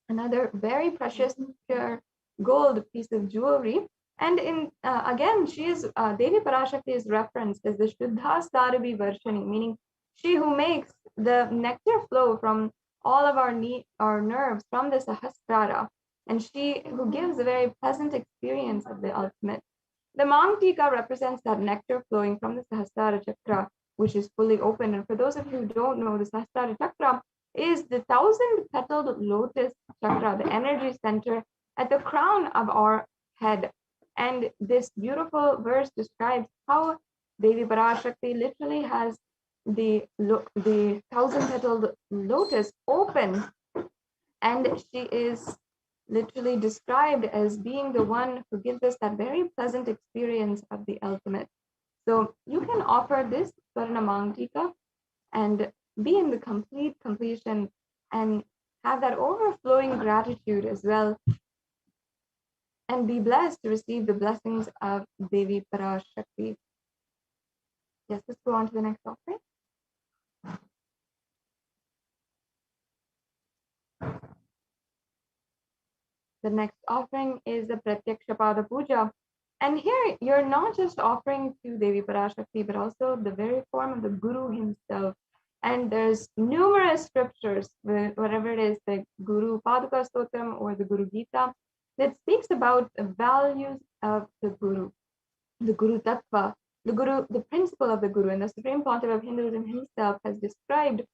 another very precious pure gold piece of jewelry. And in again, she is Devi Parashakti is referenced as the Shuddha Sarabi Varshani, meaning she who makes the nectar flow from all of our nerves from the Sahasrara, and she who gives a very pleasant experience of the ultimate. The Mangtika represents that nectar flowing from the Sahasrara Chakra, which is fully open. And for those of you who don't know, the Sahasrara Chakra is the 1,000-petaled lotus chakra, the energy center at the crown of our head. And this beautiful verse describes how Devi Parashakti literally has the 1,000-petaled lotus open, and she is literally described as being the one who gives us that very pleasant experience of the ultimate. So you can offer this Swarnamantika and be in the complete completion and have that overflowing gratitude as well, and be blessed to receive the blessings of Devi Parashakti. Yes, let's go on to the next offering. The next offering is the Pratyakshapada Puja. And here you're not just offering to Devi Parashakti, but also the very form of the Guru himself. And there's numerous scriptures, whatever it is, the Guru Paduka Stotram or the Guru Gita, that speaks about the values of the Guru Tattva, the Guru, the principle of the Guru. And the Supreme Pontiff of Hinduism himself has described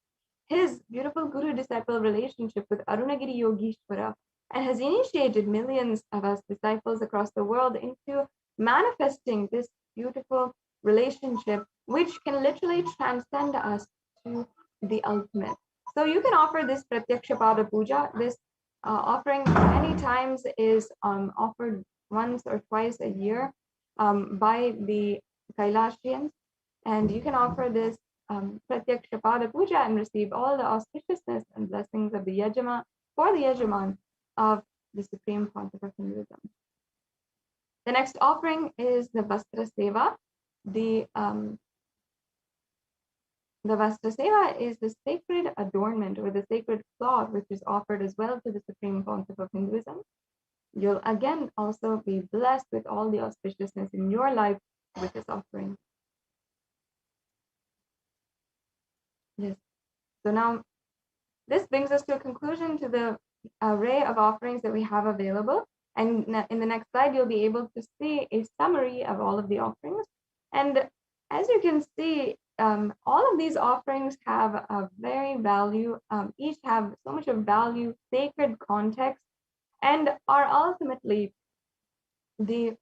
his beautiful Guru-disciple relationship with Arunagiri Yogeshwara, and has initiated millions of us disciples across the world into manifesting this beautiful relationship, which can literally transcend us to the ultimate. So you can offer this Pratyakshapada Puja. This offering many times is offered once or twice a year by the Kailasians, and you can offer this Pratyakshapada Puja and receive all the auspiciousness and blessings of the Yajama for the Yajaman of the Supreme Pontiff of Hinduism. The next offering is the Vastra Seva. The Vastra Seva is the sacred adornment or the sacred cloth which is offered as well to the Supreme Pontiff of Hinduism. You'll again also be blessed with all the auspiciousness in your life with this offering. Yes. So now this brings us to a conclusion to the array of offerings that we have available. And in the next slide, you'll be able to see a summary of all of the offerings. And as you can see, all of these offerings have a very value, each have so much of value, sacred context, and are ultimately the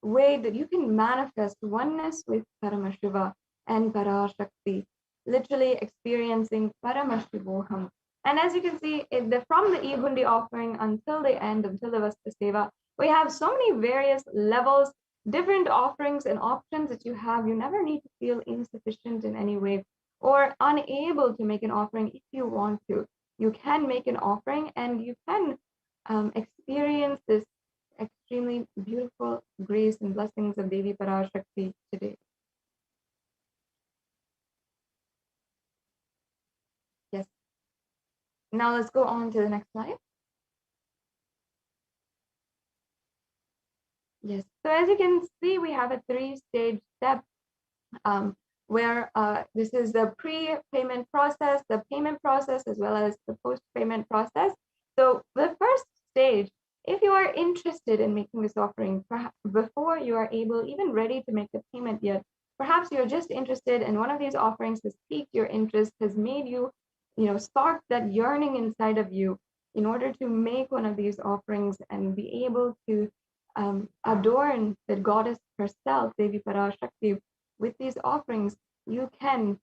way that you can manifest oneness with Paramashiva and Parashakti, literally experiencing Paramashivoham. And as you can see, from the Egundi offering until the end, until the Vastra Seva, we have so many various levels, different offerings and options that you have. You never need to feel insufficient in any way or unable to make an offering if you want to. You can make an offering and you can experience this extremely beautiful grace and blessings of Devi Parashakti today. Yes. Now let's go on to the next slide. Yes. So as you can see, we have a 3-stage step where this is the pre-payment process, the payment process, as well as the post-payment process. So the first stage, if you are interested in making this offering, before you are even ready to make the payment yet, perhaps you're just interested and one of these offerings has piqued your interest, has made you, spark that yearning inside of you in order to make one of these offerings and be able to adorn the goddess herself, Devi Parashakti, with these offerings. You can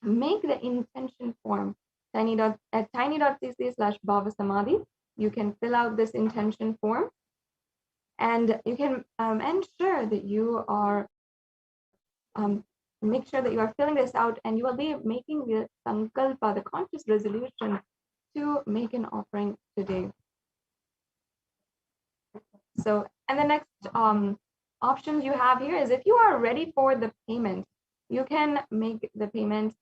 make the intention form at tiny.cc/BHAVASAMADHI. You can fill out this intention form, and you can ensure that you are make sure that you are filling this out, and you will be making the sankalpa, the conscious resolution to make an offering today. So, and the next options you have here is if you are ready for the payment, you can make the payment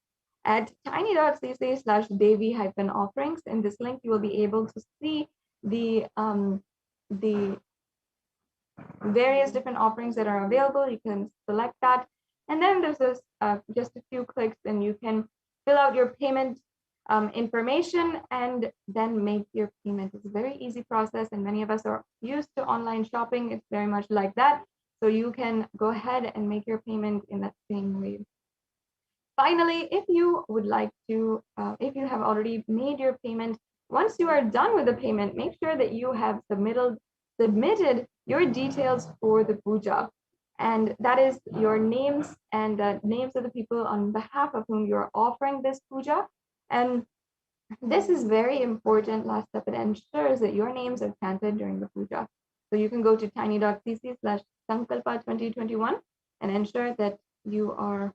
at tiny.cc/Devi-offerings. In this link, you will be able to see the various different offerings that are available. You can select that, and then there's this, just a few clicks, and you can fill out your payment information and then make your payment. It's a very easy process, and many of us are used to online shopping. It's very much like that. So you can go ahead and make your payment in that same way. Finally, if you would like to, if you have already made your payment, once you are done with the payment, make sure that you have submitted submitted your details for the puja. And that is your names and the names of the people on behalf of whom you're offering this puja. And this is very important last step. It ensures that your names are chanted during the puja. So you can go to tiny.cc/sankalpa2021 and ensure that you are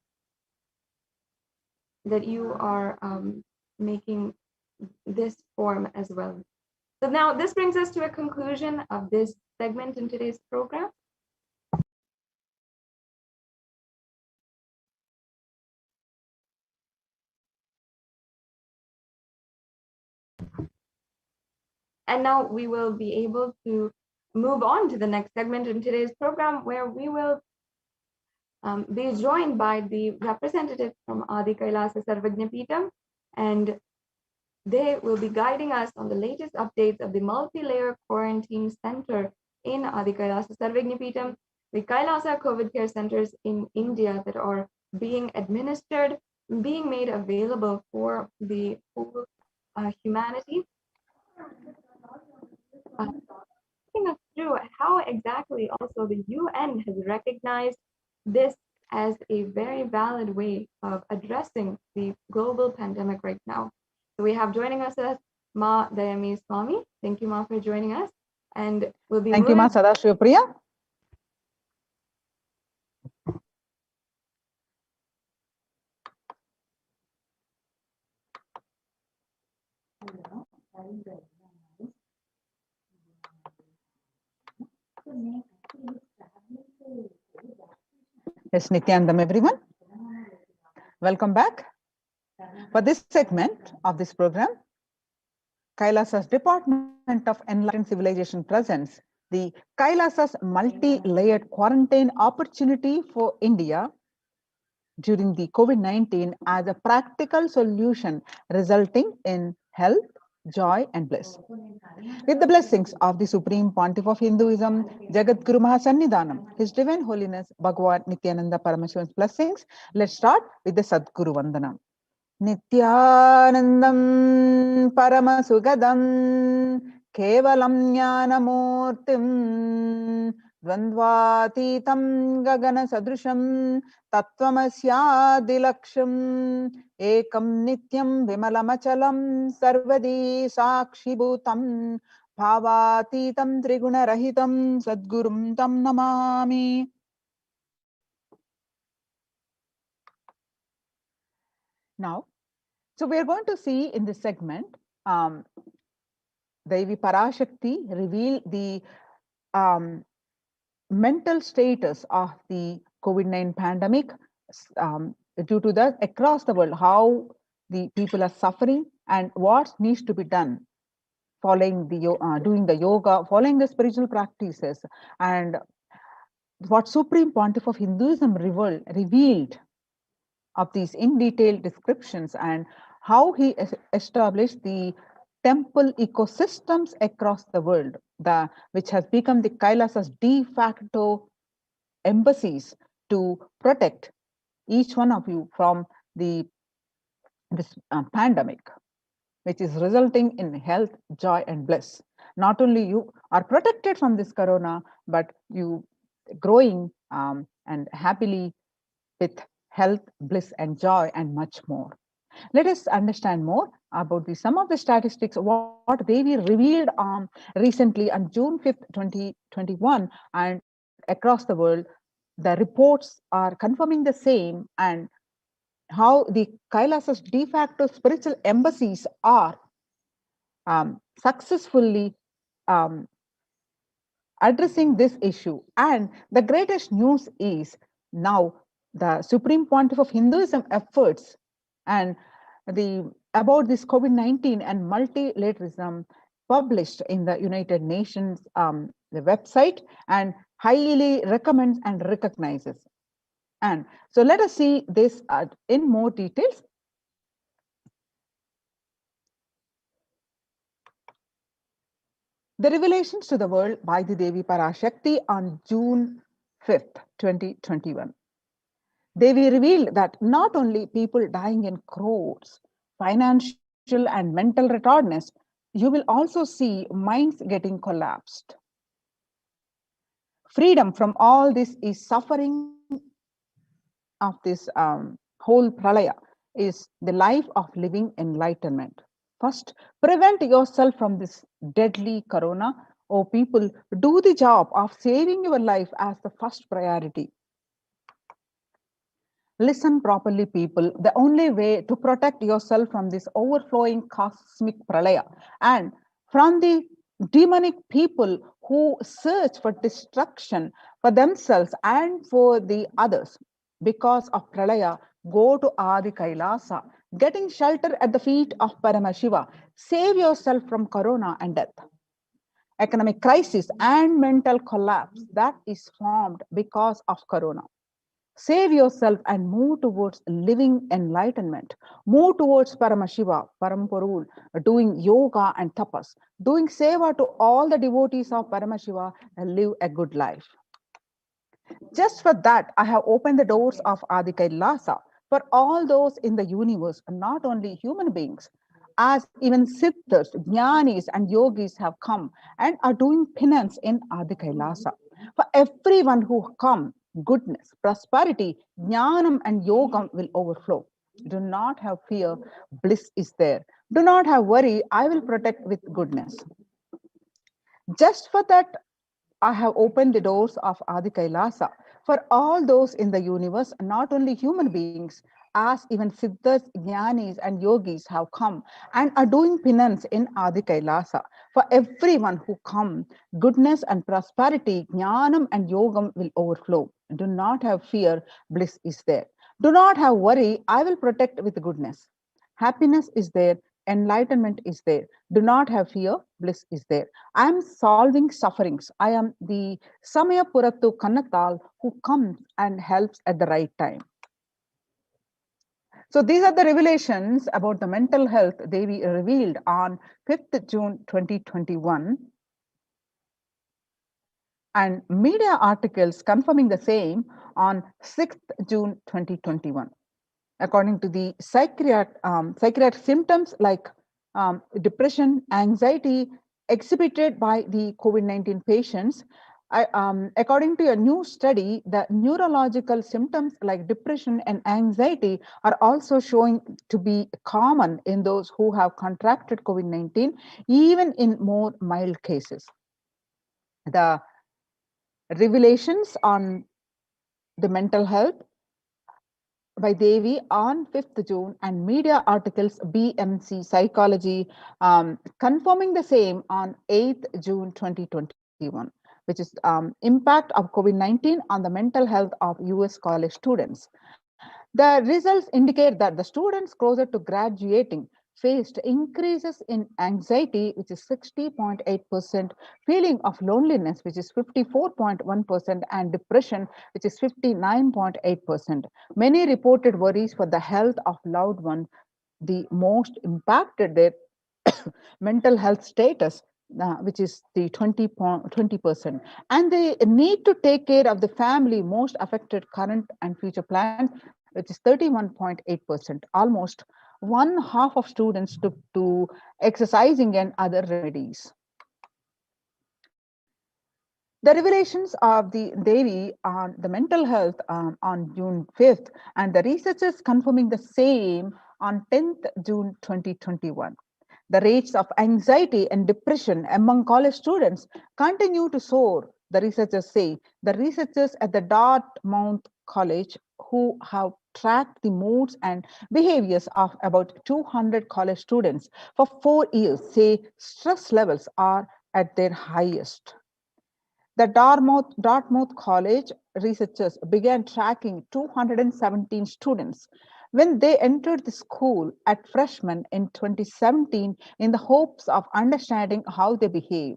making this form as well. So now this brings us to a conclusion of this segment in today's program. And now we will be able to move on to the next segment in today's program, where we will be joined by the representatives from Adi Kailasa Sarvajnapeetham, and they will be guiding us on the latest updates of the multi-layer quarantine center in Adi Kailasa Sarvajnapeetham, the Kailasa COVID care centers in India that are being administered, being made available for the whole humanity. Taking us through how exactly also the UN has recognized this as a very valid way of addressing the global pandemic right now. So we have joining us as Ma Dayami Swami. Thank you, Ma, for joining us. And we'll be Thank you, Ma Sadashivapriya. Yes, Nithyanandam, everyone. Welcome back. For this segment of this program, Kailasa's Department of Enlightened Civilization presents the Kailasa's multi-layered quarantine opportunity for India during the COVID-19 as a practical solution resulting in health, joy, and bliss. With the blessings of the Supreme Pontiff of Hinduism, Jagadguru Mahasannidhanam, His Divine Holiness Bhagwan Nithyananda Paramashivan's blessings, let's start with the Sadguru Vandana. Nithyanandam Paramasugadam Kevalam Jnanamurtim Dvandvatitam Gagana Sadrusham Tattvamasyadilaksham Ekam Nityam Vimalamachalam Sarvadi Sakshibhutam Bhavatitam Triguna-rahitam Sadgurum Tam Namami. Now, so we are going to see in this segment, Devi Parashakti reveal the mental status of the COVID-19 pandemic due to that across the world, how the people are suffering and what needs to be done, following the doing the yoga, following the spiritual practices, and what Supreme Pontiff of Hinduism revealed of these in detail descriptions, and how he established the temple ecosystems across the world, which has become the Kailasa's de facto embassies to protect each one of you from this pandemic, which is resulting in health, joy, and bliss. Not only you are protected from this corona, but you growing and happily with health, bliss, and joy, and much more. Let us understand more about some of the statistics, what Devi revealed recently on June 5th, 2021, and across the world. The reports are confirming the same, and how the Kailasa's de facto spiritual embassies are successfully addressing this issue. And the greatest news is now the Supreme Pontiff of Hinduism efforts and about this COVID-19 and multilateralism published in the United Nations the website, and highly recommends and recognizes. And so let us see this in more details. The revelations to the world by the Devi Parashakti on June 5th, 2021. Devi revealed that not only people dying in crores, financial and mental retardness, you will also see minds getting collapsed. freedom from all this is suffering of this whole pralaya is the life of living enlightenment. First, prevent yourself from this deadly corona. Oh, people, do the job of saving your life as the first priority. Listen properly, people. The only way to protect yourself from this overflowing cosmic pralaya and from the demonic people who search for destruction for themselves and for the others because of pralaya, go to Adi Kailasa, getting shelter at the feet of Paramashiva. Save yourself from corona and death, economic crisis, and mental collapse that is formed because of corona. Save yourself and move towards living enlightenment. Move towards Paramashiva, Paramporul, doing yoga and tapas, doing seva to all the devotees of Paramashiva and live a good life. Just for that, I have opened the doors of Adi Kailasa for all those in the universe, not only human beings, as even siddhas, jnanis, and yogis have come and are doing penance in Adi Kailasa. For everyone who come, goodness, prosperity, jnanam, and yoga will overflow. Do not have fear, bliss is there. Do not have worry, I will protect with goodness. Just for that, I have opened the doors of Adi Kailasa for all those in the universe, not only human beings, as even siddhas, jnanis, and yogis have come and are doing penance in Adi Kailasa. For everyone who come, goodness and prosperity, jnanam and yogam will overflow. Do not have fear, bliss is there. Do not have worry, I will protect with goodness. Happiness is there, enlightenment is there. Do not have fear, bliss is there. I am solving sufferings. I am the Samayapurattu Kannatal who comes and helps at the right time. So these are the revelations about the mental health Devi revealed on 5th June 2021. And media articles confirming the same on 6th June 2021. According to the psychiatric symptoms like depression, anxiety exhibited by the COVID-19 patients, according to a new study, the neurological symptoms like depression and anxiety are also showing to be common in those who have contracted COVID-19, even in more mild cases. The revelations on the mental health by Devi on 5th June and media articles BMC Psychology confirming the same on 8th June 2021, which is impact of COVID-19 on the mental health of US college students. The results indicate that the students closer to graduating faced increases in anxiety, which is 60.8%, feeling of loneliness, which is 54.1%, and depression, which is 59.8%. Many reported worries for the health of loved ones. The most impacted their mental health status, which is the 20%. And they need to take care of the family most affected current and future plans, which is 31.8%. Almost one half of students took to exercising and other remedies. The revelations of the Devi on the mental health on June 5th, and the researchers confirming the same on 10th June 2021. The rates of anxiety and depression among college students continue to soar, the researchers say. The researchers at the Dartmouth College, who have tracked the moods and behaviors of about 200 college students for 4 years, say stress levels are at their highest. The Dartmouth College researchers began tracking 217 students when they entered the school at freshmen in 2017 in the hopes of understanding how they behave.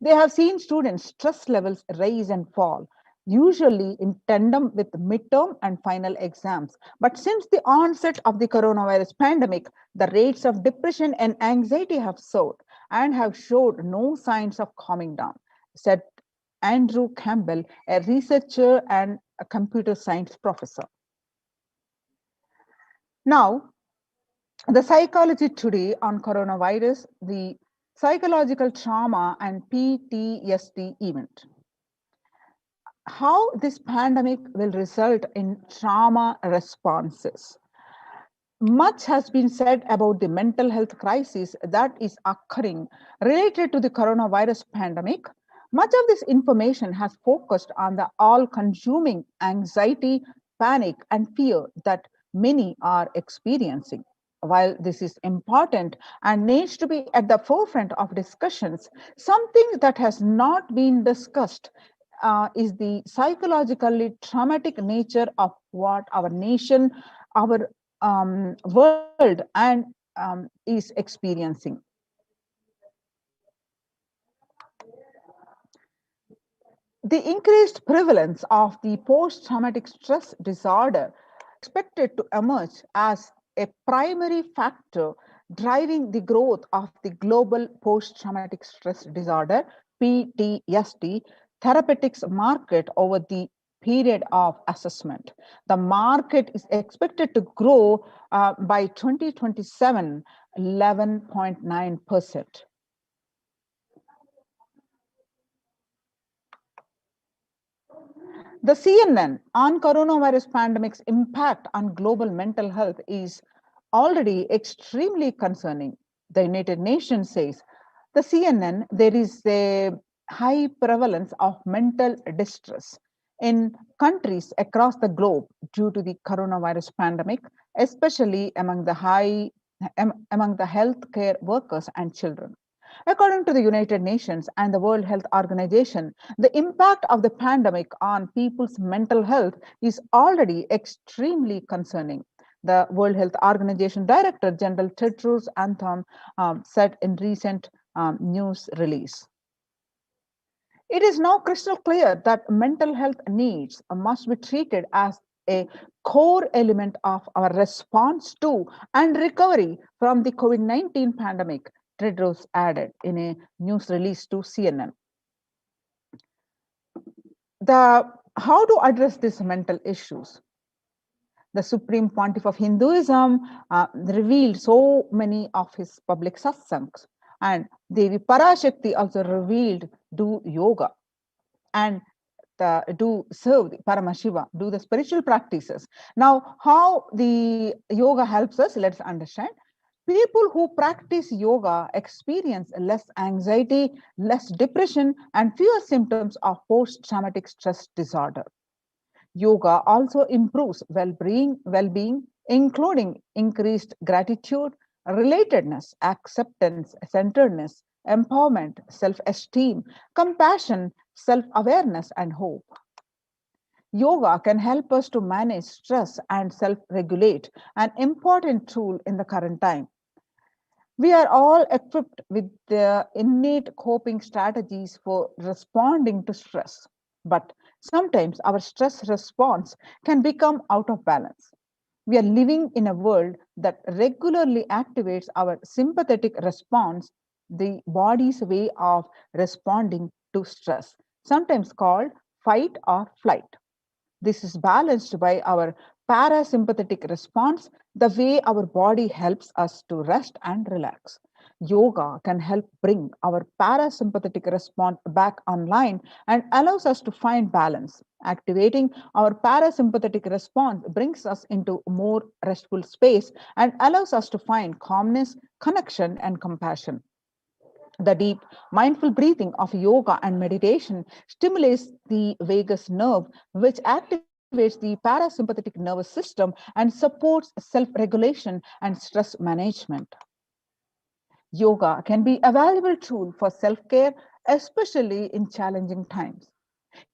They have seen students' stress levels rise and fall, usually in tandem with midterm and final exams. But since the onset of the coronavirus pandemic, the rates of depression and anxiety have soared and have showed no signs of calming down, said Andrew Campbell, a researcher and a computer science professor. Now, the psychology today on coronavirus, the psychological trauma and PTSD event. how this pandemic will result in trauma responses. Much has been said about the mental health crisis that is occurring related to the coronavirus pandemic. Much of this information has focused on the all consuming anxiety, panic, and fear that many are experiencing. While this is important and needs to be at the forefront of discussions, something that has not been discussed is the psychologically traumatic nature of what our nation, our world, and is experiencing. The increased prevalence of the post-traumatic stress disorder expected to emerge as a primary factor driving the growth of the global post-traumatic stress disorder PTSD therapeutics market over the period of assessment. The market is expected to grow by 2027 11.9%. The CNN on coronavirus pandemic's impact on global mental health is already extremely concerning. The United Nations says the CNN there is a high prevalence of mental distress in countries across the globe due to the coronavirus pandemic, especially among the healthcare workers and children. According to the United Nations and the World Health Organization, the impact of the pandemic on people's mental health is already extremely concerning. The World Health Organization Director General Tedros Adhanom said in recent news release. It is now crystal clear that mental health needs must be treated as a core element of our response to and recovery from the COVID-19 pandemic, Tedros added in a news release to CNN. How to address these mental issues? The Supreme Pontiff of Hinduism revealed so many of his public satsangs, and Devi Parashakti also revealed do yoga and do serve the Paramashiva, do the spiritual practices. Now, how the yoga helps us, let's understand. People who practice yoga experience less anxiety, less depression, and fewer symptoms of post-traumatic stress disorder. Yoga also improves well-being, including increased gratitude, relatedness, acceptance, centeredness, empowerment, self-esteem, compassion, self-awareness, and hope. Yoga can help us to manage stress and self-regulate, an important tool in the current time. We are all equipped with the innate coping strategies for responding to stress, but sometimes our stress response can become out of balance. We are living in a world that regularly activates our sympathetic response, the body's way of responding to stress, sometimes called fight or flight. This is balanced by our parasympathetic response, the way our body helps us to rest and relax. Yoga can help bring our parasympathetic response back online and allows us to find balance. Activating our parasympathetic response brings us into a more restful space and allows us to find calmness, connection, and compassion. The deep, mindful breathing of yoga and meditation stimulates the vagus nerve, which activates the parasympathetic nervous system and supports self-regulation and stress management. Yoga can be a valuable tool for self-care, especially in challenging times.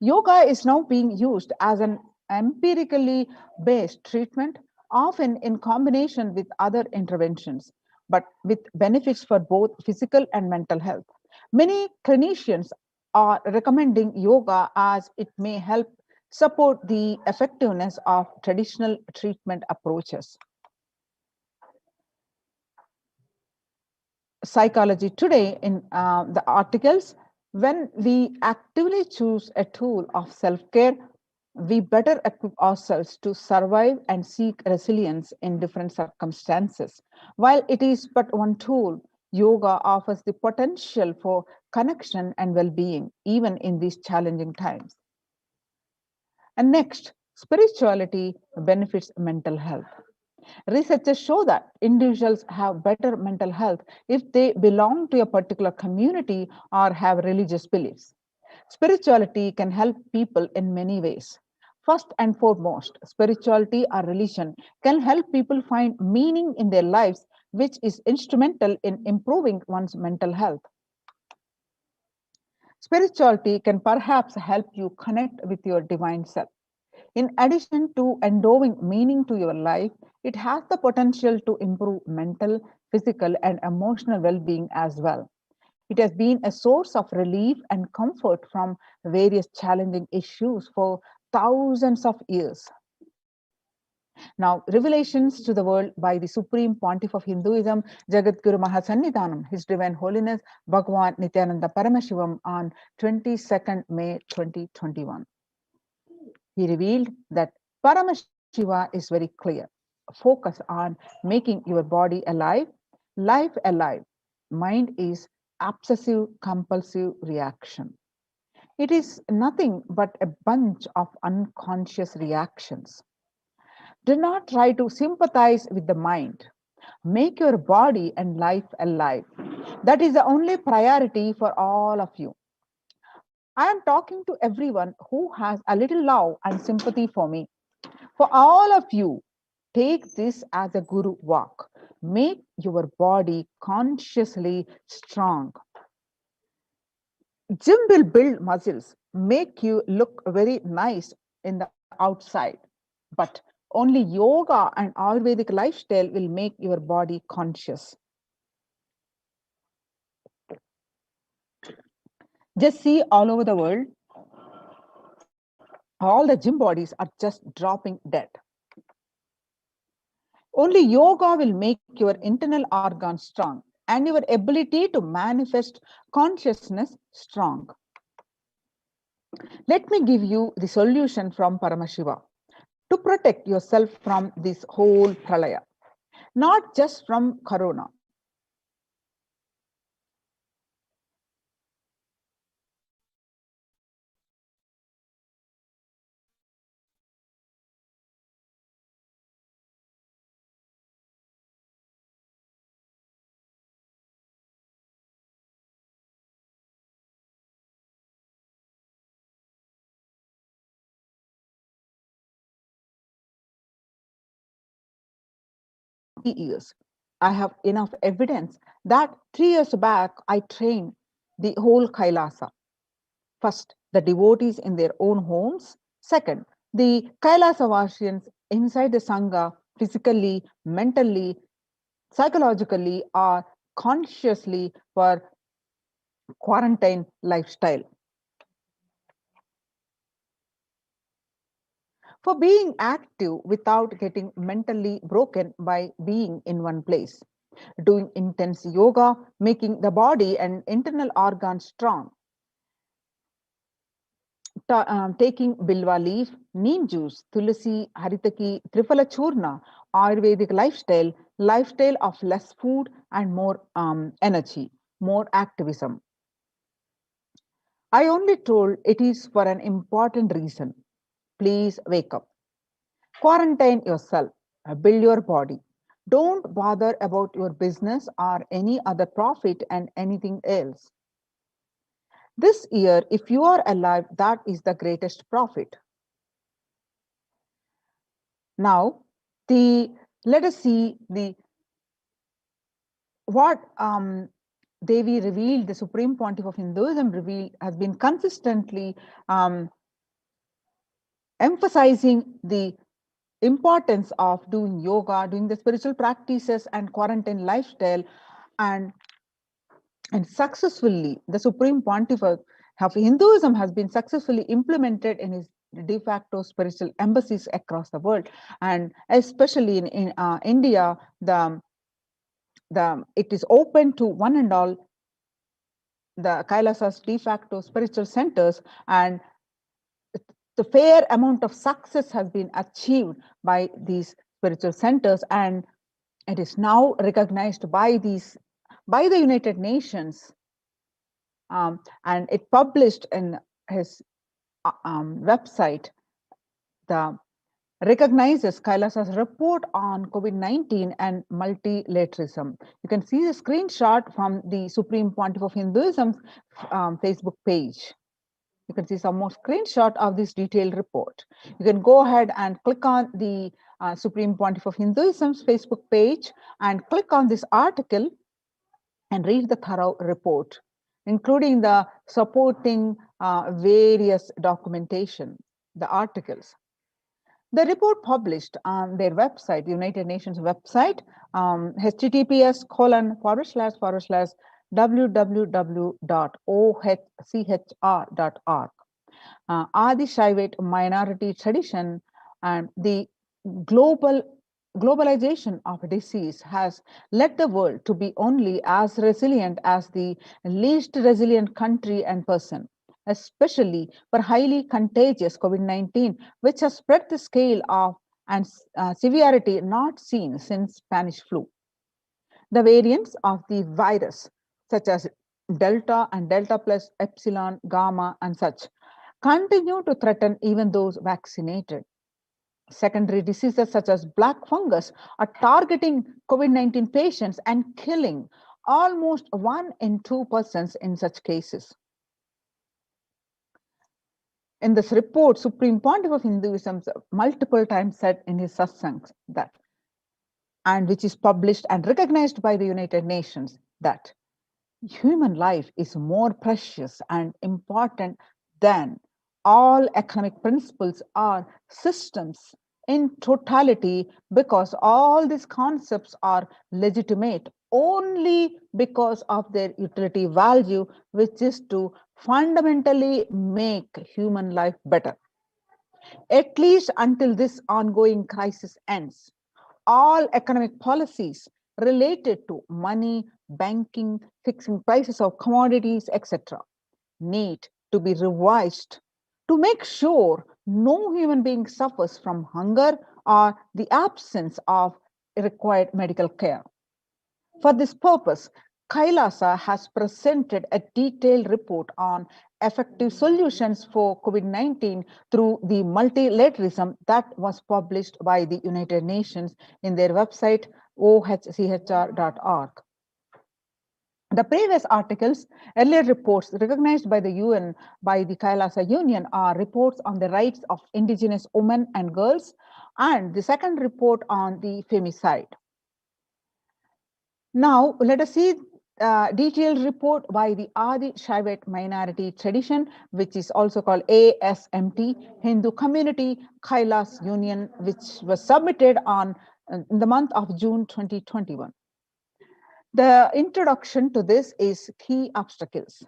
Yoga is now being used as an empirically based treatment, often in combination with other interventions, but with benefits for both physical and mental health. Many clinicians are recommending yoga as it may help support the effectiveness of traditional treatment approaches. Psychology Today in the articles, when we actively choose a tool of self-care, we better equip ourselves to survive and seek resilience in different circumstances. While it is but one tool, yoga offers the potential for connection and well-being, even in these challenging times. And next, spirituality benefits mental health. Researchers show that individuals have better mental health if they belong to a particular community or have religious beliefs. Spirituality can help people in many ways. First and foremost, spirituality or religion can help people find meaning in their lives, which is instrumental in improving one's mental health. Spirituality can perhaps help you connect with your divine self. In addition to endowing meaning to your life, it has the potential to improve mental, physical, and emotional well being as well. It has been a source of relief and comfort from various challenging issues for thousands of years. Now, revelations to the world by the Supreme Pontiff of Hinduism, Jagadguru Mahasannidhanam, His Divine Holiness Bhagavan Nithyananda Paramashivam on 22nd May 2021. He revealed that Paramashiva is very clear. Focus on making your body alive, life alive. Mind is obsessive compulsive reaction. It is nothing but a bunch of unconscious reactions. Do not try to sympathize with the mind. Make your body and life alive. That is the only priority for all of you. I am talking to everyone who has a little love and sympathy for me. For all of you, take this as a guru walk. Make your body consciously strong. Gym will build muscles, make you look very nice in the outside. But only yoga and Ayurvedic lifestyle will make your body conscious. Just see all over the world, all the gym bodies are just dropping dead. Only yoga will make your internal organs strong and your ability to manifest consciousness strong. Let me give you the solution from Paramashiva to protect yourself from this whole pralaya, not just from corona. Years. I have enough evidence that 3 years back I trained the whole Kailasa. First, the devotees in their own homes. Second, the Kailasa Vasians inside the Sangha, physically, mentally, psychologically, or consciously for quarantine lifestyle. For being active without getting mentally broken by being in one place. Doing intense yoga, making the body and internal organs strong. Taking bilwa leaf, neem juice, tulsi, haritaki, triphala churna, Ayurvedic lifestyle of less food and more energy, more activism. I only told it is for an important reason. Please wake up. Quarantine yourself. Build your body. Don't bother about your business or any other profit and anything else. This year, if you are alive, that is the greatest profit. Now, let us see what Devi revealed, the Supreme Pontiff of Hinduism revealed, has been consistently emphasizing the importance of doing yoga, doing the spiritual practices and quarantine lifestyle, and successfully the Supreme Pontiff of Hinduism has been successfully implemented in his de facto spiritual embassies across the world, and especially in India, it is open to one and all the Kailasa's de facto spiritual centers, and the fair amount of success has been achieved by these spiritual centers, and it is now recognized by the United Nations, and it published in his website the recognizes Kailasa's report on COVID-19 and multilateralism. You can see the screenshot from the Supreme Pontiff of Hinduism's Facebook page. You can see some more screenshot of this detailed report. You can go ahead and click on the Supreme Pontiff of Hinduism's Facebook page and click on this article and read the thorough report, including the supporting various documentation, the articles. The report published on their website, the United Nations website, https://www.ochr.org. Adi Shaivite minority tradition and the globalization of disease has led the world to be only as resilient as the least resilient country and person, especially for highly contagious COVID-19, which has spread the scale of and severity not seen since Spanish flu. The variants of the virus, such as Delta and Delta plus Epsilon, Gamma, and such, continue to threaten even those vaccinated. Secondary diseases such as black fungus are targeting COVID-19 patients and killing almost 1 in 2 persons in such cases. In this report, Supreme Pontiff of Hinduism multiple times said in his satsangs that, and which is published and recognized by the United Nations, that human life is more precious and important than all economic principles or systems in totality, because all these concepts are legitimate only because of their utility value, which is to fundamentally make human life better. At least until this ongoing crisis ends, all economic policies related to money, banking, fixing prices of commodities, etc., need to be revised to make sure no human being suffers from hunger or the absence of required medical care. For this purpose, Kailasa has presented a detailed report on effective solutions for COVID-19 through the multilateralism that was published by the United Nations in their website, ochr.org. The previous articles, earlier reports recognized by the UN by the Kailasa Union are reports on the rights of indigenous women and girls, and the second report on the femicide. Now, let us see a detailed report by the Adi Shaivite minority tradition, which is also called ASMT, Hindu Community Kailas Union, which was submitted on in the month of June 2021. The introduction to this is key obstacles.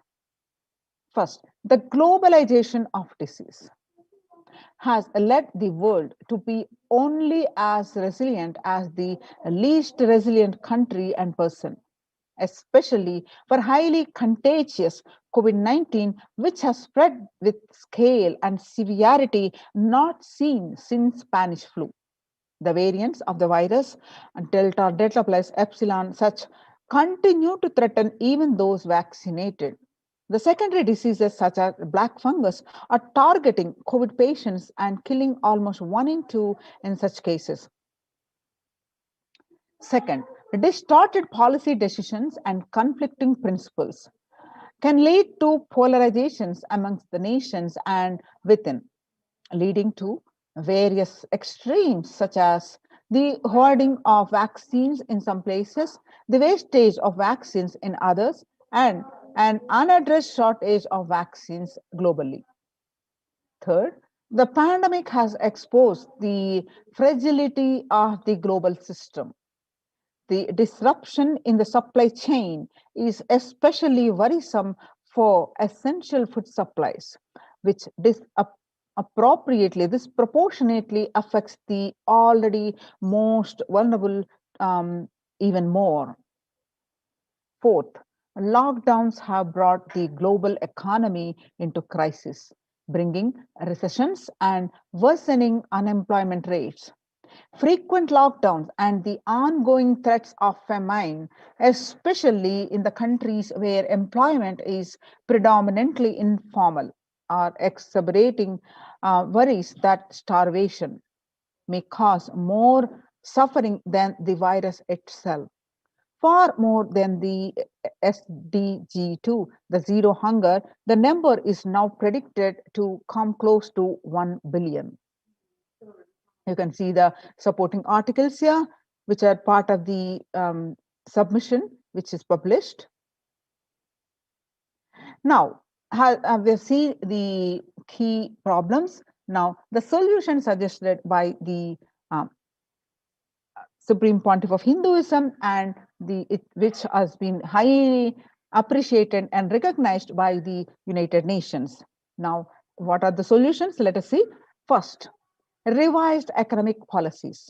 First, the globalization of disease has led the world to be only as resilient as the least resilient country and person, especially for highly contagious COVID-19, which has spread with scale and severity not seen since Spanish flu. The variants of the virus, Delta, Delta plus Epsilon, such, continue to threaten even those vaccinated. The secondary diseases such as black fungus are targeting COVID patients and killing almost 1 in 2 in such cases. Second, distorted policy decisions and conflicting principles can lead to polarizations amongst the nations and within, leading to various extremes such as the hoarding of vaccines in some places, the wastage of vaccines in others, and an unaddressed shortage of vaccines globally. Third, the pandemic has exposed the fragility of the global system. The disruption in the supply chain is especially worrisome for essential food supplies, which disproportionately affects the already most vulnerable even more. Fourth, lockdowns have brought the global economy into crisis, bringing recessions and worsening unemployment rates. Frequent lockdowns and the ongoing threats of famine, especially in the countries where employment is predominantly informal, are exacerbating worries that starvation may cause more suffering than the virus itself. Far more than the SDG2, the zero hunger, the number is now predicted to come close to 1 billion. You can see the supporting articles here, which are part of the submission, which is published. Now, we've seen the key problems. Now, the solution suggested by the Supreme Pontiff of Hinduism and which has been highly appreciated and recognized by the United Nations. Now, what are the solutions? Let us see. First, revised economic policies.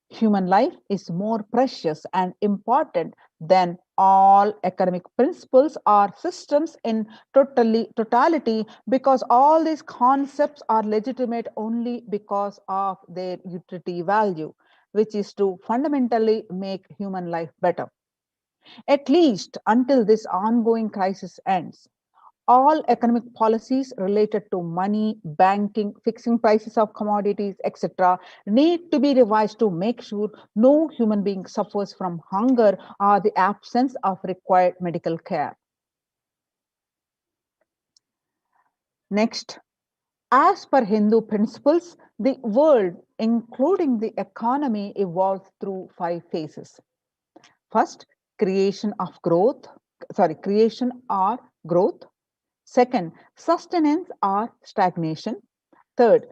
Human life is more precious and important than all economic principles or systems in totality, because all these concepts are legitimate only because of their utility value, which is to fundamentally make human life better. At least until this ongoing crisis ends, all economic policies related to money, banking, fixing prices of commodities, etc., need to be revised to make sure no human being suffers from hunger or the absence of required medical care. Next, as per Hindu principles, the world, including the economy, evolves through 5 phases. First, creation or growth. Second, sustenance or stagnation. Third,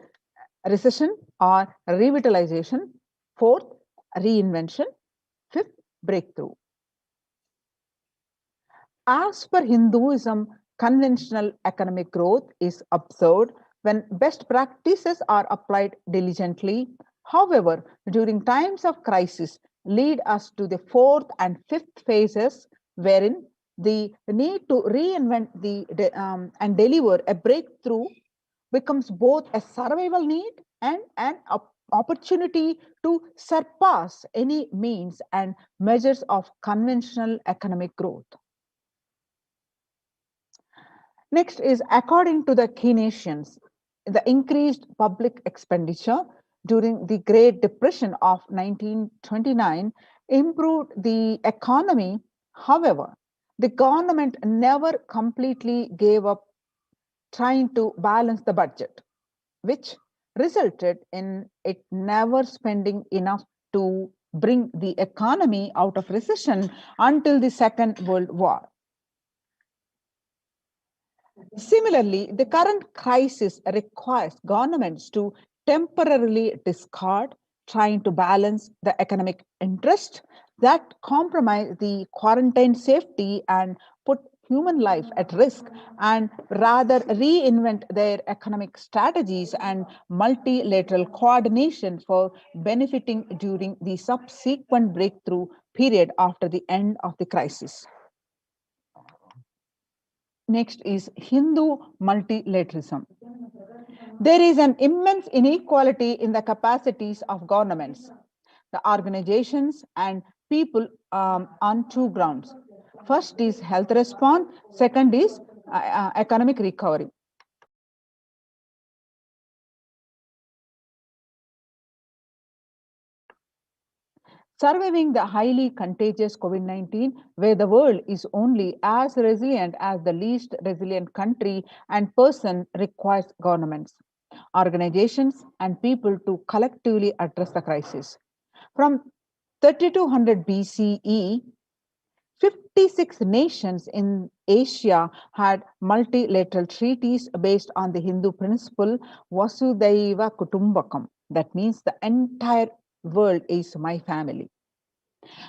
recession or revitalization. Fourth, reinvention. Fifth, breakthrough. As per Hinduism, conventional economic growth is observed when best practices are applied diligently. However, during times of crisis, lead us to the 4th and 5th phases, wherein the need to reinvent and deliver a breakthrough becomes both a survival need and an opportunity to surpass any means and measures of conventional economic growth. Next is, according to the Keynesians, the increased public expenditure during the Great Depression of 1929 improved the economy. However, the government never completely gave up trying to balance the budget, which resulted in it never spending enough to bring the economy out of recession until the Second World War. Similarly, the current crisis requires governments to temporarily discard trying to balance the economic interest that compromise the quarantine safety and put human life at risk, and rather reinvent their economic strategies and multilateral coordination for benefiting during the subsequent breakthrough period after the end of the crisis. Next is Hindu multilateralism. There is an immense inequality in the capacities of governments, the organizations, and people on 2 grounds. First is health response, second is economic recovery. Surviving the highly contagious COVID-19, where the world is only as resilient as the least resilient country and person, requires governments, organizations, and people to collectively address the crisis. From 3200 BCE, 56 nations in Asia had multilateral treaties based on the Hindu principle Vasudhaiva Kutumbakam. That means the entire world is my family,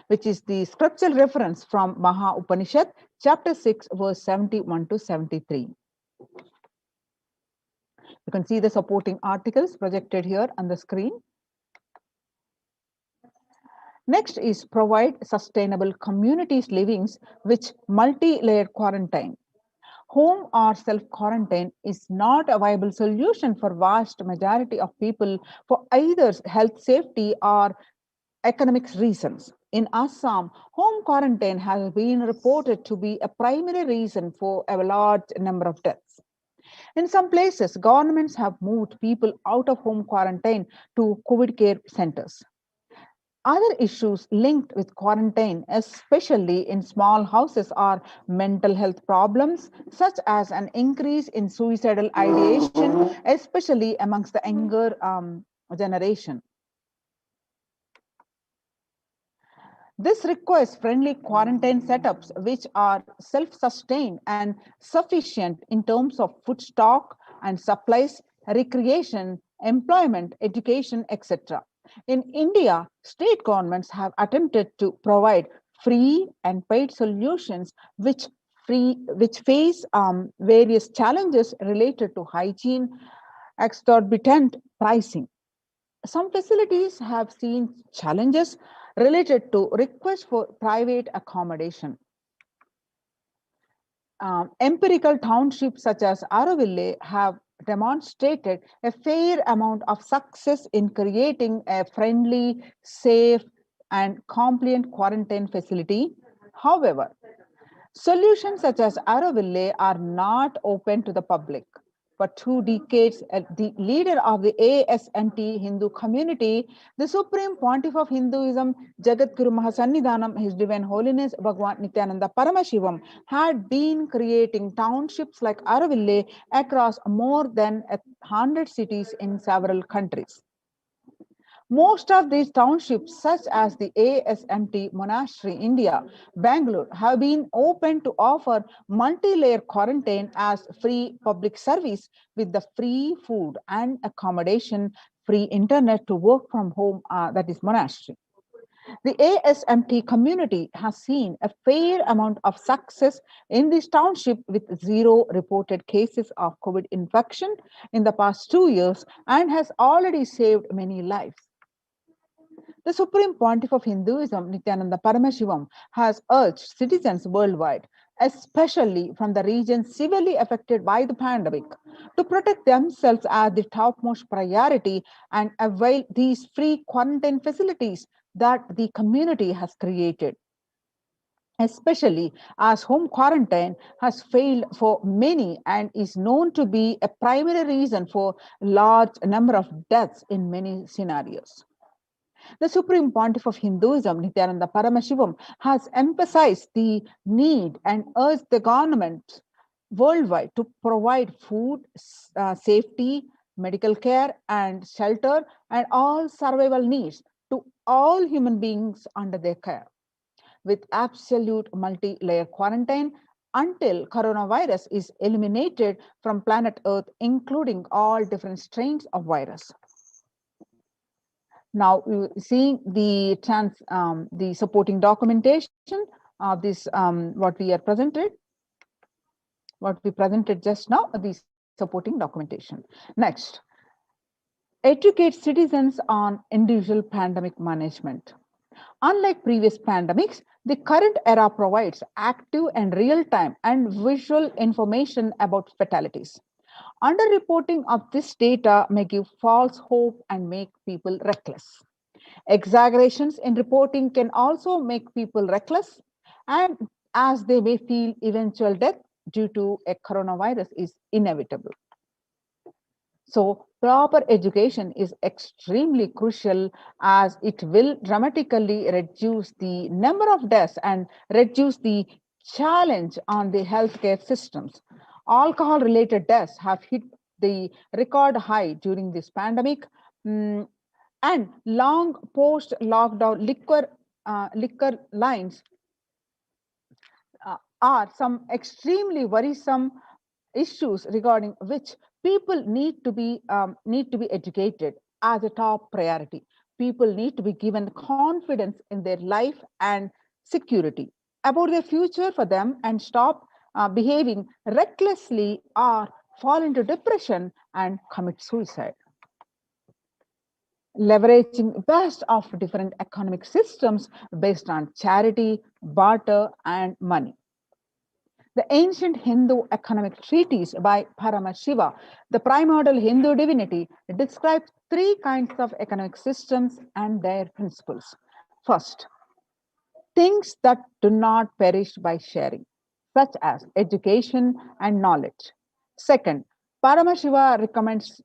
which is the scriptural reference from Maha Upanishad, chapter 6, verse 71 to 73. You can see the supporting articles projected here on the screen. Next is provide sustainable communities livings which multi-layered quarantine. Home or self-quarantine is not a viable solution for vast majority of people for either health safety or economic reasons. In Assam, home quarantine has been reported to be a primary reason for a large number of deaths. In some places, governments have moved people out of home quarantine to COVID care centers. Other issues linked with quarantine, especially in small houses, are mental health problems, such as an increase in suicidal ideation, especially amongst the younger generation. This requires friendly quarantine setups which are self-sustained and sufficient in terms of food stock and supplies, recreation, employment, education, etc. In India, state governments have attempted to provide free and paid solutions which face various challenges related to hygiene, exorbitant pricing. Some facilities have seen challenges related to requests for private accommodation. Empirical townships such as Araville have demonstrated a fair amount of success in creating a friendly, safe, and compliant quarantine facility. However, solutions such as Araville are not open to the public. For 2 decades, the leader of the ASNT Hindu community, the Supreme Pontiff of Hinduism, Jagat Guru Mahasannidhanam, His Divine Holiness Bhagwan Nithyananda Paramashivam, had been creating townships like Araville across more than 100 cities in several countries. Most of these townships, such as the ASMT Monastery, India, Bangalore, have been open to offer multi-layer quarantine as free public service with the free food and accommodation, free internet to work from home, that is monastery. The ASMT community has seen a fair amount of success in this township with 0 reported cases of COVID infection in the past 2 years and has already saved many lives. The Supreme Pontiff of Hinduism, Nithyananda Paramashivam, has urged citizens worldwide, especially from the regions severely affected by the pandemic, to protect themselves as the topmost priority and avail these free quarantine facilities that the community has created, especially as home quarantine has failed for many and is known to be a primary reason for large number of deaths in many scenarios. The Supreme Pontiff of Hinduism, Nithyananda Paramashivam, has emphasized the need and urged the government worldwide to provide food, safety, medical care, and shelter, and all survival needs to all human beings under their care, with absolute multi-layer quarantine until coronavirus is eliminated from planet Earth, including all different strains of virus. Now, seeing the supporting documentation of this, what we presented just now, the supporting documentation. Next, educate citizens on individual pandemic management. Unlike previous pandemics, the current era provides active and real-time and visual information about fatalities. Underreporting of this data may give false hope and make people reckless. Exaggerations in reporting can also make people reckless, and as they may feel eventual death due to a coronavirus is inevitable. So proper education is extremely crucial as it will dramatically reduce the number of deaths and reduce the challenge on the healthcare systems. Alcohol-related deaths have hit the record high during this pandemic, and long post-lockdown liquor lines are some extremely worrisome issues regarding which people need to be educated as a top priority. People need to be given confidence in their life and security about their future for them and stop behaving recklessly or fall into depression and commit suicide. Leveraging best of different economic systems based on charity, barter, and money. The ancient Hindu economic treatise by Paramashiva, the primordial Hindu divinity, describes 3 kinds of economic systems and their principles. First, things that do not perish by sharing, such as education and knowledge. Second, Paramashiva recommends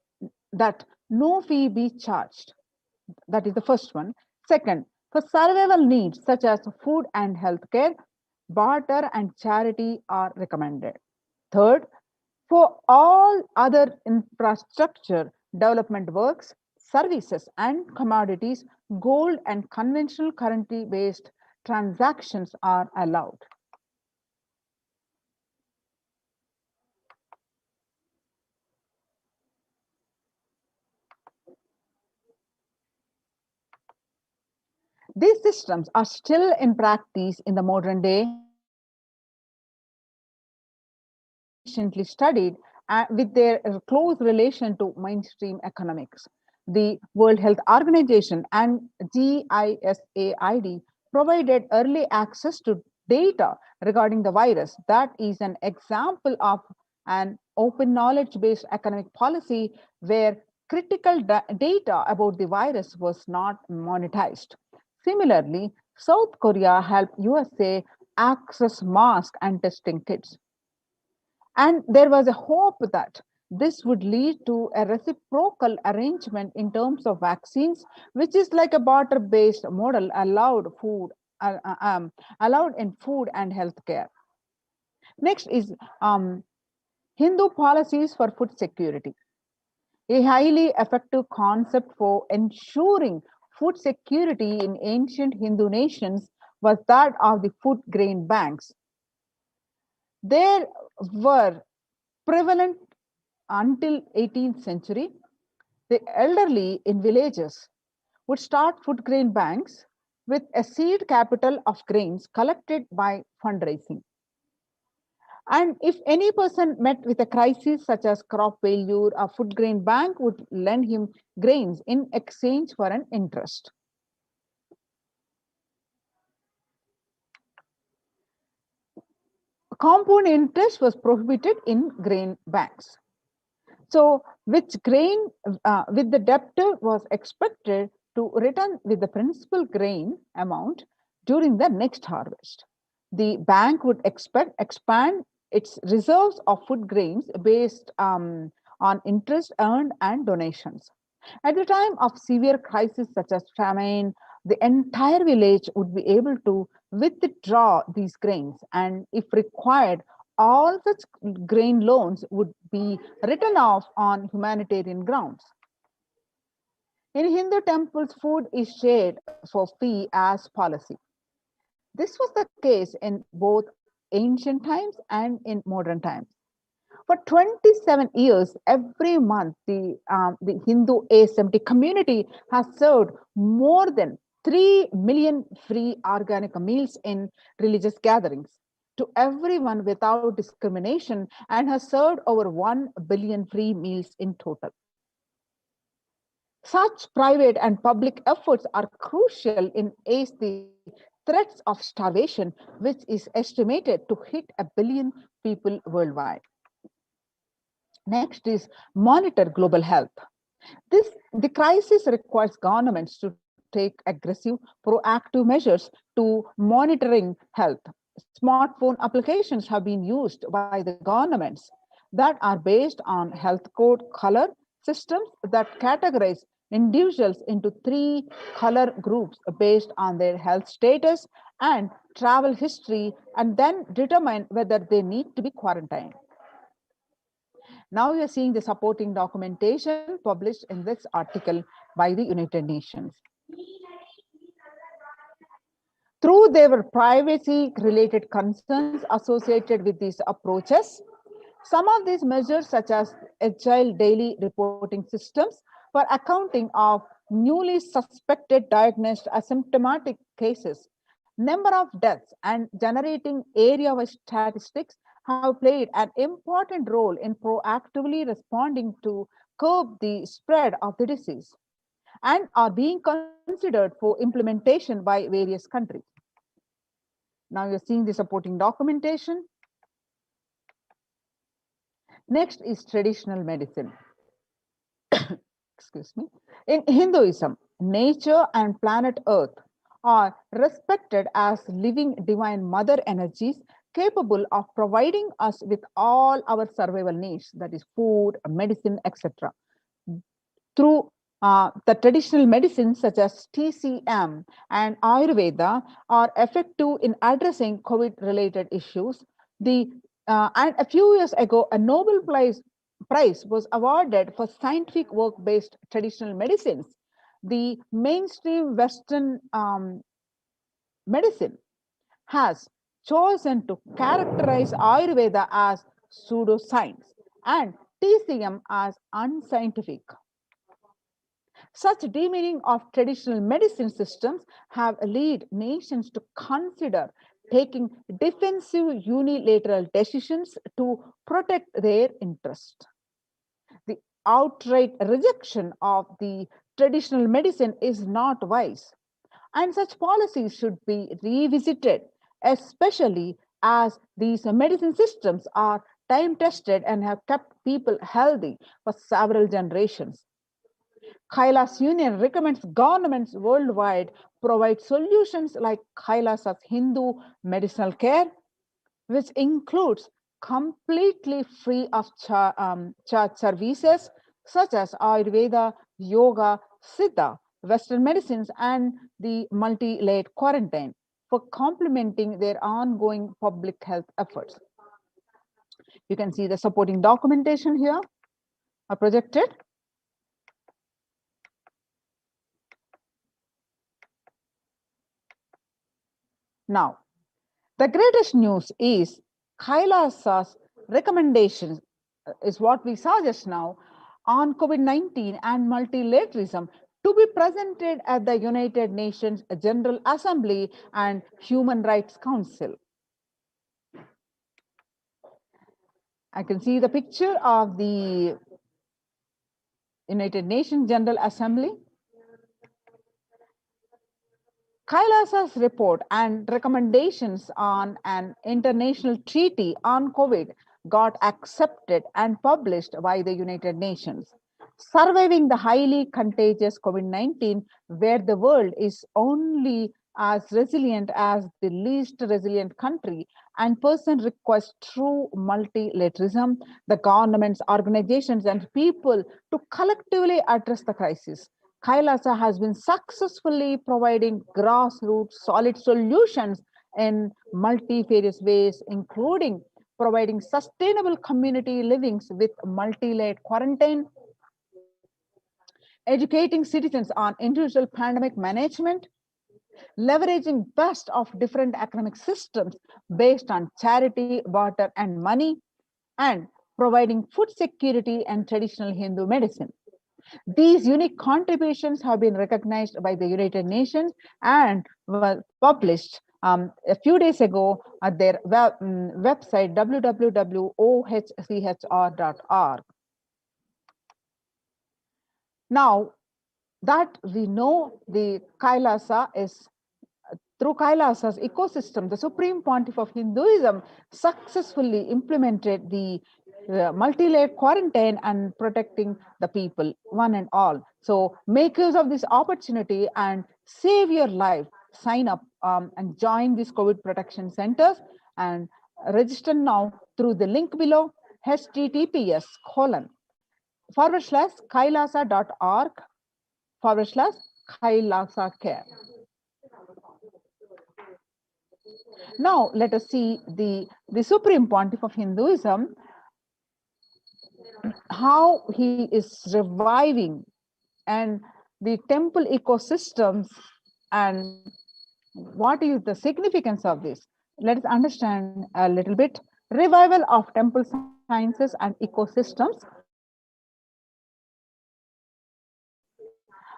that no fee be charged. That is the first one. Second, for survival needs such as food and healthcare, barter and charity are recommended. Third, for all other infrastructure development works, services, and commodities, gold and conventional currency based transactions are allowed. These systems are still in practice in the modern day recently studied with their close relation to mainstream economics. The World Health Organization and GISAID provided early access to data regarding the virus. That is an example of an open knowledge-based economic policy where critical data about the virus was not monetized. Similarly, South Korea helped USA access masks and testing kits. And there was a hope that this would lead to a reciprocal arrangement in terms of vaccines, which is like a barter-based model allowed in food and healthcare. Next is Hindu policies for food security. A highly effective concept for ensuring food security in ancient Hindu nations was that of the food grain banks. There were prevalent until 18th century. The elderly in villages would start food grain banks with a seed capital of grains collected by fundraising. And if any person met with a crisis such as crop failure, a food grain bank would lend him grains in exchange for an interest. Compound interest was prohibited in grain banks. So, with the debtor was expected to return with the principal grain amount during the next harvest. The bank would expand its reserves of food grains based on interest earned and donations. At the time of severe crisis such as famine, the entire village would be able to withdraw these grains, and if required, all such grain loans would be written off on humanitarian grounds. In Hindu temples, food is shared for fee as policy. This was the case in both ancient times and in modern times. For 27 years, every month, the Hindu ASMT community has served more than 3 million free organic meals in religious gatherings to everyone without discrimination and has served over 1 billion free meals in total. Such private and public efforts are crucial in ace the threats of starvation, which is estimated to hit 1 billion people worldwide. Next is monitor global health. The crisis requires governments to take aggressive, proactive measures to monitoring health. Smartphone applications have been used by the governments that are based on health code color systems that categorize individuals into 3 color groups based on their health status and travel history, and then determine whether they need to be quarantined. Now you're seeing the supporting documentation published in this article by the United Nations. Through their privacy-related concerns associated with these approaches, some of these measures, such as agile daily reporting systems for accounting of newly suspected diagnosed asymptomatic cases, number of deaths, and generating area-wide statistics, have played an important role in proactively responding to curb the spread of the disease and are being considered for implementation by various countries. Now you're seeing the supporting documentation. Next is traditional medicine. Excuse me. In Hinduism, nature and planet Earth are respected as living divine mother energies capable of providing us with all our survival needs, that is food, medicine, etc. Through the traditional medicines such as TCM and Ayurveda are effective in addressing COVID-related issues. And a few years ago, a Nobel Prize was awarded for scientific work-based traditional medicines. The mainstream Western medicine has chosen to characterize Ayurveda as pseudoscience and TCM as unscientific. Such demeaning of traditional medicine systems have led nations to consider taking defensive unilateral decisions to protect their interest. The outright rejection of the traditional medicine is not wise, and such policies should be revisited, especially as these medicine systems are time tested and have kept people healthy for several generations. Kailasa Union recommends governments worldwide provide solutions like Kailasa's Hindu medicinal care, which includes completely free of charge services such as Ayurveda, Yoga, Siddha, Western medicines, and the multi-layered quarantine for complementing their ongoing public health efforts. You can see the supporting documentation here are projected. Now, the greatest news is Kailasa's recommendations is what we saw just now on COVID-19 and multilateralism to be presented at the United Nations General Assembly and Human Rights Council. I can see the picture of the United Nations General Assembly. Kailasa's report and recommendations on an international treaty on COVID got accepted and published by the United Nations. Surviving the highly contagious COVID-19, where the world is only as resilient as the least resilient country, and person requires true multilateralism, the governments, organizations, and people to collectively address the crisis. Kailasa has been successfully providing grassroots solid solutions in multifarious ways, including providing sustainable community livings with multi-layered quarantine, educating citizens on individual pandemic management, leveraging best of different academic systems based on charity, barter, and money, and providing food security and traditional Hindu medicine. These unique contributions have been recognized by the United Nations and were published a few days ago at their website www.ohchr.org. Now that we know the Kailasa is through Kailasa's ecosystem, the Supreme Pontiff of Hinduism successfully implemented the multi-layered quarantine and protecting the people, one and all. So make use of this opportunity and save your life. Sign up and join these COVID protection centers and register now through the link below, https://kailasa.org/Kailasa care. Now let us see the Supreme Pontiff of Hinduism, how he is reviving and the temple ecosystems and what is the significance of this. Let us understand a little bit. Revival of temple sciences and ecosystems.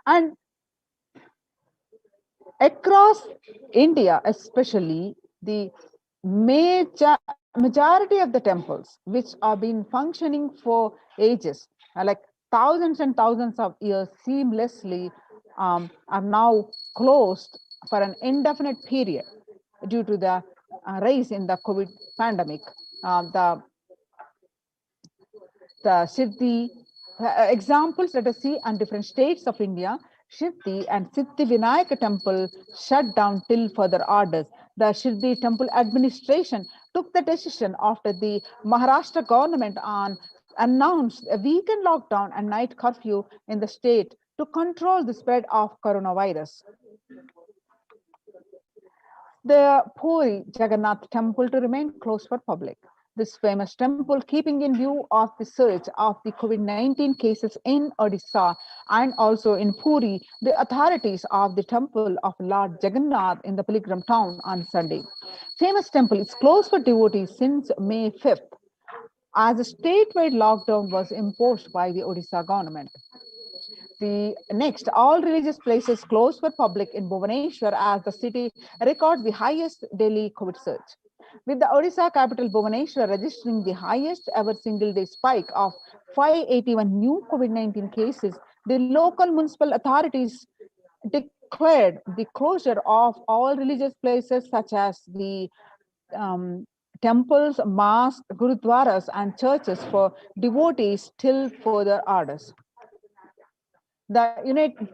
And across India, especially the majority of the temples which have been functioning for ages, like thousands and thousands of years seamlessly, are now closed for an indefinite period due to the rise in the COVID pandemic. The Siddhi examples, let us see, on different states of India. Siddhi and Siddhi Vinayaka temple shut down till further orders. The Siddhi temple administration took the decision after the Maharashtra government announced a weekend lockdown and night curfew in the state to control the spread of coronavirus. The Puri Jagannath temple to remain closed for public. This famous temple, keeping in view of the surge of the COVID-19 cases in Odisha and also in Puri, the authorities of the temple of Lord Jagannath in the pilgrim town on Sunday. Famous temple is closed for devotees since May 5th, as a statewide lockdown was imposed by the Odisha government. The next, all religious places closed for public in Bhubaneswar as the city records the highest daily COVID surge. With the Odisha capital Bhubaneswar registering the highest ever single day spike of 581 new COVID-19 cases, the local municipal authorities declared the closure of all religious places such as the um, temples, mosques, gurudwaras, and churches for devotees till further orders. The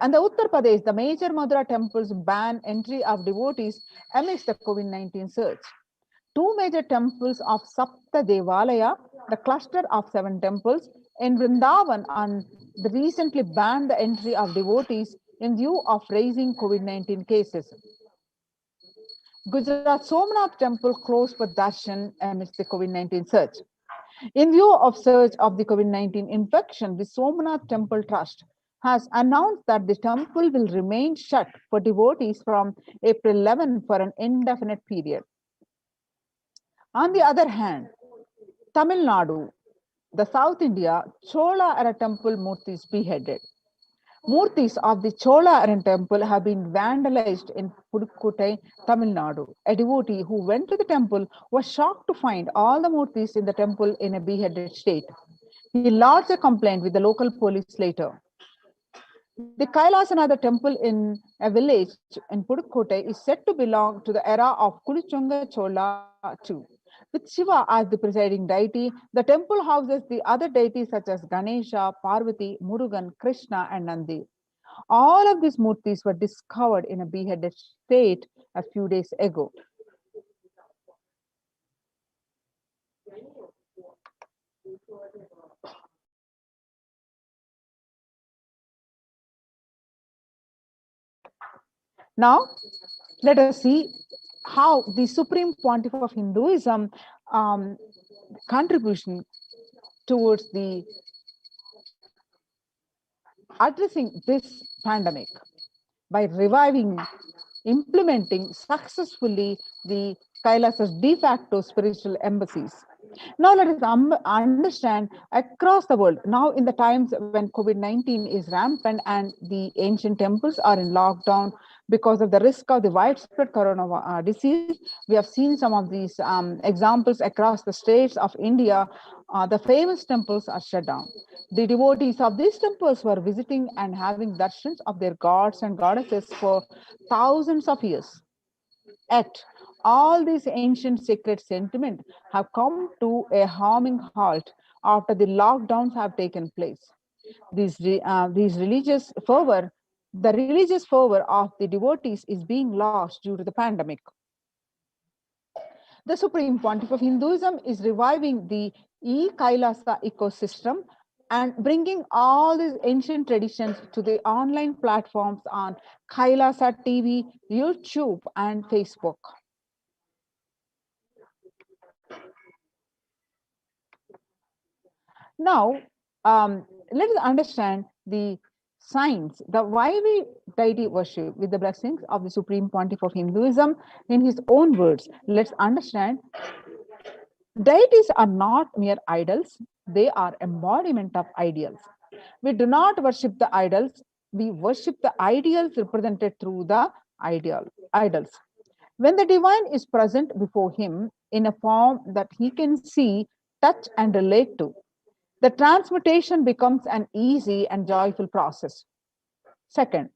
Uttar Pradesh, the major Madura temples ban entry of devotees amidst the COVID-19 surge. Two major temples of Sapta Devalaya, the cluster of 7 temples in Vrindavan, and the recently banned the entry of devotees in view of raising COVID-19 cases. Gujarat Somnath temple closed for darshan amidst the COVID-19 surge. In view of surge of the COVID-19 infection, the Somnath Temple Trust has announced that the temple will remain shut for devotees from April 11 for an indefinite period. On the other hand, Tamil Nadu, the South India, Chola era temple murtis beheaded. Murtis of the Chola era temple have been vandalized in Pudukkottai, Tamil Nadu. A devotee who went to the temple was shocked to find all the murtis in the temple in a beheaded state. He lodged a complaint with the local police later. The Kailasa temple in a village in Pudukkottai is said to belong to the era of Kulichunga Chola II. With Shiva as the presiding deity, the temple houses the other deities such as Ganesha, Parvati, Murugan, Krishna, and Nandi. All of these murtis were discovered in a beheaded state a few days ago. Now, let us see how the Supreme Pontiff of Hinduism contribution towards the addressing this pandemic by reviving, implementing successfully the Kailasa's de facto spiritual embassies. Now let us understand across the world, now in the times when COVID-19 is rampant and the ancient temples are in lockdown because of the risk of the widespread corona disease, we have seen some of these examples across the states of India. The famous temples are shut down. The devotees of these temples were visiting and having darshans of their gods and goddesses for thousands of years. Yet, all these ancient sacred sentiments have come to a harming halt after the lockdowns have taken place. The religious fervor of the devotees is being lost due to the pandemic. The Supreme Pontiff of Hinduism is reviving the Kailasa ecosystem and bringing all these ancient traditions to the online platforms on Kailasa TV, YouTube, and Facebook. Now, let us understand the signs, the why we deity worship with the blessings of the Supreme Pontiff of Hinduism in his own words. Let's understand. Deities are not mere idols, they are embodiment of ideals. We do not worship the idols, we worship the ideals represented through the idols. When the divine is present before him in a form that he can see, touch, and relate to, the transmutation becomes an easy and joyful process. Second,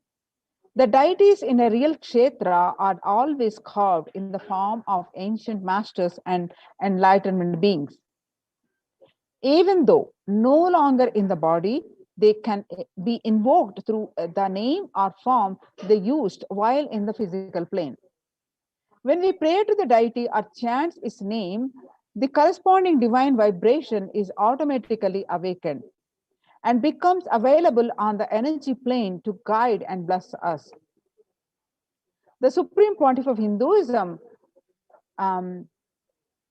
the deities in a real kshetra are always carved in the form of ancient masters and enlightenment beings. Even though no longer in the body, they can be invoked through the name or form they used while in the physical plane. When we pray to the deity or chant its name, the corresponding divine vibration is automatically awakened and becomes available on the energy plane to guide and bless us. The Supreme Pontiff of Hinduism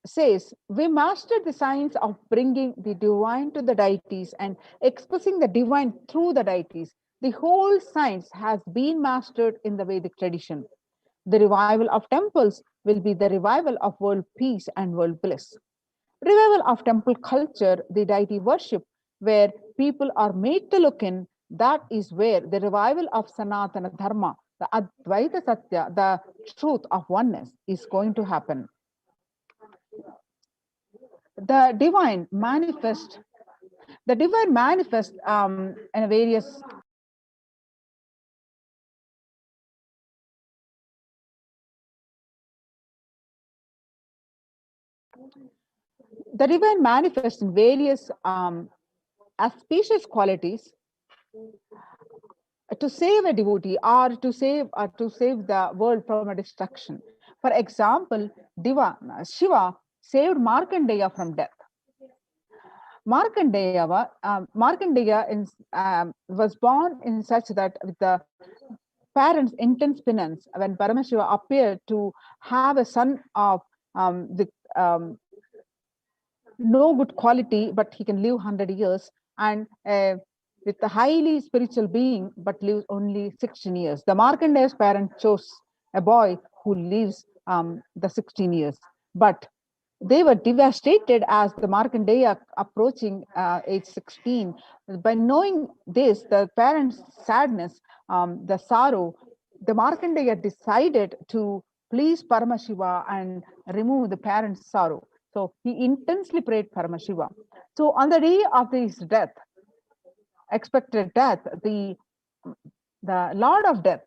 says, we mastered the science of bringing the divine to the deities and expressing the divine through the deities. The whole science has been mastered in the Vedic tradition. The revival of temples will be the revival of world peace and world bliss. Revival of temple culture, the deity worship, where people are made to look in, that is where the revival of Sanatana Dharma, the Advaita Satya, the truth of oneness is going to happen. The divine manifest in various in various auspicious qualities to save a devotee or to save the world from a destruction. For example, Shiva saved Markandeya from death. Markandeya was born in such that with the parents' intense penance, when Paramashiva appeared to have a son of no good quality, but he can live 100 years, and with a highly spiritual being, but lives only 16 years. The Markandeya's parent chose a boy who lives the 16 years. But they were devastated as the Markandeya approaching age 16. By knowing this, the parents' sadness, the sorrow, the Markandeya decided to please Paramashiva and remove the parents' sorrow. So he intensely prayed Paramashiva. So on the day of his death, expected death, the Lord of Death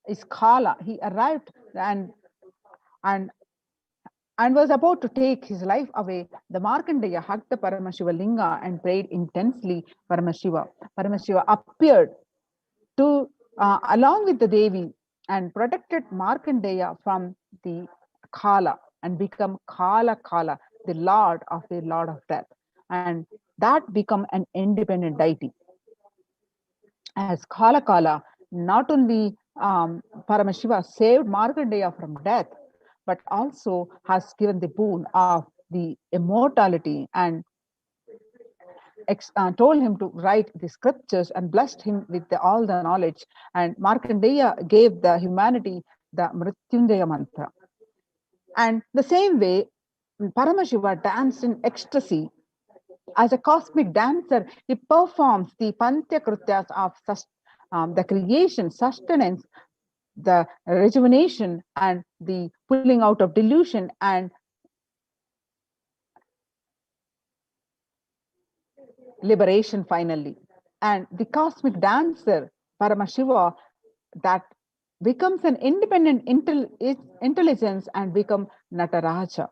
is Kala. He arrived and was about to take his life away. The Markandeya hugged the Paramashiva linga and prayed intensely Paramashiva. Paramashiva appeared to along with the Devi and protected Markandeya from the Kala and become Kala, the Lord of Death. And that become an independent deity. As Kala, not only Paramashiva saved Markandeya from death, but also has given the boon of the immortality and told him to write the scriptures and blessed him with all the knowledge. And Markandeya gave the humanity the Mrityunjaya mantra. And the same way, Paramashiva danced in ecstasy. As a cosmic dancer, he performs the Panchakrutyas of the creation, sustenance, the rejuvenation, and the pulling out of delusion and liberation finally. And the cosmic dancer, Paramashiva, that becomes an independent intelligence and become Nataraja.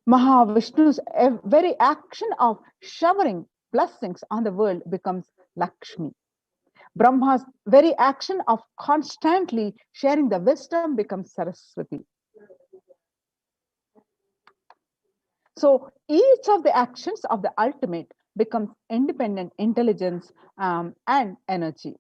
Mahavishnu's very action of showering blessings on the world becomes Lakshmi. Brahma's very action of constantly sharing the wisdom becomes Saraswati. So each of the actions of the ultimate becomes independent intelligence and energy.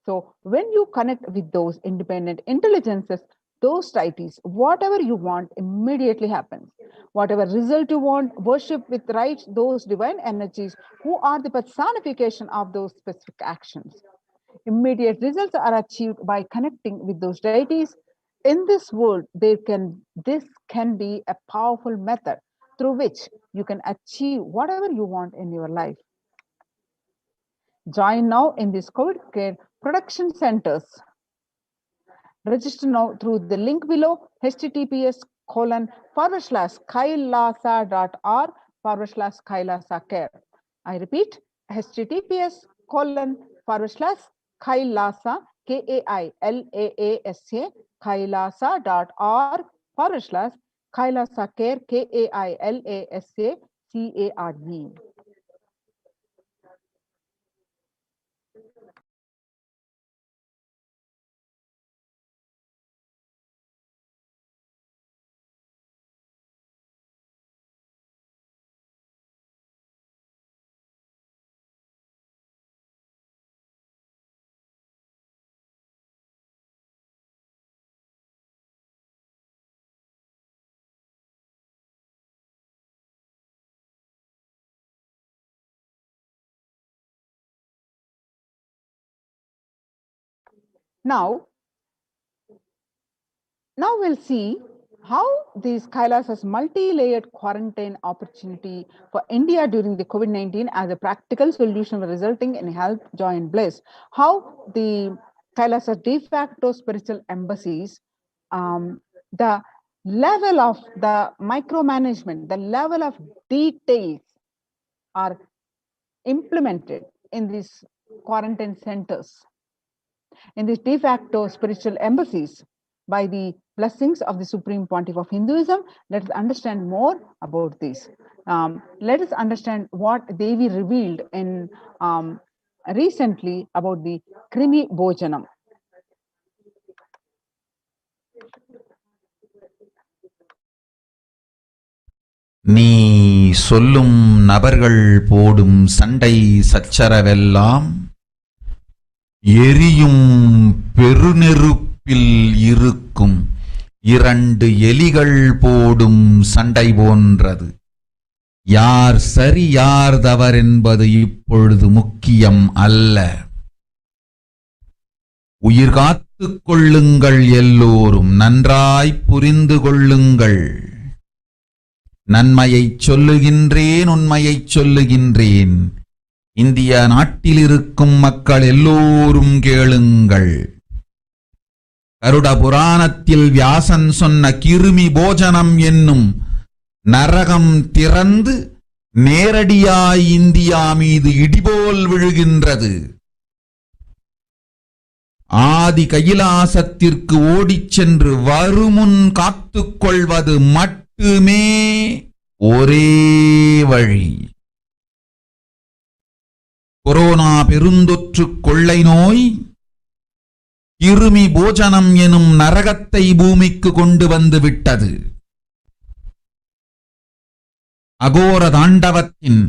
So when you connect with those independent intelligences, those deities, whatever you want immediately happens. Whatever result you want, worship with right those divine energies who are the personification of those specific actions. Immediate results are achieved by connecting with those deities. In this world, this can be a powerful method through which you can achieve whatever you want in your life. Join now in these COVID care production centers. Register now through the link below, https://kailasa.org/Kailasa care. I repeat, https://kailasa, KAILAASA, kailasa.org/Kailasa care, KAILASA CARE. Now we'll see how these Kailasa's multi-layered quarantine opportunity for India during the COVID-19 as a practical solution resulting in health, joy, and bliss. How the Kailasa de facto spiritual embassies, the level of the micromanagement, the level of details are implemented in these quarantine centers, in these de facto spiritual embassies by the blessings of the Supreme Pontiff of Hinduism. Let us understand more about this. Let us understand what Devi revealed in recently about the Krimi Bhojanam. நீ சொல்லும் நபர்கள் போடும் சண்டை சச்சரவெல்லாம் எரியும் பெருநெருப்பில் இருக்கும் இரண்டு எலிகள் போடும் சண்டை போன்றது. யார் சரி யார் தவறென்பது இப்பொழுது முக்கியம் அல்ல. உயிர் காத்துக் கொள்ளுங்கள், எல்லோரும் நன்றாய் புரிந்து கொள்ளுங்கள். நன்மையைச் சொல்லுகின்றேன், உண்மையைச் சொல்லுகின்றேன். இந்திய நாட்டில் இருக்கும் மக்கள் எல்லோரும் கேளுங்கள். கருட புராணத்தில் வியாசன் சொன்ன கிருமி போஜனம் என்னும் நரகம் திறந்து நேரடியாய் இந்தியா மீது இடிபோல் விழுகின்றது. ஆதி கைலாசத்திற்கு ஓடிச் சென்று வருமுன் காத்துக் கொள்வது மட்டுமே ஒரே வழி. கொரோனா பெருந்தொற்று கொள்ளை நோய் கிருமி போஜனம் எனும் நரகத்தை பூமிக்கு கொண்டு வந்து விட்டது. அகோர தாண்டவத்தின்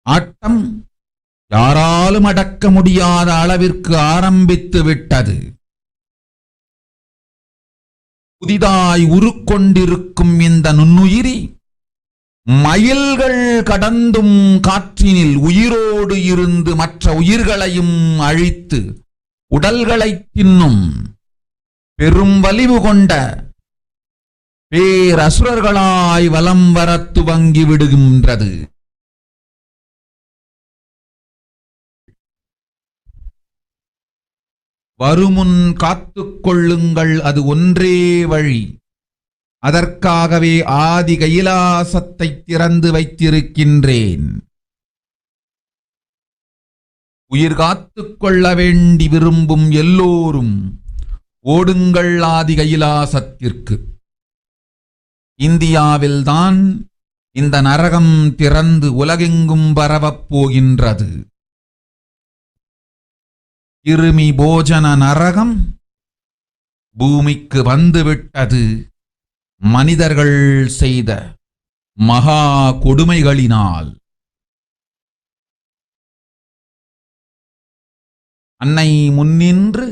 ஆட்டம் யாராலும் அடக்க முடியாத அளவிற்கு ஆரம்பித்து விட்டது. புதிதாய் உருக்கொண்டிருக்கும் இந்த நுண்ணுயிரி மைல்கள் கடந்தும் காற்றினில் உயிரோடு இருந்து மற்ற உயிர்களையும் அழித்து உடல்களை தின்னும் பெரும் வலிவு கொண்ட பேரசுரர்களாய் வலம் வரத் துவங்கி விடுகின்றது. வருமுன் காத்துக் கொள்ளுங்கள், அது ஒன்றே வழி. அதற்காகவே ஆதி கைலாசத்தை திறந்து வைத்திருக்கின்றேன். உயிர் காத்துக் கொள்ள வேண்டி விரும்பும் எல்லோரும் ஓடுங்கள் ஆதி கைலாசத்திற்கு. இந்தியாவில்தான் இந்த நரகம் திறந்து உலகெங்கும் பரவப் போகின்றது. கிருமி போஜன நரகம் பூமிக்கு வந்துவிட்டது. மனிதர்கள் செய்த மகா கொடுமைகளினால். அன்னை முன்னின்று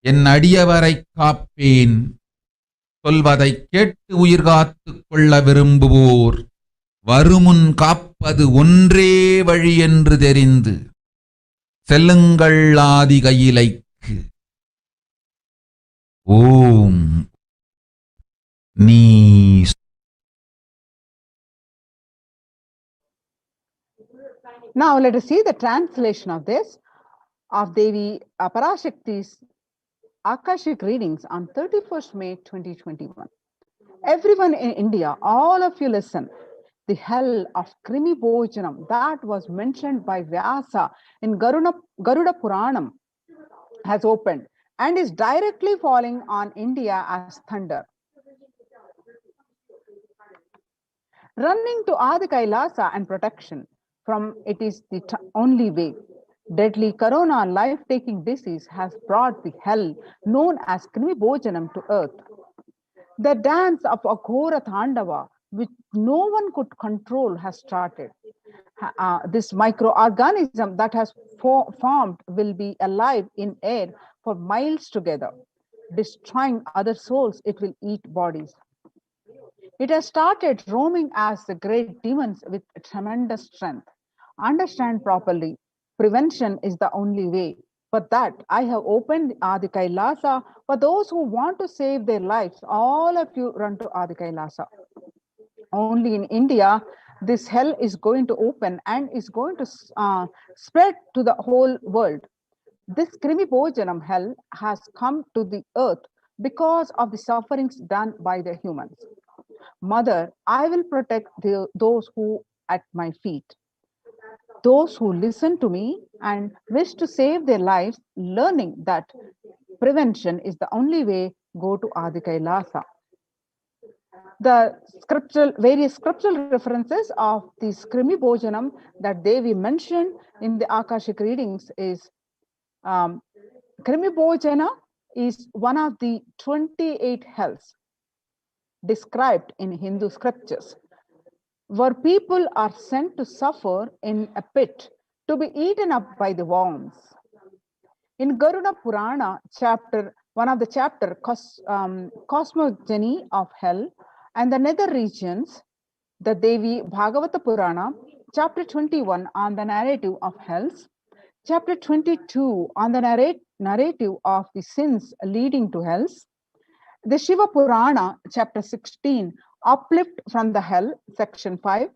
என் அடியவரை காப்பேன் சொல்வதை கேட்டு உயிர் காத்துக் கொள்ள விரும்புவோர் வருமுன் காப்பது ஒன்றே வழி என்று தெரிந்து செல்லுங்கள் ஆதி கையிலைக்கு. ஓம் நீ. Now let us see the translation of this, of Devi Parashakti's Akashic readings on 31st May 2021. Everyone in India, all of you listen. The hell of Krimi Bhojanam that was mentioned by Vyasa in Garuda Puranam has opened and is directly falling on India as thunder. Running to Adi Kailasa and protection from it is the only way. Deadly corona life-taking disease has brought the hell known as Krimi Bhojanam to earth. The dance of Aghora Thandava, which no one could control, has started. This microorganism that has formed will be alive in air for miles together. Destroying other souls, it will eat bodies. It has started roaming as the great demons with tremendous strength. Understand properly. Prevention is the only way. For that, I have opened Adi Kailasa for those who want to save their lives. All of you run to Adi Kailasa. Only in India, this hell is going to open and is going to spread to the whole world. This Krimi Bhojanam hell has come to the earth because of the sufferings done by the humans. Mother, I will protect those who at my feet. Those who listen to me and wish to save their lives, learning that prevention is the only way, go to Adi Kailasa. The various scriptural references of this Krimi Bhojanam that Devi mentioned in the Akashic readings is Krimi Bhojana is one of the 28 hells described in Hindu scriptures, where people are sent to suffer in a pit to be eaten up by the worms. In Garuda Purana, one of the chapter, Cosmogony of Hell and the Nether Regions, the Devi Bhagavata Purana, chapter 21 on the narrative of hells, chapter 22 on the narrative of the sins leading to hells, the Shiva Purana, chapter 16, uplift from the hell, section 5,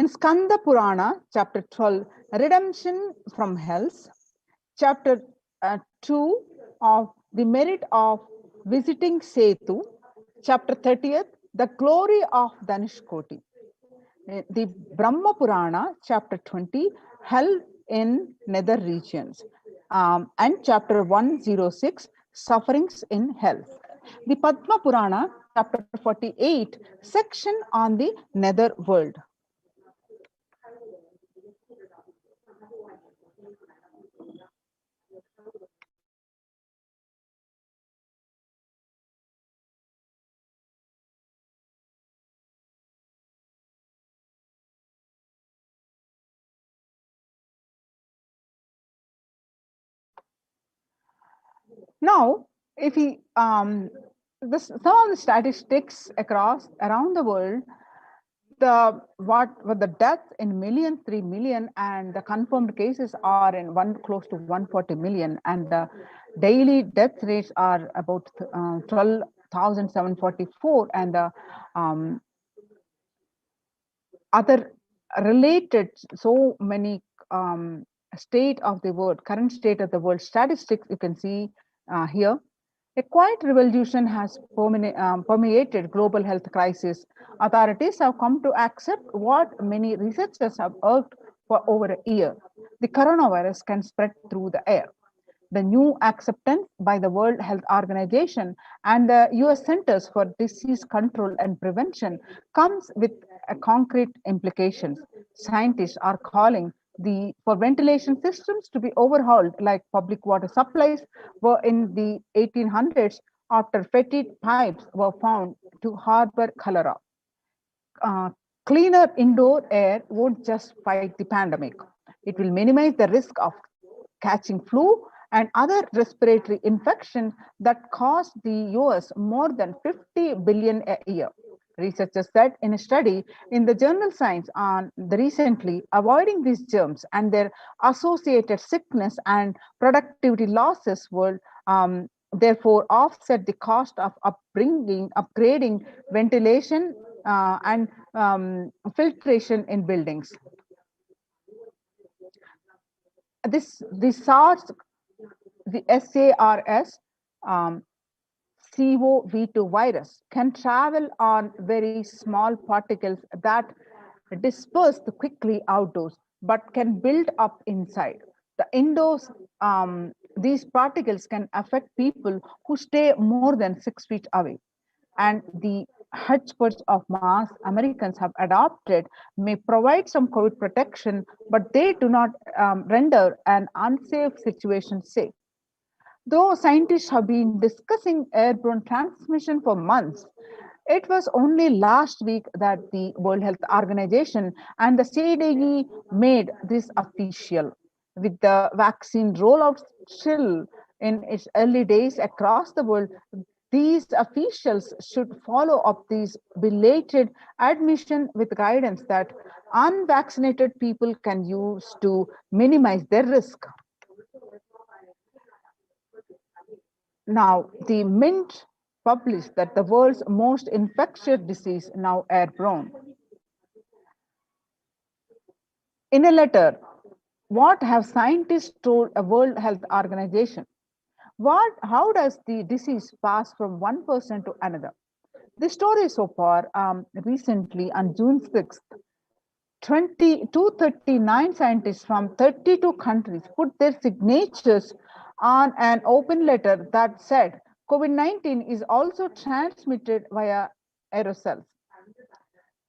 in Skanda Purana, chapter 12, redemption from hells, chapter 2 of the merit of visiting Setu, chapter 30th, the glory of Danishkoti. The Brahma Purana, chapter 20, hell in nether regions, and chapter 106, sufferings in hell. The Padma Purana, chapter 48, section on the nether world. Now, if we some of the statistics around the world, the deaths in millions, 3 million, and the confirmed cases are in close to 140 million, and the daily death rates are about 12,744, and the other related so many current state of the world statistics you can see here. A quiet revolution has permeated global health crisis. Authorities have come to accept what many researchers have urged for over a year. The coronavirus can spread through the air. The new acceptance by the World Health Organization and the US Centers for Disease Control and Prevention comes with concrete implications. Scientists are calling for ventilation systems to be overhauled, like public water supplies were in the 1800s after fetid pipes were found to harbor cholera. Cleaner indoor air won't just fight the pandemic. It will minimize the risk of catching flu and other respiratory infections that cost the US more than 50 billion a year. Researchers said in a study in the journal Science on the recently, avoiding these germs and their associated sickness and productivity losses will therefore offset the cost of upgrading ventilation and filtration in buildings. The SARS CoV2 virus can travel on very small particles that disperse quickly outdoors, but can build up inside. The indoors, these particles can affect people who stay more than 6 feet away. And the hotspots of mass Americans have adopted may provide some COVID protection, but they do not render an unsafe situation safe. Though scientists have been discussing airborne transmission for months, it was only last week that the World Health Organization and the CDE made this official. With the vaccine rollout still in its early days across the world, these officials should follow up these belated admission with guidance that unvaccinated people can use to minimize their risk. Now, the Mint published that the world's most infectious disease now airborne. In a letter, what have scientists told a World Health Organization? How does the disease pass from one person to another? The story so far, recently on June 6th, 239 scientists from 32 countries put their signatures on an open letter that said COVID-19 is also transmitted via aerosols.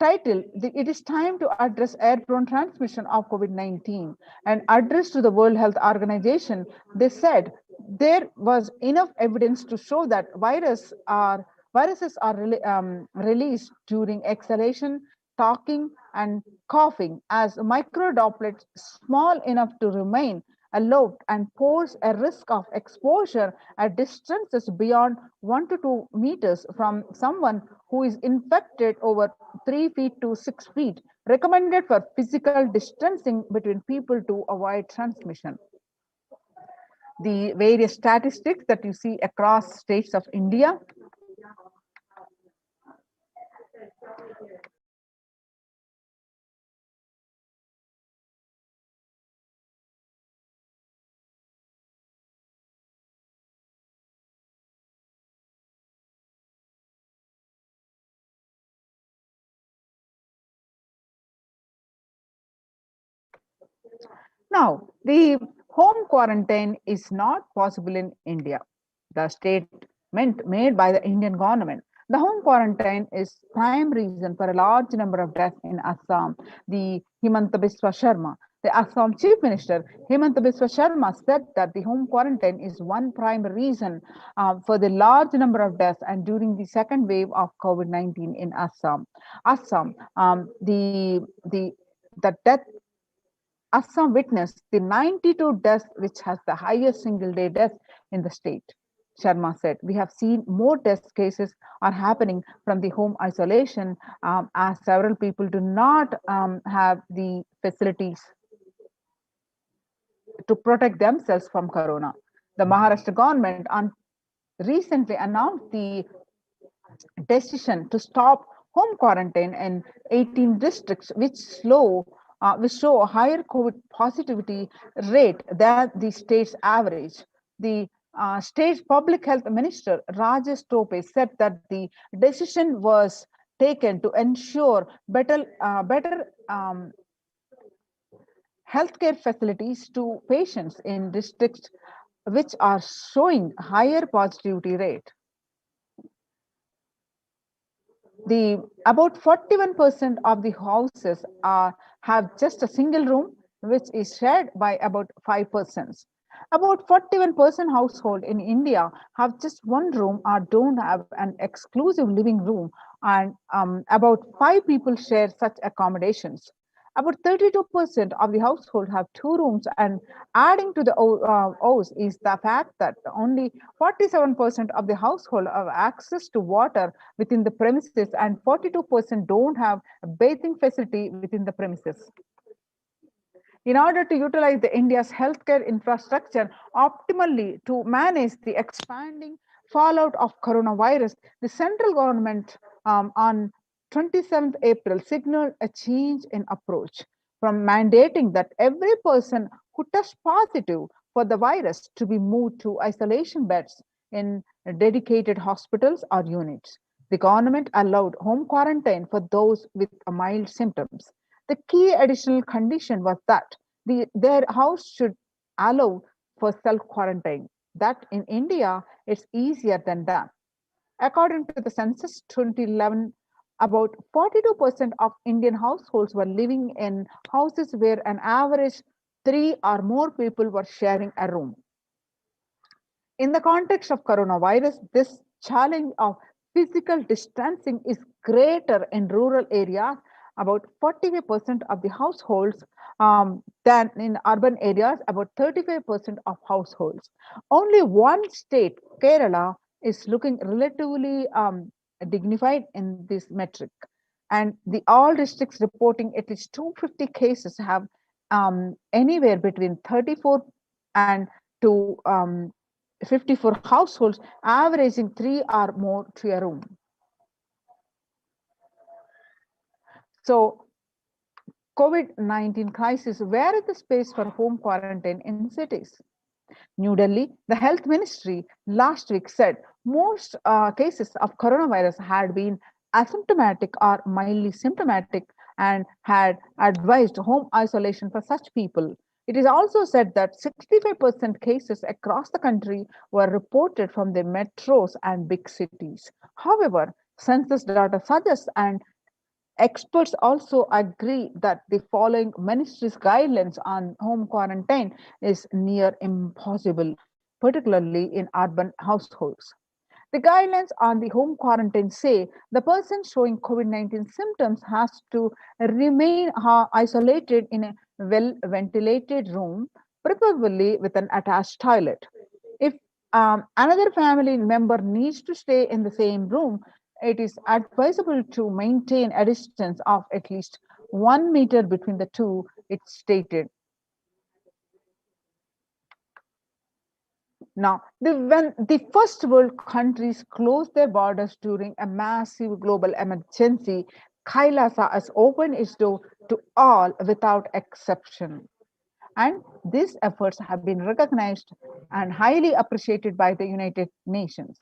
Title, it is time to address airborne transmission of COVID-19, and addressed to the World Health Organization. They said there was enough evidence to show that viruses are released during exhalation, talking, and coughing as microdroplets small enough to remain aloft and pose a risk of exposure at distances beyond 1 to 2 meters from someone who is infected over 3 feet to 6 feet, recommended for physical distancing between people to avoid transmission. The various statistics that you see across states of India. Now, the home quarantine is not possible in India. The statement made by the Indian government. The home quarantine is prime reason for a large number of deaths in Assam. The Himanta Biswa Sharma, the Assam Chief Minister Himanta Biswa Sharma, said that the home quarantine is one prime reason for the large number of deaths and during the second wave of COVID-19 in Assam. The death Assam witnessed the 92 deaths, which has the highest single day death in the state. Sharma said, we have seen more death cases are happening from the home isolation as several people do not have the facilities to protect themselves from corona. The Maharashtra government recently announced the decision to stop home quarantine in 18 districts, which show a higher COVID positivity rate than the state's average. The state's public health minister Rajesh Tope said that the decision was taken to ensure better healthcare facilities to patients in districts which are showing higher positivity rate. About 41% of the houses have just a single room, which is shared by about 5%. About 41% household in India have just one room or don't have an exclusive living room, and about 5 people share such accommodations. About 32% of the household have 2 rooms, and adding to the O's is the fact that only 47% of the household have access to water within the premises, and 42% don't have a bathing facility within the premises. In order to utilize the India's healthcare infrastructure optimally to manage the expanding fallout of coronavirus, the central government on 27th April signaled a change in approach from mandating that every person who tests positive for the virus to be moved to isolation beds in dedicated hospitals or units. The government allowed home quarantine for those with mild symptoms. The key additional condition was that their house should allow for self-quarantine. That in India, it's easier than that. According to the census 2011, about 42% of Indian households were living in houses where an average 3 or more people were sharing a room. In the context of coronavirus, this challenge of physical distancing is greater in rural areas, about 45% of the households, than in urban areas, about 35% of households. Only one state, Kerala, is looking relatively dignified in this metric. And the all districts reporting at least 250 cases have anywhere between 34 and to 54 households, averaging 3 or more to a room. So, COVID-19 crisis, where is the space for home quarantine in cities? New Delhi, the health ministry last week said most cases of coronavirus had been asymptomatic or mildly symptomatic and had advised home isolation for such people. It is also said that 65% cases across the country were reported from the metros and big cities. However, census data suggests and experts also agree that the following ministry's guidelines on home quarantine is near impossible, particularly in urban households. The guidelines on the home quarantine say the person showing COVID-19 symptoms has to remain isolated in a well ventilated room, preferably with an attached toilet. If another family member needs to stay in the same room, it is advisable to maintain a distance of at least 1 meter between the two, it's stated. Now, when the first world countries closed their borders during a massive global emergency, Kailasa has opened its door to all without exception. And these efforts have been recognized and highly appreciated by the United Nations.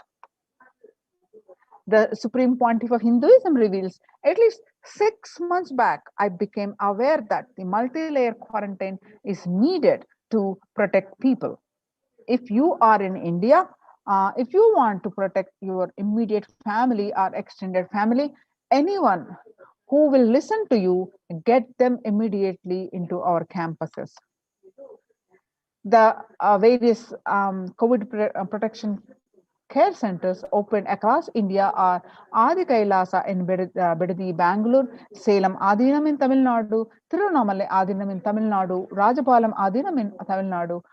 The Supreme Pontiff of Hinduism reveals at least 6 months back, I became aware that the multi-layer quarantine is needed to protect people. If you are in India, if you want to protect your immediate family or extended family, anyone who will listen to you, get them immediately into our campuses. The various COVID protection care centers open across India are Adi Kailasa in Bidadi, Bangalore, Salem Adinam in Tamil Nadu, Tirunamalai Adinam in Tamil Nadu, Rajapalam Adinam in Tamil Nadu,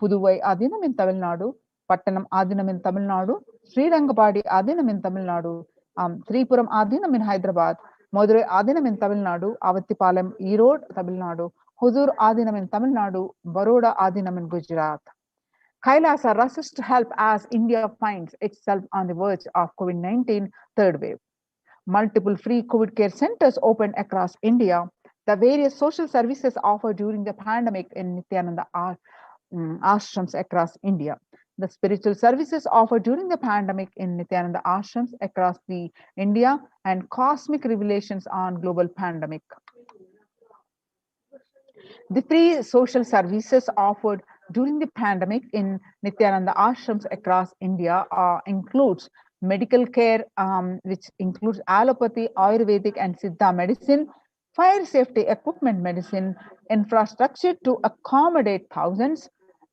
Puduvai Adinam in Tamil Nadu, Pattanam Adinam in Tamil Nadu, Srirangapadi Adinam in Tamil Nadu, Tripuram Adinam in Hyderabad, Madurai Adinam in Tamil Nadu, Avattipalam Erode, Tamil Nadu, Huzur Adinam in Tamil Nadu, Baroda Adinam in Gujarat. Kailasa rushes to help as India finds itself on the verge of COVID-19 third wave. Multiple free COVID care centers opened across India. The various social services offered during the pandemic in Nithyananda ashrams across India. The spiritual services offered during the pandemic in Nithyananda ashrams across the India and cosmic revelations on global pandemic. The free social services offered during the pandemic in Nithyananda ashrams across India includes medical care, which includes allopathy, Ayurvedic and Siddha medicine, fire safety equipment medicine, infrastructure to accommodate thousands,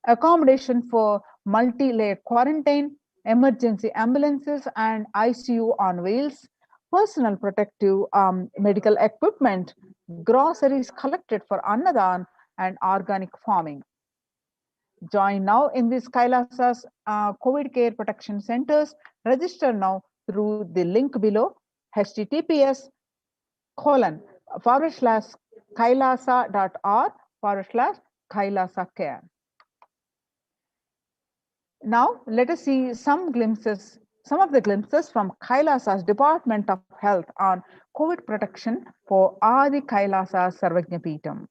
accommodation for multi-layer quarantine, emergency ambulances and ICU on wheels, personal protective medical equipment, groceries collected for Annadan, and organic farming. Join now in these Kailasa's COVID care protection centers. Register now through the link below, https://kailasa.org/Kailasa care. Now, let us see some of the glimpses from Kailasa's Department of Health on COVID protection for Adi Kailasa Sarvajnapeetham.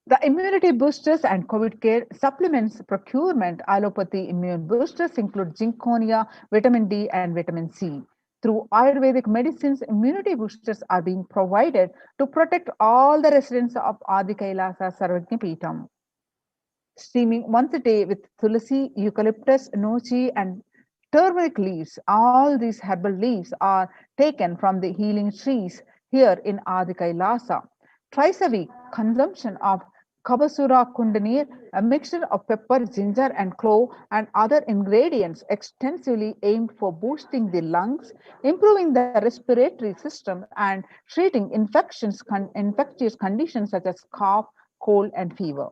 The immunity boosters and COVID care supplements procurement allopathy immune boosters include zinconia, vitamin D, and vitamin C. Through Ayurvedic medicines, immunity boosters are being provided to protect all the residents of Adi Kailasa Sarvajnapeetham. Steaming once a day with tulsi, eucalyptus, nochi, and turmeric leaves. All these herbal leaves are taken from the healing trees here in Adi Kailasa. Twice a week, consumption of Kabasura Kundanir, a mixture of pepper, ginger, and clove, and other ingredients extensively aimed for boosting the lungs, improving the respiratory system, and treating infectious conditions such as cough, cold, and fever.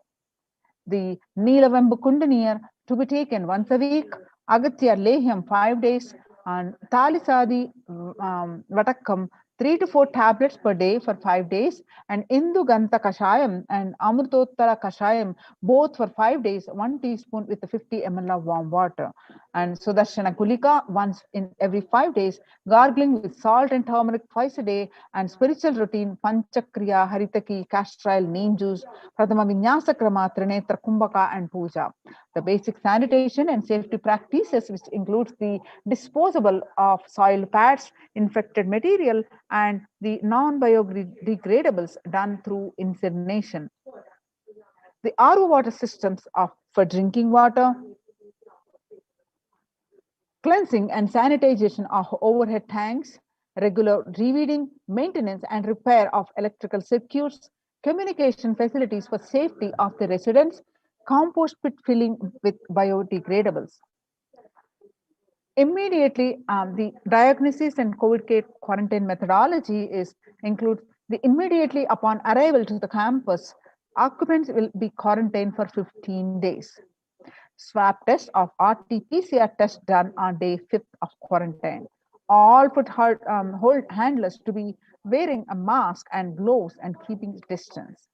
The Neelavambu Kundanir to be taken once a week, Agatya Lehyam 5 days, and Talisadi Vatakam 3 to 4 tablets per day for 5 days, and Indu Ganta Kashayam and Amrutottara Kashayam both for 5 days, 1 teaspoon with 50 ml of warm water. And Sudarshana Kulika once in every 5 days, gargling with salt and turmeric twice a day, and spiritual routine Panchakriya, Haritaki, Castrile, Neem juice, Pradama Vinyasa Krama, Trinetra Kumbhaka, and Puja. The basic sanitation and safety practices, which includes the disposal of soil pads, infected material, and the non-biodegradables done through incineration. The RO water systems for drinking water, cleansing and sanitization of overhead tanks, regular reweeding, maintenance and repair of electrical circuits, communication facilities for safety of the residents, compost pit filling with biodegradables. Immediately, the diagnosis and COVID care quarantine methodology includes the immediately upon arrival to the campus, occupants will be quarantined for 15 days. Swab test of RT-PCR test done on day 5th of quarantine. All hold handlers to be wearing a mask and gloves and keeping distance.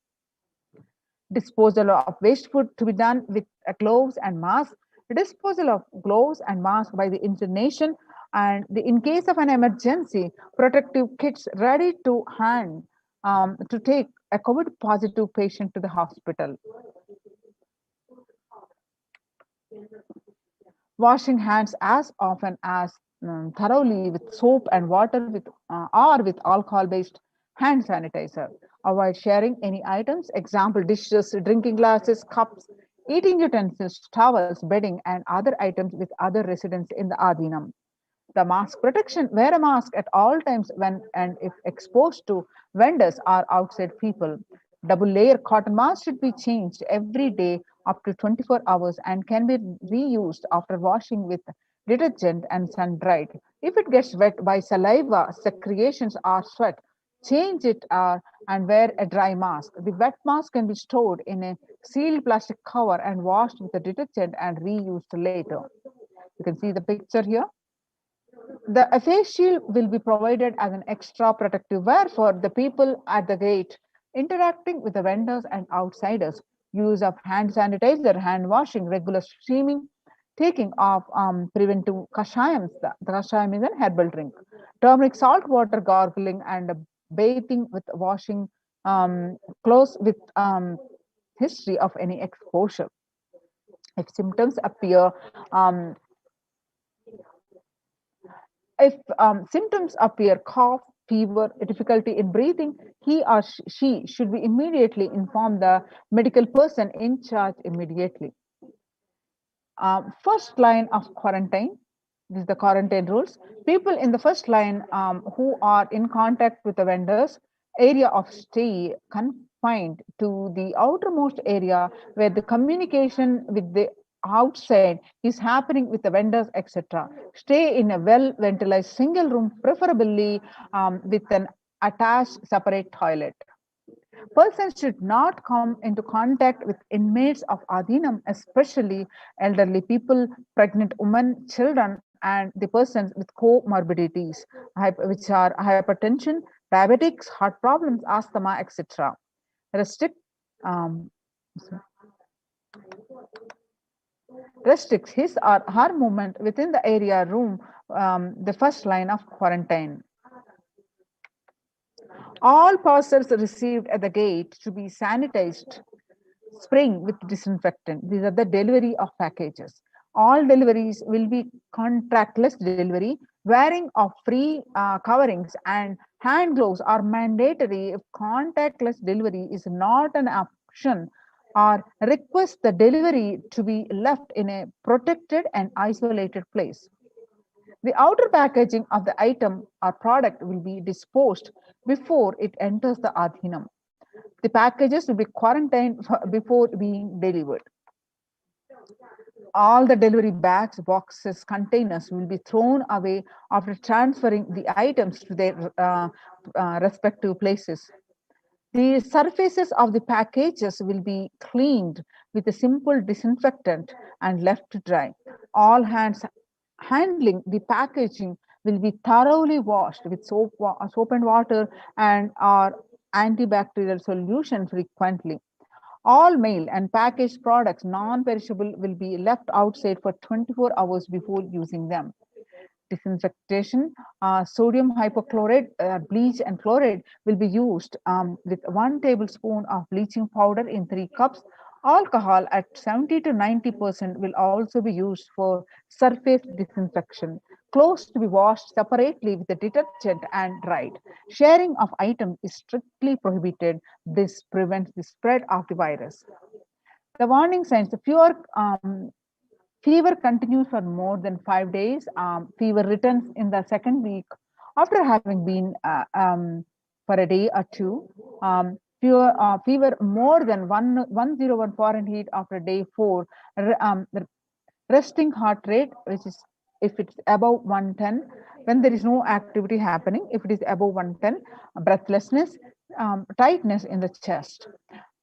Disposal of waste food to be done with gloves and mask. Disposal of gloves and mask by the incineration, and in case of an emergency, protective kits ready to hand to take a COVID positive patient to the hospital. Washing hands as often as thoroughly with soap and water or with alcohol-based hand sanitizer. Avoid sharing any items, example dishes, drinking glasses, cups, eating utensils, towels, bedding, and other items with other residents in the Adhinam. The mask protection, wear a mask at all times when and if exposed to vendors or outside people. Double layer cotton mask should be changed every day up to 24 hours and can be reused after washing with detergent and sun dried. If it gets wet by saliva, secretions, or sweat, change it and wear a dry mask. The wet mask can be stored in a sealed plastic cover and washed with the detergent and reused later. You can see the picture here. The face shield will be provided as an extra protective wear for the people at the gate, interacting with the vendors and outsiders. Use of hand sanitizer, hand washing, regular steaming, taking of preventive kashayams. The kashayam is an herbal drink. Turmeric salt water gargling and bathing with washing clothes with history of any exposure. If symptoms appear, cough, fever, difficulty in breathing, he or she should be immediately inform the medical person in charge immediately. First line of quarantine. This is the quarantine rules. People in the first line who are in contact with the vendors, area of stay confined to the outermost area where the communication with the outside is happening with the vendors, etc. Stay in a well-ventilated single room, preferably with an attached separate toilet. Persons should not come into contact with inmates of Adhinam, especially elderly people, pregnant women, children, and the persons with comorbidities, which are hypertension, diabetics, heart problems, asthma, etc. Restricts his or her movement within the area room, the first line of quarantine. All parcels received at the gate to be sanitized, spraying with disinfectant. These are the delivery of packages. All deliveries will be contactless delivery. Wearing of free coverings and hand gloves are mandatory if contactless delivery is not an option, or request the delivery to be left in a protected and isolated place. The outer packaging of the item or product will be disposed before it enters the Adhinam. The packages will be quarantined before being delivered. All the delivery bags, boxes, containers will be thrown away after transferring the items to their respective places. The surfaces of the packages will be cleaned with a simple disinfectant and left to dry. All hands handling the packaging will be thoroughly washed with soap and water and or antibacterial solution frequently. All mail and packaged products, non-perishable, will be left outside for 24 hours before using them. Disinfectation, sodium hypochlorite, bleach and chloride will be used with 1 tablespoon of bleaching powder in 3 cups. Alcohol at 70 to 90% will also be used for surface disinfection. Clothes to be washed separately with the detergent and dried. Sharing of items is strictly prohibited. This prevents the spread of the virus. The warning signs: fever continues for more than 5 days. Fever returns in the second week after having been for a day or two. Fever more than 101 Fahrenheit after day 4. Resting heart rate, which is if it's above 110, when there is no activity happening. If it is above 110, breathlessness, tightness in the chest,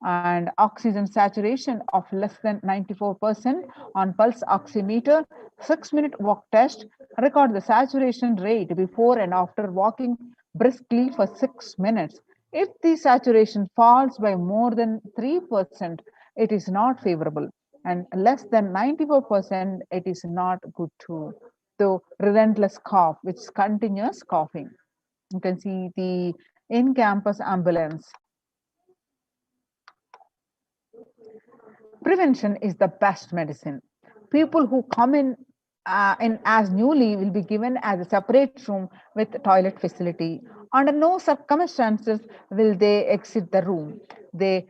and oxygen saturation of less than 94% on pulse oximeter. 6-minute walk test. Record the saturation rate before and after walking briskly for 6 minutes. If the saturation falls by more than 3%, it is not favorable, and less than 94%, it is not good too. The relentless cough, which is continuous coughing. You can see the in-campus ambulance. Prevention is the best medicine. People who come in as newly will be given as a separate room with toilet facility. Under no circumstances will they exit the room. The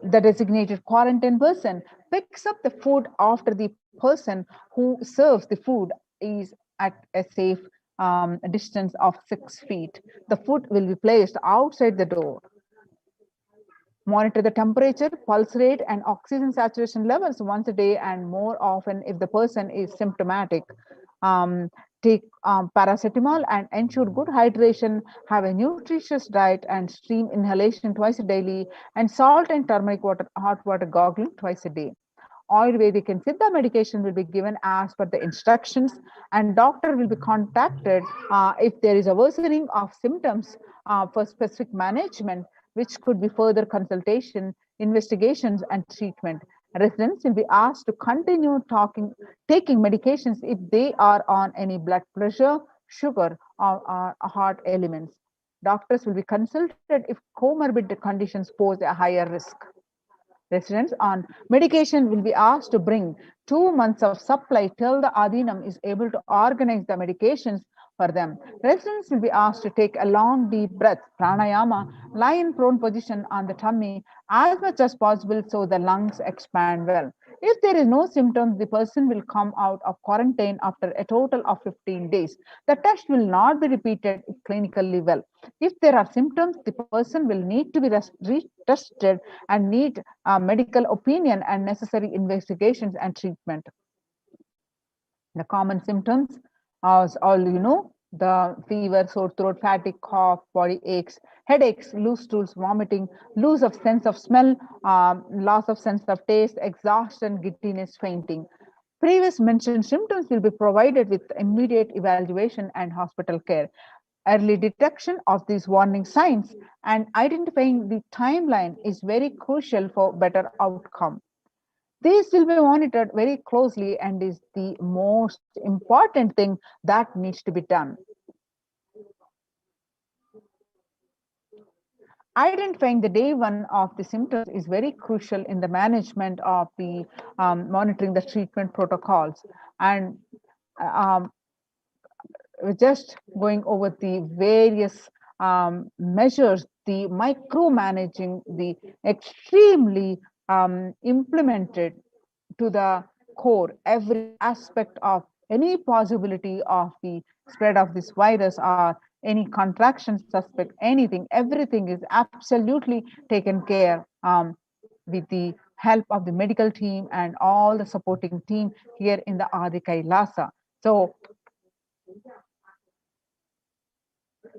designated quarantine person picks up the food after the person who serves the food is at a safe distance of 6 feet. The food will be placed outside the door. Monitor the temperature, pulse rate, and oxygen saturation levels once a day and more often if the person is symptomatic. Take paracetamol and ensure good hydration, have a nutritious diet, and stream inhalation twice a daily, and salt and turmeric water, hot water gargling twice a day. Ayurvedic and Siddha medication will be given as per the instructions, and doctor will be contacted if there is a worsening of symptoms for specific management, which could be further consultation, investigations, and treatment. Residents will be asked to continue taking medications if they are on any blood pressure, sugar, or heart elements. Doctors will be consulted if comorbid conditions pose a higher risk. Residents on medication will be asked to bring 2 months of supply till the Adinam is able to organize the medications for them. Residents will be asked to take a long deep breath, pranayama, lie in prone position on the tummy as much as possible so the lungs expand well. If there is no symptoms, the person will come out of quarantine after a total of 15 days. The test will not be repeated if clinically well. If there are symptoms, the person will need to be retested and need medical opinion and necessary investigations and treatment. The common symptoms, as all you know, the fever, sore throat, fatigue, cough, body aches, headaches, loose stools, vomiting, loss of sense of smell, loss of sense of taste, exhaustion, giddiness, fainting. Previous mentioned symptoms will be provided with immediate evaluation and hospital care. Early detection of these warning signs and identifying the timeline is very crucial for better outcome. These will be monitored very closely and is the most important thing that needs to be done. Identifying the day 1 of the symptoms is very crucial in the management of the monitoring the treatment protocols. And we're just going over the various measures, the micromanaging, the extremely implemented to the core, every aspect of any possibility of the spread of this virus or any contraction suspect, anything, everything is absolutely taken care with the help of the medical team and all the supporting team here in the Adi Kailasa. So,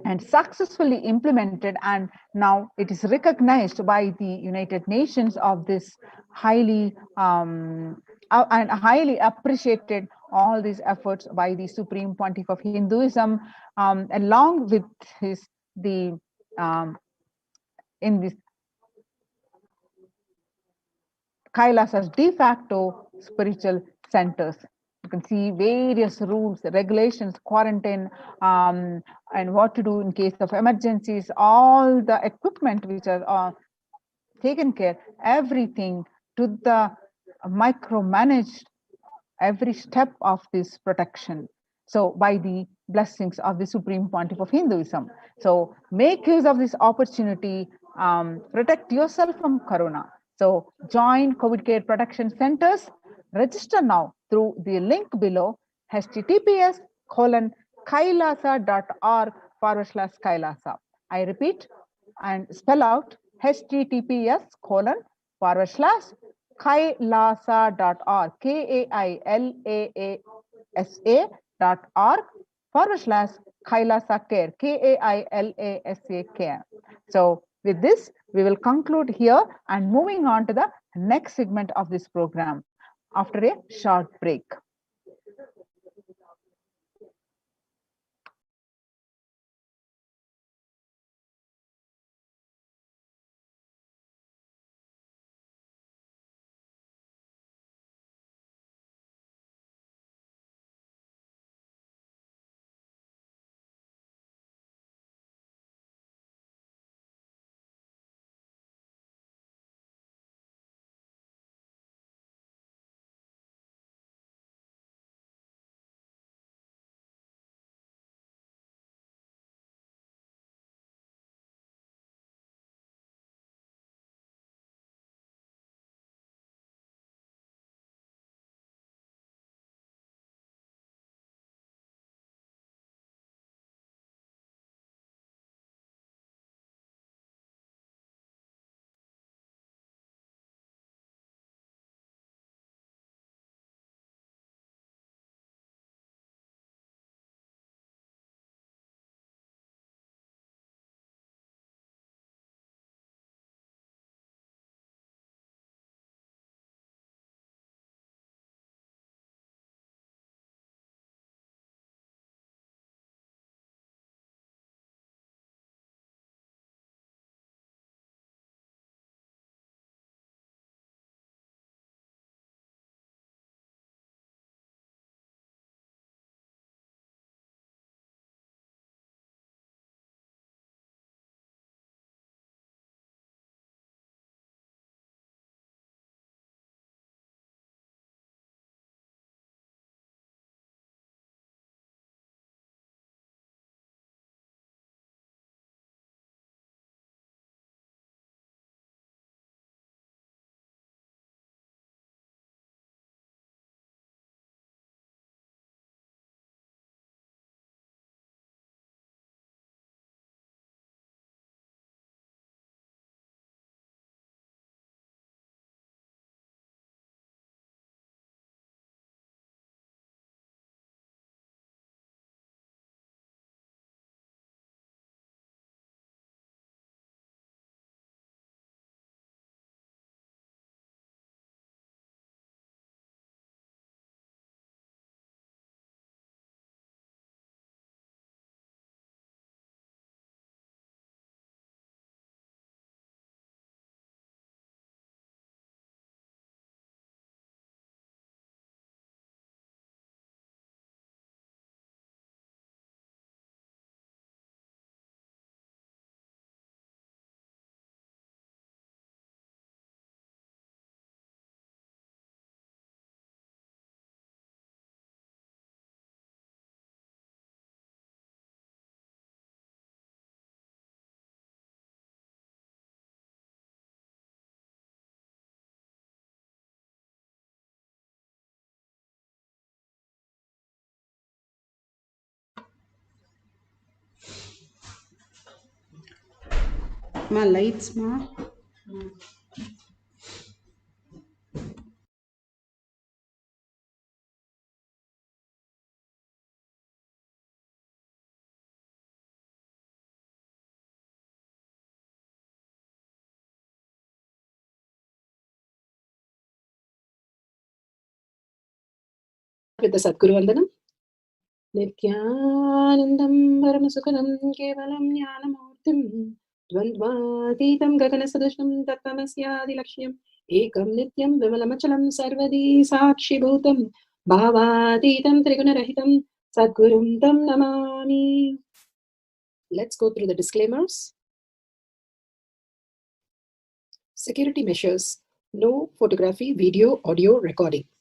and successfully implemented, and now it is recognized by the United Nations of this highly and highly appreciated all these efforts by the Supreme Pontiff of Hinduism, along with in this Kailasa's de facto spiritual centers. You can see various rules, regulations, quarantine, and what to do in case of emergencies, all the equipment which are taken care, everything to the micromanaged every step of this protection. So by the blessings of the Supreme Pontiff of Hinduism. So make use of this opportunity, protect yourself from Corona. So join COVID care protection centers, register now through the link below, https://kailasa.org/Kailasa. I repeat and spell out https://kailasa.org, KAILASA.org/Kailasa care, KAILASA care. So with this, we will conclude here and moving on to the next segment of this program after a short break. Ma lights ma. with the Sadguru Vandanam. Nithyanandam Paramasukhanam Kevalam Jnanamurtim Dvandvatitam Gaganasadusham Tattvamasya Lakshyan Ekam Nityam Vimalamachalam Sarvadi Sakshi Bhutam Bhavatitam Trigunarahitam Sadgurum Tam Namami. Let's go through the disclaimers. Security measures. No photography, video, audio recording.